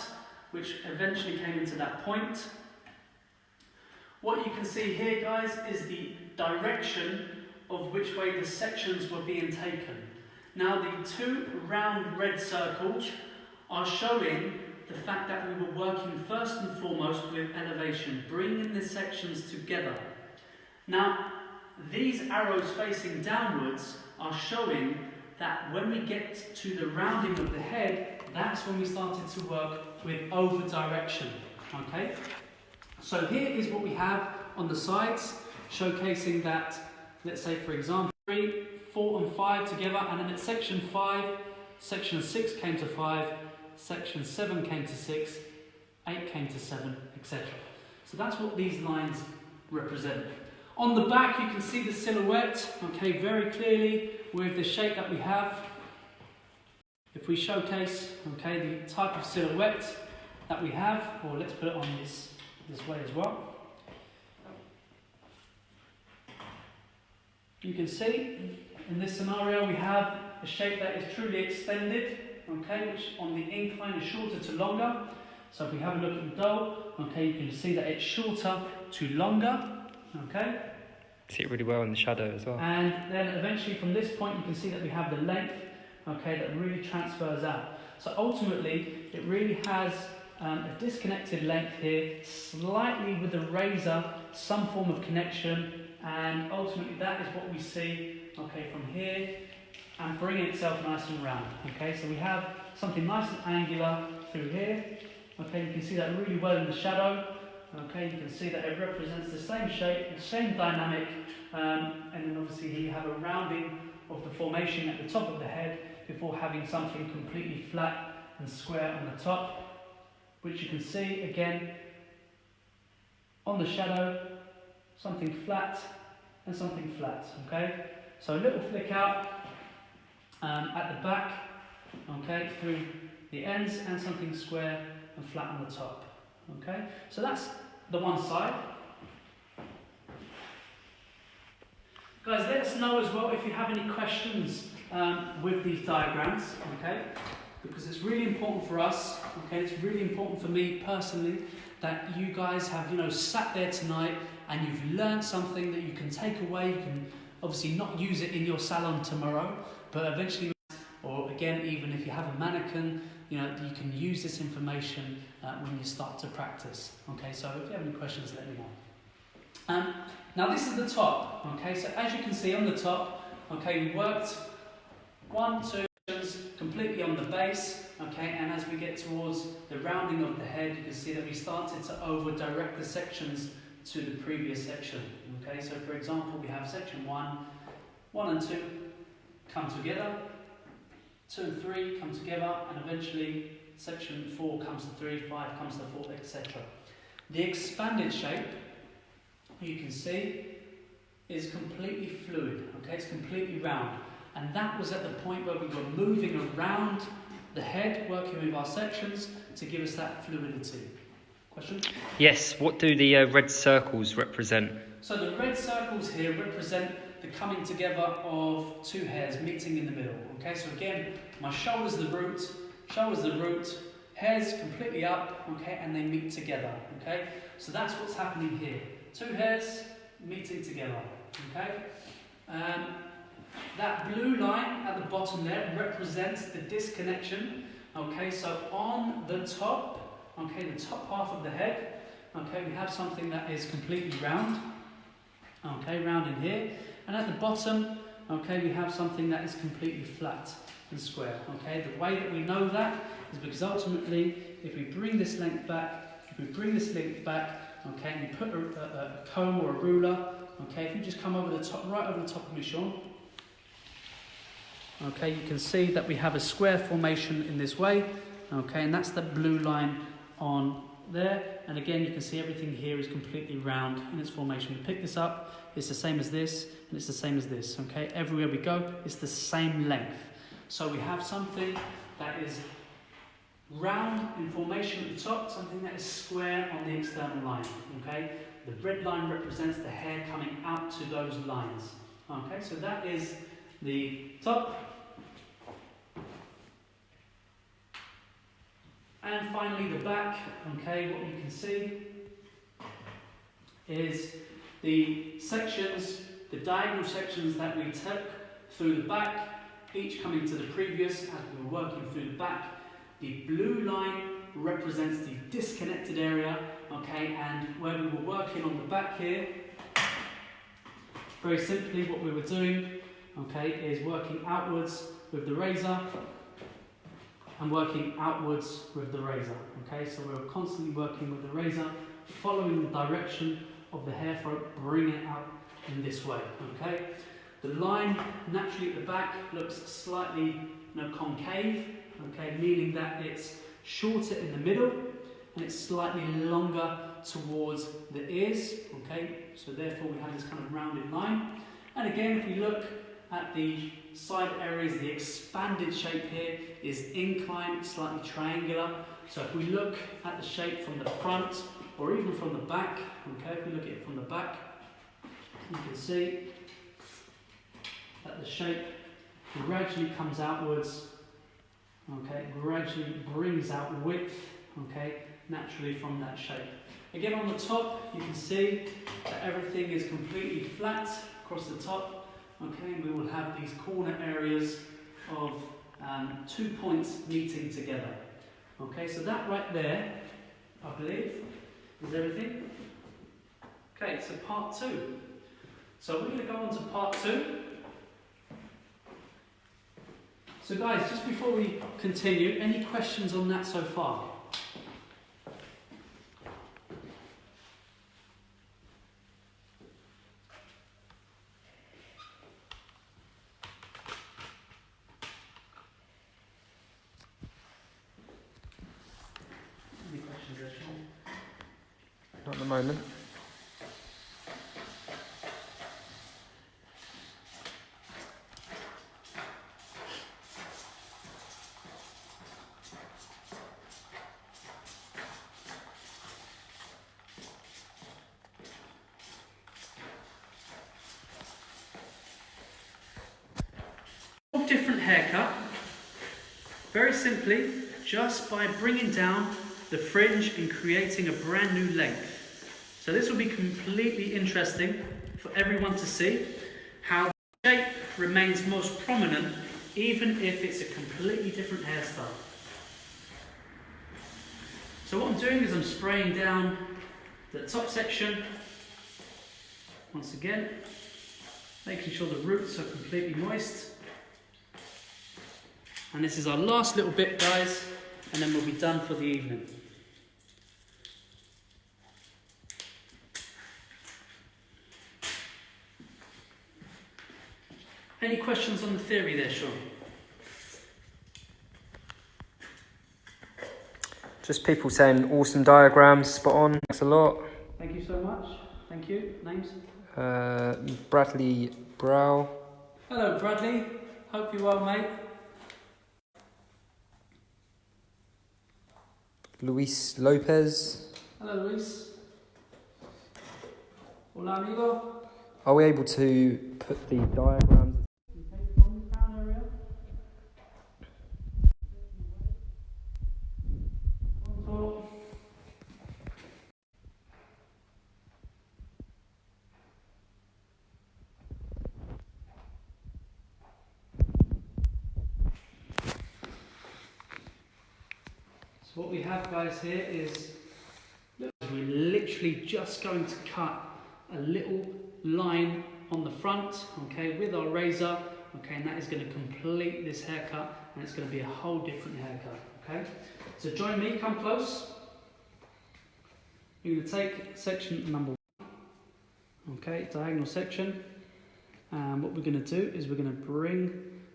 which eventually came into that point. What you can see here, guys, is the direction of which way the sections were being taken. Now, the two round red circles are showing the fact that we were working first and foremost with elevation, bringing the sections together. Now, these arrows facing downwards are showing that when we get to the rounding of the head, that's when we started to work with over direction. Okay? So here is what we have on the sides, showcasing that, let's say for example, 3, 4 and 5 together, and then at section 5, section 6 came to 5, section 7 came to 6, 8 came to 7, etc. So that's what these lines represent. On the back you can see the silhouette, okay, very clearly with the shape that we have. If we showcase, okay, the type of silhouette that we have, or let's put it on this way as well. You can see in this scenario we have a shape that is truly extended, okay, which on the incline is shorter to longer. So if we have a look at the doll, okay, you can see that it's shorter to longer, okay. See it really well in the shadow as well. And then eventually from this point you can see that we have the length, okay, that really transfers out. So ultimately it really has a disconnected length here, slightly with a razor, some form of connection, and ultimately that is what we see, okay, from here, and bringing itself nice and round. Okay, so we have something nice and angular through here. Okay, you can see that really well in the shadow. Okay, you can see that it represents the same shape, the same dynamic, and then obviously here you have a rounding of the formation at the top of the head before having something completely flat and square on the top, which you can see again on the shadow, something flat and something flat. Okay, so a little flick out at the back, okay, through the ends, and something square and flat on the top. Okay, so that's the one side. Guys, let us know as well if you have any questions with these diagrams, okay, because it's really important for us, okay, it's really important for me personally that you guys have, you know, sat there tonight and you've learned something that you can take away. You can obviously not use it in your salon tomorrow, but eventually, or again, even if you have a mannequin, you know, you can use this information when you start to practice. Okay, so if you have any questions, let me know. Now this is the top. Okay, so as you can see on the top, okay, we worked 1, 2 completely on the base. Okay, and as we get towards the rounding of the head, you can see that we started to over direct the sections to the previous section. Okay, so for example, we have section 1 and 2 come together, 2 and 3 come together, and eventually section 4 comes to 3, 5 comes to 4, etc. The expanded shape, you can see, is completely fluid. Okay, it's completely round, and that was at the point where we were moving around the head, working with our sections to give us that fluidity. Question? Yes, what do the red circles represent? So the red circles here represent the coming together of 2 hairs meeting in the middle. Okay, so again, my shoulder's the root, hairs completely up, okay, and they meet together. Okay, so that's what's happening here. 2 hairs meeting together. Okay, that blue line at the bottom there represents the disconnection. Okay, so on the top, okay, the top half of the head, okay, we have something that is completely round. Okay, round in here, and at the bottom, okay, we have something that is completely flat and square. Okay, the way that we know that is because ultimately, if we bring this length back, okay, and you put a comb or a ruler, okay, if you just come over the top, right over the top of me, Sean, okay, you can see that we have a square formation in this way, okay, and that's the blue line on there, and again you can see everything here is completely round in its formation. We pick this up, it's the same as this, and it's the same as this, okay? Everywhere we go, it's the same length. So we have something that is round in formation at the top, something that is square on the external line, okay? The red line represents the hair coming out to those lines, okay? So that is the top. And finally the back, okay, what you can see is the sections, the diagonal sections that we took through the back, each coming to the previous as we were working through the back. The blue line represents the disconnected area, okay, and where we were working on the back here, very simply what we were doing, okay, is working outwards with the razor and working outwards with the razor, okay, so we were constantly working with the razor, following the direction of the hair front, bringing it out in this way, okay. The line naturally at the back looks slightly concave, okay, meaning that it's shorter in the middle and it's slightly longer towards the ears, okay, so therefore we have this kind of rounded line. And again, if we look at the side areas, the expanded shape here is inclined, slightly triangular. So if we look at the shape from the front or even from the back, okay, if we look at it from the back, you can see that the shape gradually comes outwards, okay, gradually brings out width, okay, naturally from that shape. Again, on the top, you can see that everything is completely flat across the top, okay, and we will have these corner areas of 2 points meeting together. Okay, so that right there, I believe, is everything. Okay, so part 2. So we're going to go on to part 2. So guys, just before we continue, any questions on that so far? Any questions there, Sean? Not at the moment. Different haircut, very simply, just by bringing down the fringe and creating a brand new length. So this will be completely interesting for everyone to see how the shape remains most prominent even if it's a completely different hairstyle. So what I'm doing is I'm spraying down the top section once again, making sure the roots are completely moist. And this is our last little bit, guys, and then we'll be done for the evening. Any questions on the theory there, Sean? Just people saying awesome diagrams, spot on, thanks a lot. Thank you so much. Thank you. Names? Bradley Brow. Hello, Bradley. Hope you're well, mate. Luis Lopez. Hello, Luis. Hola, amigo. Are we able to put the diagrams? You take it from the crown area. On top. So what we have, guys, here is we're literally just going to cut a little line on the front, okay, with our razor, okay, and that is going to complete this haircut, and it's going to be a whole different haircut, okay. So join me, come close. You're going to take section number 1, okay, diagonal section, and what we're going to do is we're going to bring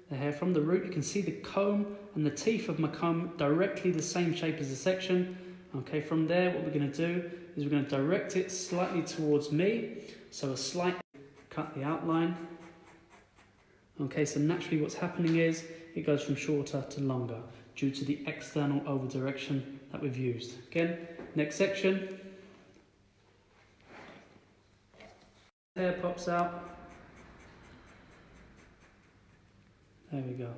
the hair from the root. You can see the comb and the teeth of my comb directly the same shape as the section, Okay, from there, what we're going to do is we're going to direct it slightly towards me. So a slight cut the outline. Okay, so naturally what's happening is it goes from shorter to longer due to the external over direction that we've used. Again, next section. Hair pops out. There we go.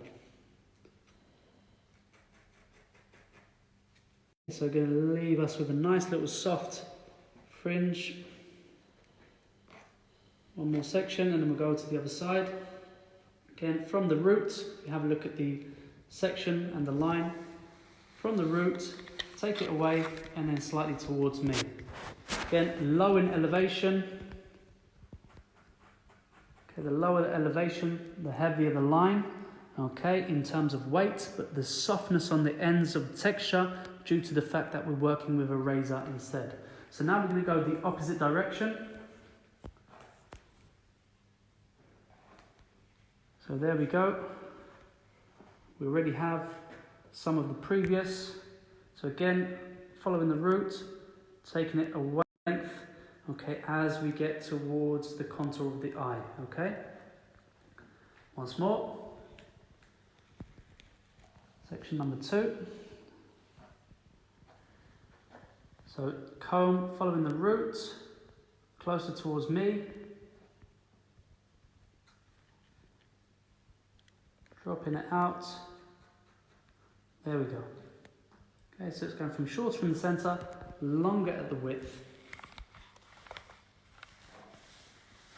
So we're going to leave us with a nice little soft fringe. One more section and then we'll go to the other side. Again, from the root, we have a look at the section and the line. From the root, take it away and then slightly towards me. Again, low in elevation. Okay, the lower the elevation, the heavier the line. Okay, in terms of weight, but the softness on the ends of texture due to the fact that we're working with a razor instead. So now we're going to go the opposite direction. So there we go. We already have some of the previous. So again, following the root, taking it away length, okay, as we get towards the contour of the eye, okay? Once more. Section number 2. So comb following the root, closer towards me. Dropping it out. There we go. Okay, so it's going from shorter from the centre, longer at the width.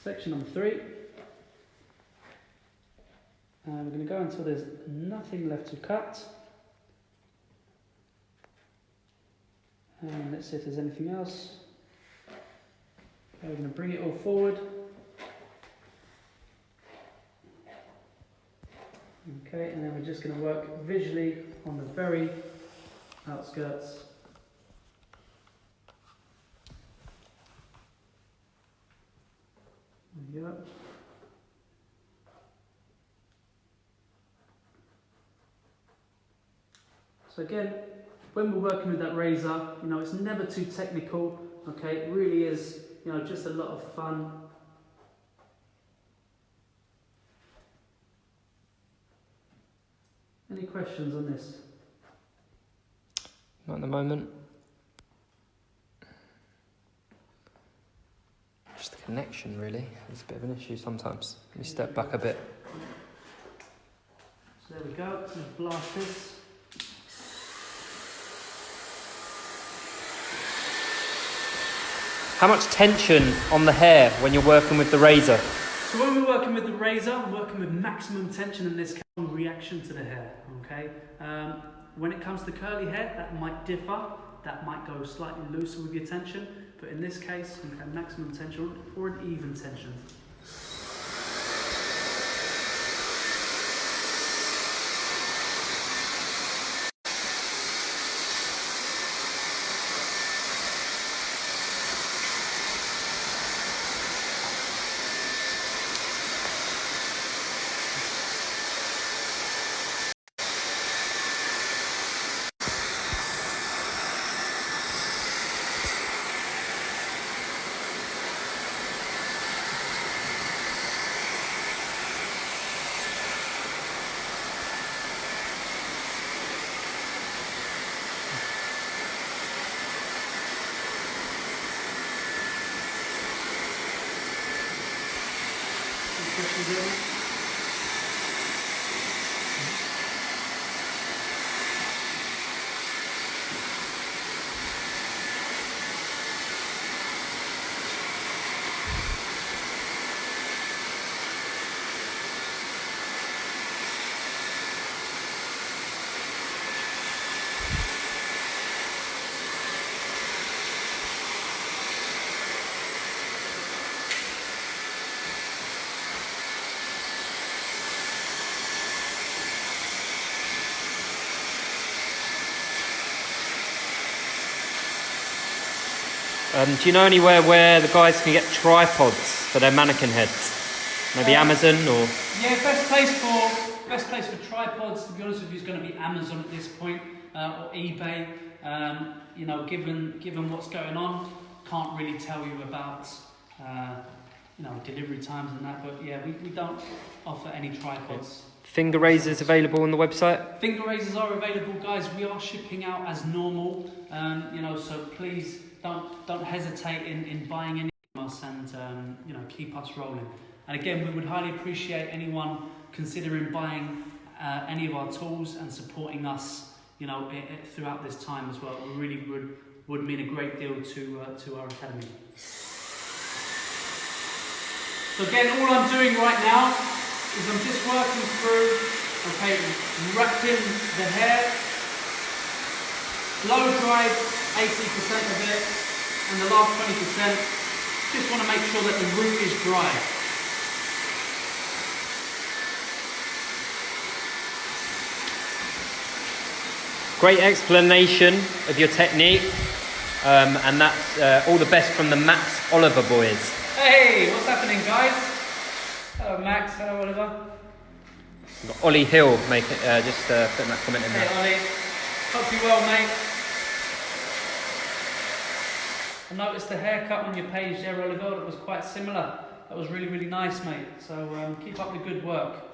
Section number 3. And we're going to go until there's nothing left to cut. And let's see if there's anything else. Okay, we're going to bring it all forward. Okay, and then we're just going to work visually on the very outskirts. There we go. So again, when we're working with that razor, you know, it's never too technical, okay? It really is, you know, just a lot of fun. Any questions on this? Not at the moment. Just the connection, really. It's a bit of an issue sometimes. Let me step back a bit. So there we go. Let's blast this. How much tension on the hair when you're working with the razor? So when we're working with the razor, I'm working with maximum tension in this reaction to the hair, okay? When it comes to curly hair, that might differ. That might go slightly looser with your tension, but in this case, you have maximum tension or an even tension. Do you know anywhere where the guys can get tripods for their mannequin heads? Maybe Amazon or? Yeah, best place for tripods, to be honest with you, is going to be Amazon at this point, or eBay. You know, given what's going on, can't really tell you about you know, delivery times and that, but yeah, we don't offer any tripods. Finger razors available on the website? Finger razors are available, guys. We are shipping out as normal, you know, so please don't hesitate in buying any from us, and you know, keep us rolling. And again, we would highly appreciate anyone considering buying any of our tools and supporting us, you know, throughout this time as well. It really would mean a great deal to our academy. So again, all I'm doing right now is I'm just working through, okay, wrapping the hair, blow dried 80% of it, and the last 20%, just want to make sure that the root is dry. Great explanation of your technique, and that's all the best from the Max Oliver boys. Hey, what's happening, guys? Hello, Max. Hello, Oliver. We've got Ollie Hill just putting that comment in there. Hey, Ollie. Hope you're well, mate. I noticed the haircut on your page there, Oliver. That was quite similar. That was really, really nice, mate. So keep up the good work.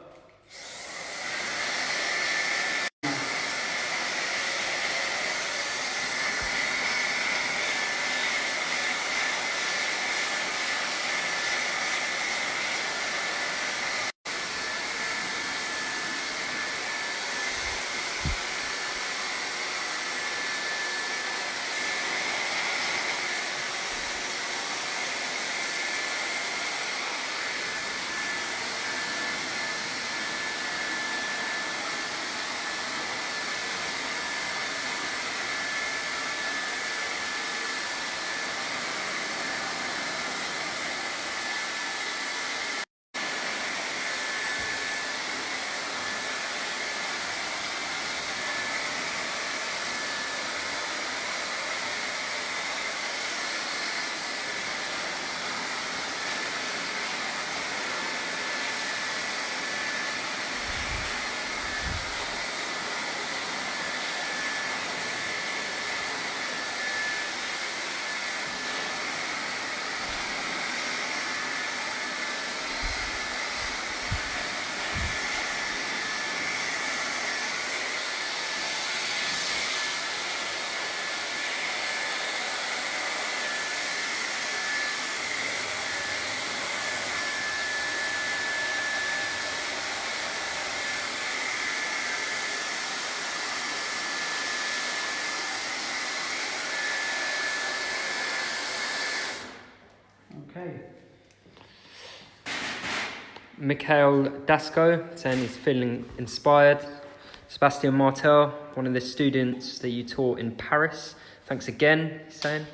Okay. Mikhail Dasko saying he's feeling inspired. Sebastian Martel, one of the students that you taught in Paris. Thanks again, he's saying.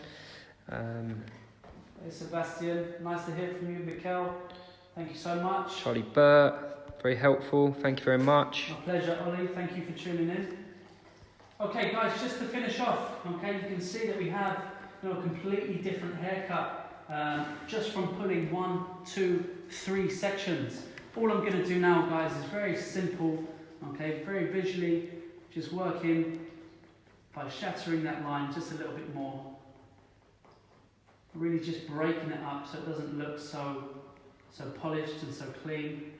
Hey Sebastian, nice to hear from you, Mikhail. Thank you so much. Charlie Burt, very helpful. Thank you very much. My pleasure, Ollie. Thank you for tuning in. Okay, guys, just to finish off, okay, you can see that we have, you know, a completely different haircut just from pulling 1, 2, 3 sections. All I'm going to do now, guys, is very simple, okay, very visually, just working by shattering that line just a little bit more. Really just breaking it up so it doesn't look so polished and so clean.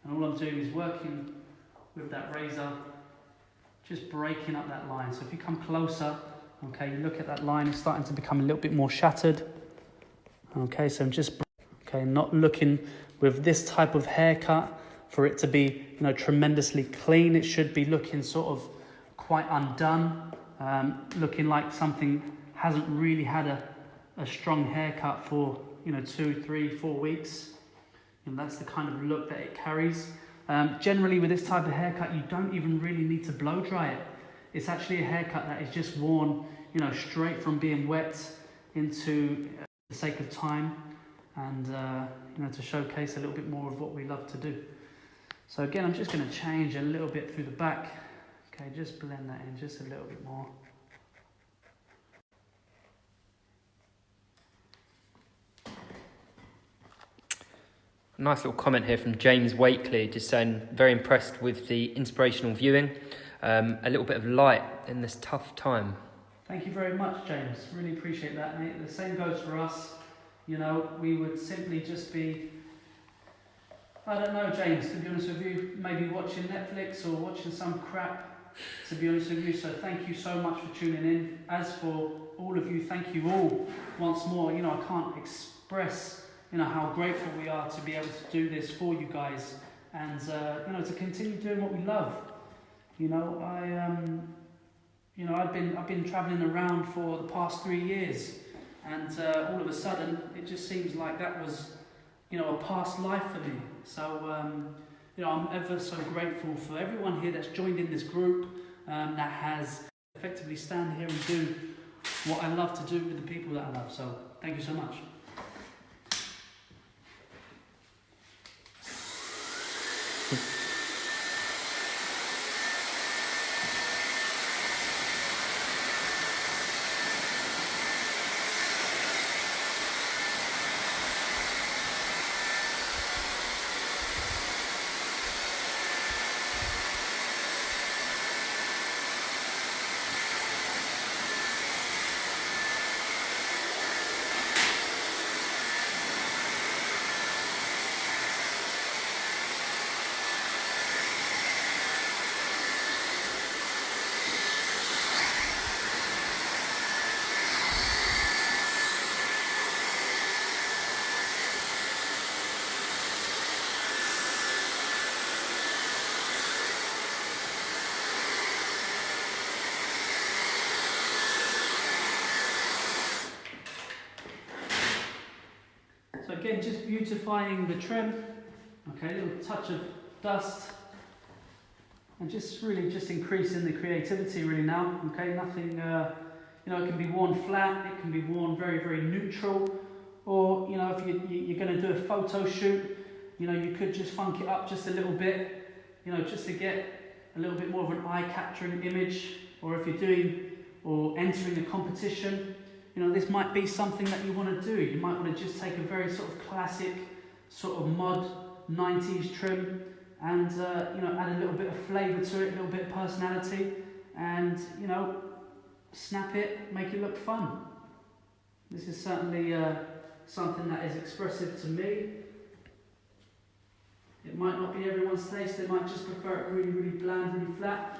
And all I'm doing is working with that razor, just breaking up that line. So if you come closer, okay, you look at that line, it's starting to become a little bit more shattered. Okay, so I'm just, okay, not looking with this type of haircut for it to be, you know, tremendously clean. It should be looking sort of quite undone, looking like something hasn't really had a strong haircut for, you know, 2, 3, 4 weeks. And that's the kind of look that it carries. Generally with this type of haircut, you don't even really need to blow dry it. It's actually a haircut that is just worn, you know, straight from being wet into the sake of time and, you know, to showcase a little bit more of what we love to do. So again, I'm just going to change a little bit through the back. Okay, just blend that in just a little bit more. Nice little comment here from James Wakely, just saying very impressed with the inspirational viewing. a little bit of light in this tough time. Thank you very much, James. Really appreciate that, mate. The same goes for us. You know, we would simply just be, I don't know, James, to be honest with you, maybe watching Netflix or watching some crap, to be honest with you. So thank you so much for tuning in. As for all of you, thank you all once more. You know, I can't express, you know, how grateful we are to be able to do this for you guys, and you know, to continue doing what we love. You know, I've been travelling around for the past 3 years, and all of a sudden it just seems like that was, you know, a past life for me. So you know, I'm ever so grateful for everyone here that's joined in this group, that has effectively stand here and do what I love to do with the people that I love. So thank you so much. So again, just beautifying the trim. Okay, a little touch of dust, and just really just increasing the creativity really now. Okay, nothing, you know, it can be worn flat, it can be worn very, very neutral, or, you know, if you're going to do a photo shoot, you know, you could just funk it up just a little bit, you know, just to get a little bit more of an eye-capturing image. Or if you're doing or entering a competition, you know, this might be something that you want to do. You might want to just take a very sort of classic, sort of mod 90s trim, and you know, add a little bit of flavour to it, a little bit of personality, and, you know, snap it, make it look fun. This is certainly something that is expressive to me. It might not be everyone's taste. They might just prefer it really, really bland, really flat.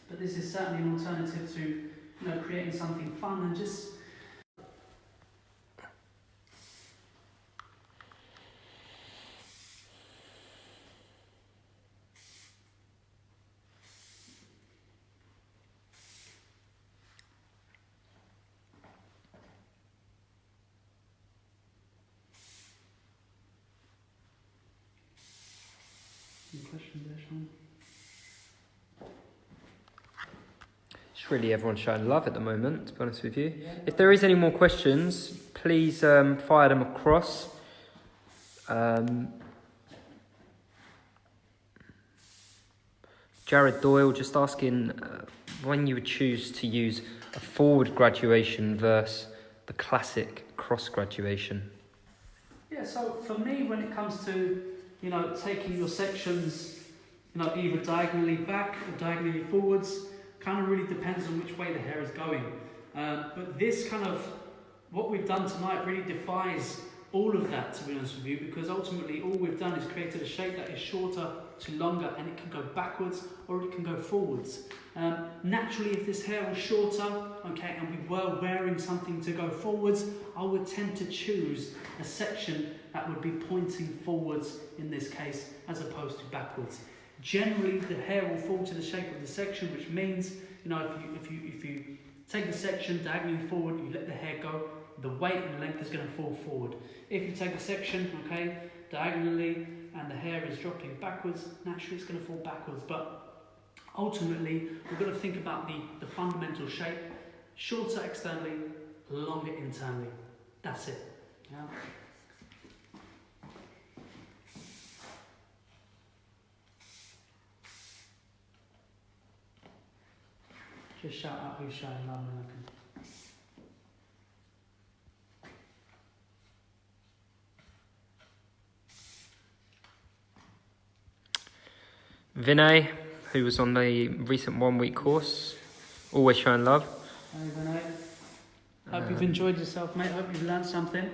But this is certainly an alternative to, you know, creating something fun and just. Any questions there, Sean? It's really everyone's showing love at the moment, to be honest with you. Yeah. If there is any more questions, please fire them across. Jared Doyle just asking when you would choose to use a forward graduation versus the classic cross graduation. Yeah, so for me, when it comes to, you know, taking your sections, you know, either diagonally back or diagonally forwards, kind of really depends on which way the hair is going. But this kind of, what we've done tonight really defies all of that, to be honest with you, because ultimately all we've done is created a shape that is shorter to longer, and it can go backwards or it can go forwards. Naturally, if this hair was shorter, okay, and we were wearing something to go forwards, I would tend to choose a section that would be pointing forwards in this case, as opposed to backwards. Generally, the hair will fall to the shape of the section, which means, you know, if you take the section diagonally forward, you let the hair go, the weight and length is going to fall forward. If you take a section, okay, diagonally, and the hair is dropping backwards, naturally it's going to fall backwards. But ultimately, we've got to think about the fundamental shape. Shorter externally, longer internally. That's it. Yeah. Just shout out who's shouting Lamonaca. Vinay, who was on the recent 1 week course. Always showing love. Hey, Renee. Hope you've enjoyed yourself, mate. Hope you've learned something.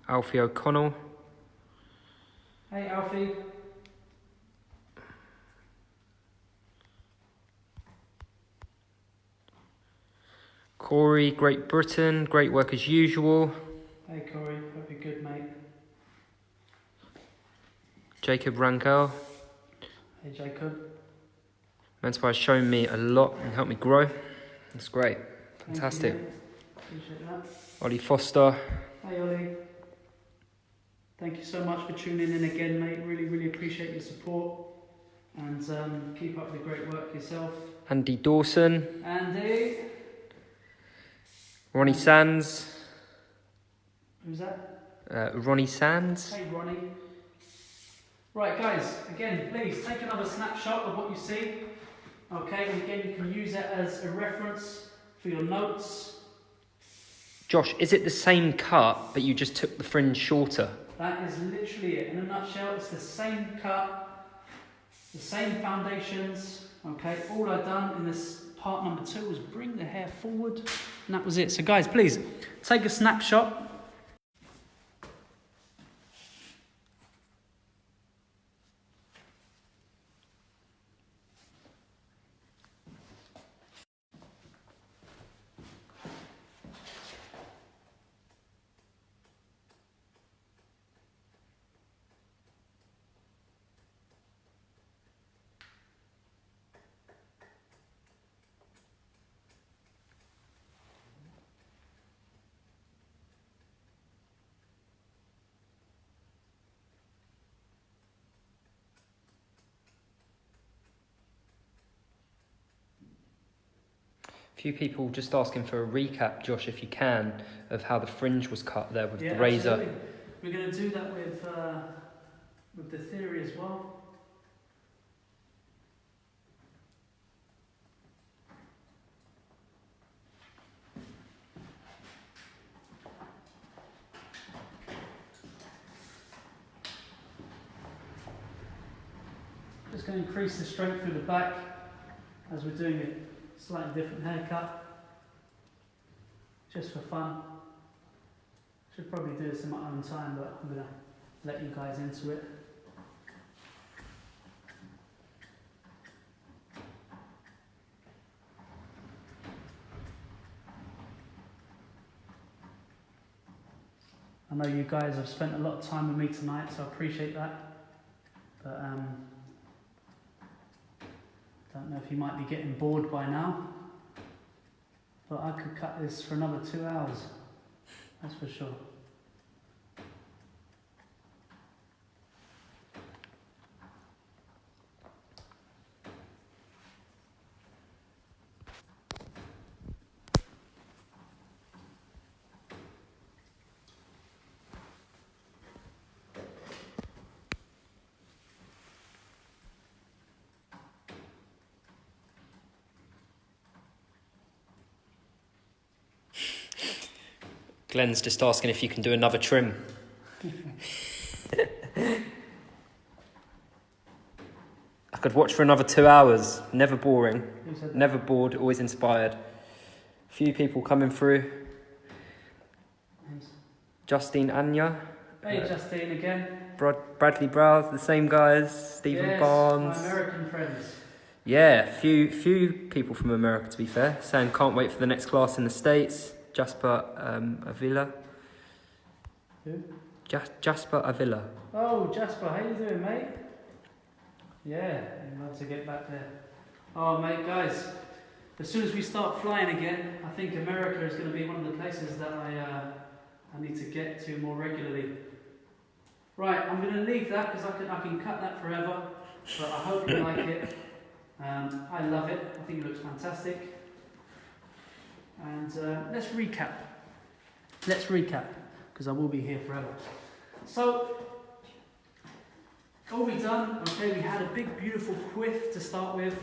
Alfie O'Connell. Hey, Alfie. Corey, Great Britain. Great work as usual. Hey, Corey. Hope you're good, mate. Jacob Rangel. Hey, Jacob. Mentor has shown me a lot and helped me grow. That's great. Fantastic. Thank you, appreciate that. Ollie Foster. Hey, Ollie. Thank you so much for tuning in again, mate. Really, really appreciate your support. And keep up the great work yourself. Andy Dawson. Andy. Ronnie Sands. Who's that? Ronnie Sands. Hey, Ronnie. Right, guys, again, please take another snapshot of what you see. Okay, and again, you can use that as a reference for your notes. Josh, is it the same cut, but you just took the fringe shorter? That is literally it. In a nutshell, it's the same cut, the same foundations. Okay, all I've done in this part number 2 was bring the hair forward, and that was it. So guys, please, take a snapshot. Few people just asking for a recap, Josh, if you can, of how the fringe was cut there with the razor. Absolutely. We're going to do that with the theory as well. Just going to increase the strength through the back as we're doing it. Slightly different haircut, just for fun. Should probably do this in my own time, but I'm going to let you guys into it. I know you guys have spent a lot of time with me tonight, so I appreciate that. But don't know if you might be getting bored by now, but I could cut this for another 2 hours, that's for sure. Glenn's just asking if you can do another trim. I could watch for another 2 hours. Never boring. Never bored. Always inspired. Few people coming through. Justine Anya. Hey, Justine again. Bradley Browse, the same guys. Stephen Barnes. My American friends. Yeah, few people from America, to be fair, saying can't wait for the next class in the States. Jasper Avila. Who? Jasper Avila. Oh, Jasper, how you doing, mate? Yeah, I'd love to get back there. Oh, mate, guys, as soon as we start flying again, I think America is going to be one of the places that I need to get to more regularly. Right, I'm going to leave that because I can cut that forever, but I hope you like it. I love it. I think it looks fantastic. And let's recap. Because I will be here forever. So, all we've done, okay, we had a big beautiful quiff to start with.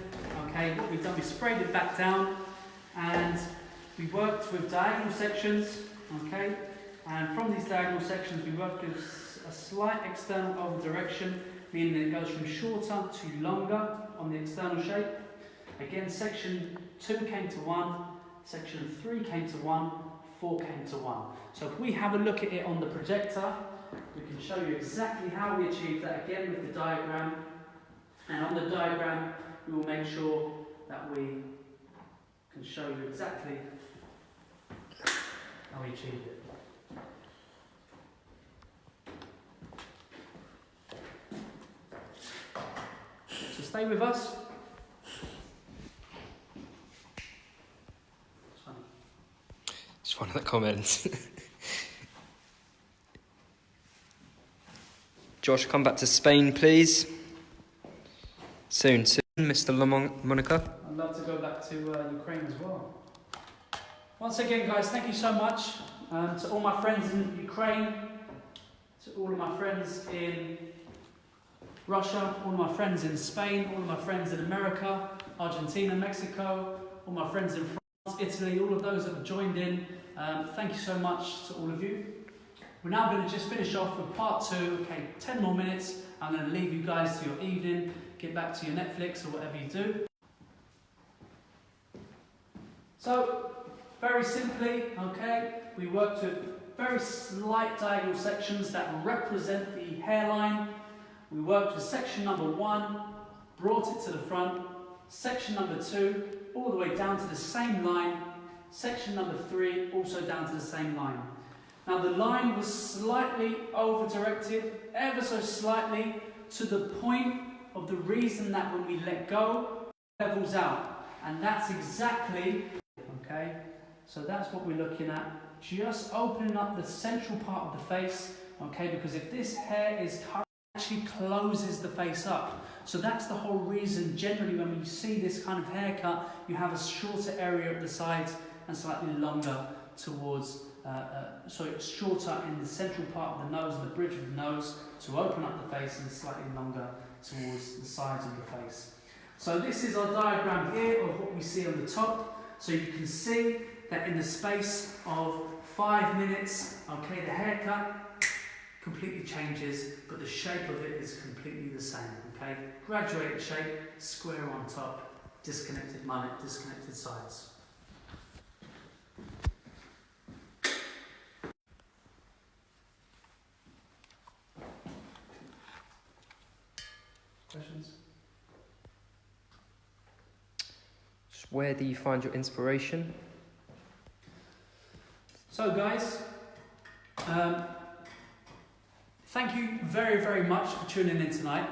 Okay, what we've done, we sprayed it back down and we worked with diagonal sections, okay, and from these diagonal sections we worked with a slight external over direction meaning it goes from shorter to longer on the external shape. Again, section 2 came to 1, section 3 came to 1, 4 came to 1. So if we have a look at it on the projector, we can show you exactly how we achieve that again with the diagram. And on the diagram, we will make sure that we can show you exactly how we achieved it. So stay with us. It's funny. Just one of the comments. Josh, come back to Spain, please. Soon, Mr. Lamonaca. I'd love to go back to Ukraine as well. Once again, guys, thank you so much to all my friends in Ukraine, to all of my friends in Russia, all of my friends in Spain, all of my friends in America, Argentina, Mexico, all my friends in France, Italy, all of those that have joined in. Thank you so much to all of you. We're now going to just finish off with part 2. Okay, 10 more minutes. I'm going to leave you guys to your evening, get back to your Netflix or whatever you do. So, very simply, okay, we worked with very slight diagonal sections that represent the hairline. We worked with section number 1, brought it to the front, section number 2, all the way down to the same line, section number 3, also down to the same line. Now the line was slightly over-directed, ever so slightly, to the point of the reason that when we let go, it levels out. And that's exactly, okay, so that's what we're looking at. Just opening up the central part of the face, okay, because if this hair is cut, it actually closes the face up. So that's the whole reason, generally, when you see this kind of haircut, you have a shorter area at the sides and slightly longer towards it's shorter in the central part of the nose and the bridge of the nose to open up the face, and slightly longer towards the sides of the face. So this is our diagram here of what we see on the top. So you can see that in the space of 5 minutes, okay, the haircut completely changes, but the shape of it is completely the same, okay? Graduated shape, square on top, disconnected mullet, disconnected sides. Questions? Where do you find your inspiration? So guys, thank you very, very much for tuning in tonight.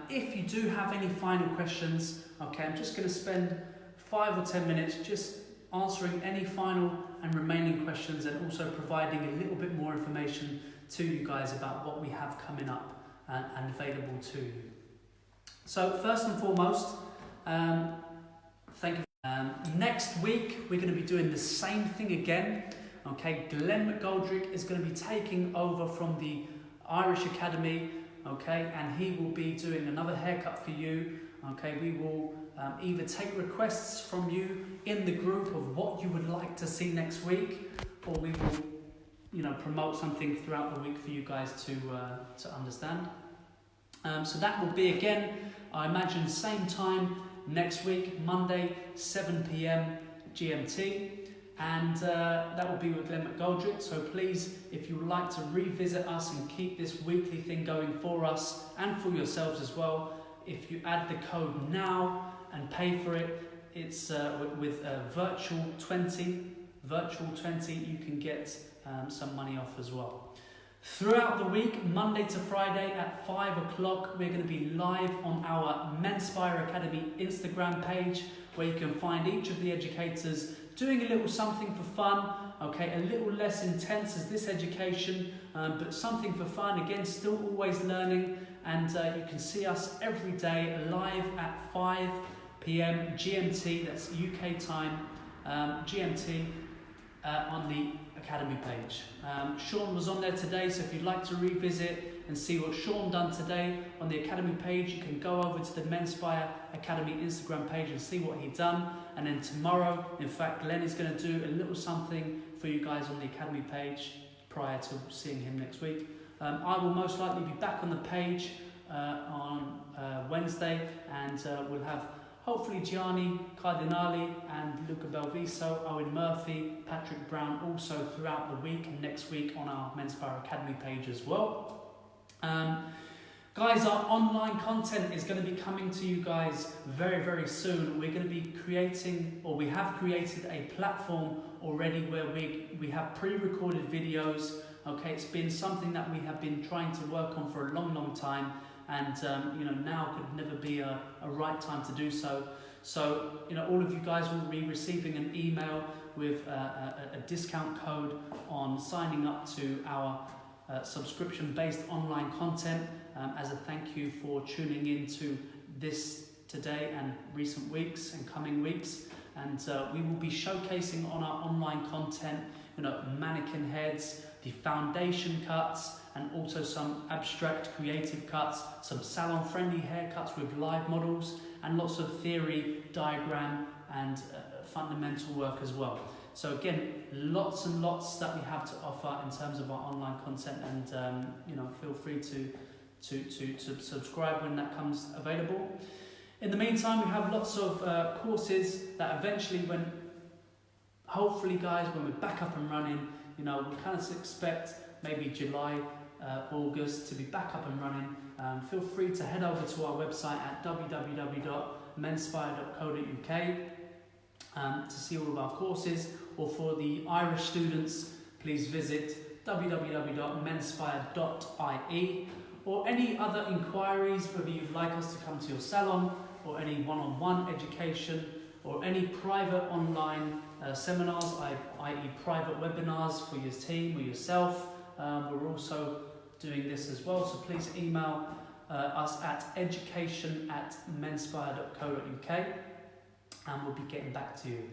If you do have any final questions, okay, I'm just going to spend 5 or 10 minutes just answering any final and remaining questions, and also providing a little bit more information to you guys about what we have coming up and available to you. So first and foremost, thank you. Next week we're going to be doing the same thing again. Okay, Glenn McGoldrick is going to be taking over from the Irish Academy. Okay, and he will be doing another haircut for you. Okay, we will either take requests from you in the group of what you would like to see next week, or we will, promote something throughout the week for you guys to understand. So that will be again, I imagine, same time next week, Monday, 7 PM GMT, and that will be with Glenn McGoldrick. So please, if you would like to revisit us and keep this weekly thing going for us and for yourselves as well, if you add the code now and pay for it, it's with virtual 20, you can get some money off as well. Throughout the week, Monday to Friday at 5 o'clock, we're going to be live on our Menspire Academy Instagram page, where you can find each of the educators doing a little something for fun, okay, a little less intense as this education, but something for fun, again, still always learning, and you can see us every day live at 5 PM GMT, that's UK time, GMT, on the Academy page. Sean was on there today, so if you'd like to revisit and see what Sean done today on the Academy page, you can go over to the Menspire Academy Instagram page and see what he done. And then tomorrow, in fact, Glenn is going to do a little something for you guys on the Academy page prior to seeing him next week. I will most likely be back on the page on Wednesday, and we'll have hopefully Gianni Cardinali and Luca Belviso, Owen Murphy, Patrick Brown also throughout the week and next week on our Men's Power Academy page as well. Guys, our online content is going to be coming to you guys very, very soon. We're going to be creating, or we have created a platform already where we have pre-recorded videos. Okay, it's been something that we have been trying to work on for a long, long time, and now could never be a right time to do so. So, all of you guys will be receiving an email with a discount code on signing up to our subscription-based online content as a thank you for tuning in to this today and recent weeks and coming weeks. And we will be showcasing on our online content, mannequin heads, the foundation cuts, and also some abstract creative cuts, some salon-friendly haircuts with live models, and lots of theory, diagram, and fundamental work as well. So again, lots and lots that we have to offer in terms of our online content, and feel free to subscribe when that comes available. In the meantime, we have lots of courses that eventually, hopefully guys, when we're back up and running, we kind of expect maybe July, August to be back up and running. Feel free to head over to our website at www.menspire.co.uk to see all of our courses, or for the Irish students, please visit www.menspire.ie, or any other inquiries, whether you'd like us to come to your salon, or any one-on-one education, or any private online seminars, i.e. private webinars for your team or yourself. We're also doing this as well, so please email us at education@menspire.co.uk, and we'll be getting back to you.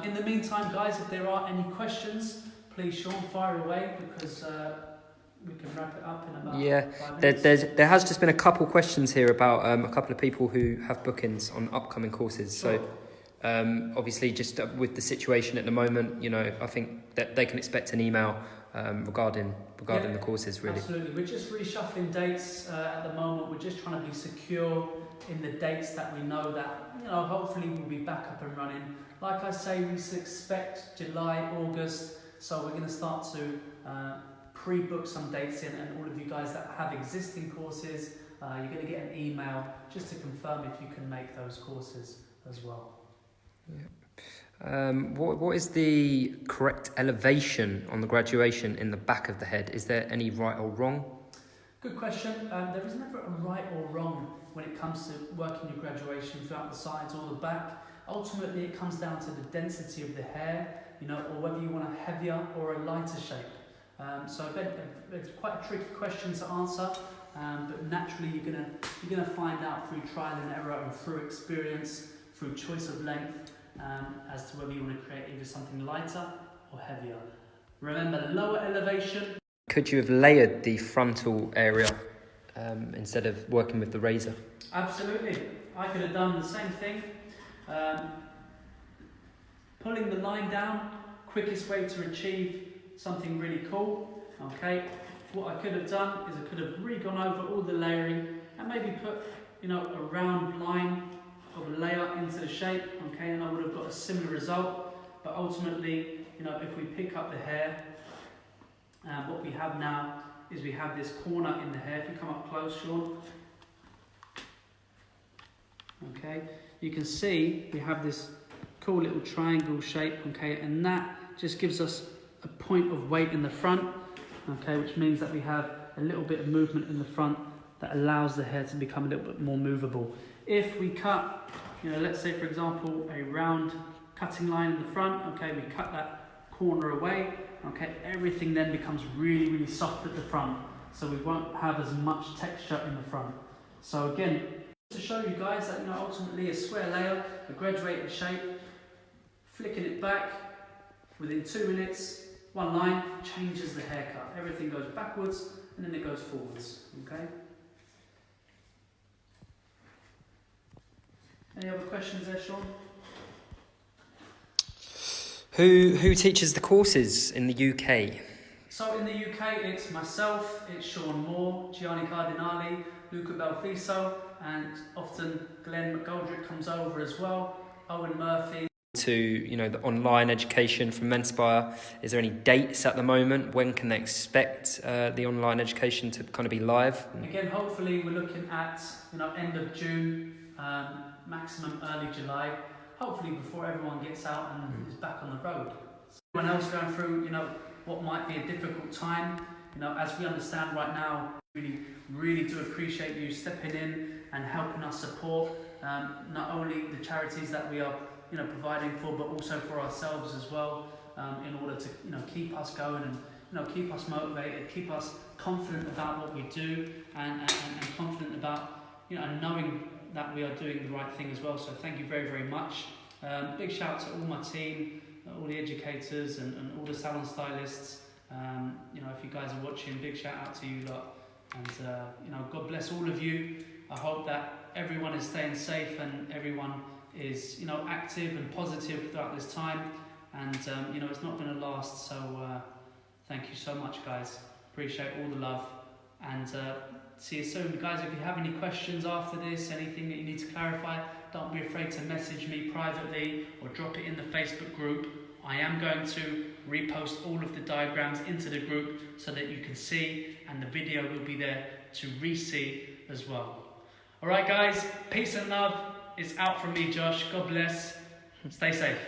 In the meantime, guys, if there are any questions, please, Sean, fire away, because we can wrap it up in about 5 minutes. There has just been a couple questions here about a couple of people who have bookings on upcoming courses. Sure. So obviously, just with the situation at the moment, I think that they can expect an email regarding the courses, really. Absolutely. We're just reshuffling dates at the moment. We're just trying to be secure in the dates that we know that, hopefully we'll be back up and running. Like I say, we expect July, August, so we're going to start to pre-book some dates in, and all of you guys that have existing courses, you're going to get an email just to confirm if you can make those courses as well. Yeah. What is the correct elevation on the graduation in the back of the head? Is there any right or wrong? Good question. There is never a right or wrong when it comes to working your graduation throughout the sides or the back. Ultimately, it comes down to the density of the hair, or whether you want a heavier or a lighter shape. So again, it's quite a tricky question to answer, but naturally you're gonna find out through trial and error and through experience, through choice of length, as to whether you want to create either something lighter or heavier. Remember, lower elevation. Could you have layered the frontal area instead of working with the razor? Absolutely. I could have done the same thing. Pulling the line down, quickest way to achieve something really cool. Okay, what I could have done is I could have gone over all the layering and maybe put a round line of a layer into the shape, okay, and I would have got a similar result. But ultimately, if we pick up the hair, what we have now is we have this corner in the hair. If you come up close, Sean, okay, you can see we have this cool little triangle shape, okay, and that just gives us a point of weight in the front, okay, which means that we have a little bit of movement in the front that allows the hair to become a little bit more movable. If we cut, let's say for example a round cutting line in the front, okay, we cut that corner away, okay, everything then becomes really, really soft at the front, so we won't have as much texture in the front. So again, to show you guys that ultimately a square layer, a graduated shape, flicking it back within 2 minutes, one line changes the haircut. Everything goes backwards and then it goes forwards. Okay. Any other questions there, Sean? Who teaches the courses in the UK? So in the UK, it's myself, it's Sean Moore, Gianni Cardinali, Luca Belfiso, and often Glenn McGoldrick comes over as well, Owen Murphy. To, you know, the online education from Menspire, is there any dates at the moment? When can they expect the online education to kind of be live? Again, hopefully we're looking at, you know, end of June, maximum early July, hopefully before everyone gets out and is back on the road. Everyone else going through, you know, what might be a difficult time, you know, as we understand right now, really do appreciate you stepping in and helping us support not only the charities that we are, you know, providing for, but also for ourselves as well, in order to, you know, keep us going and, you know, keep us motivated, keep us confident about what we do, and confident about, you know, and knowing that we are doing the right thing as well. So thank you very, very much. Big shout out to all my team, all the educators and all the salon stylists. You know, if you guys are watching, big shout out to you lot. And, you know, God bless all of you. I hope that everyone is staying safe and everyone is, you know, active and positive throughout this time. And, you know, it's not going to last. So thank you so much, guys. Appreciate all the love. And see you soon. Guys, if you have any questions after this, anything that you need to clarify, don't be afraid to message me privately or drop it in the Facebook group. I am going to repost all of the diagrams into the group so that you can see, and the video will be there to re-see as well. Alright guys, peace and love. It's out from me, Josh. God bless. Stay safe.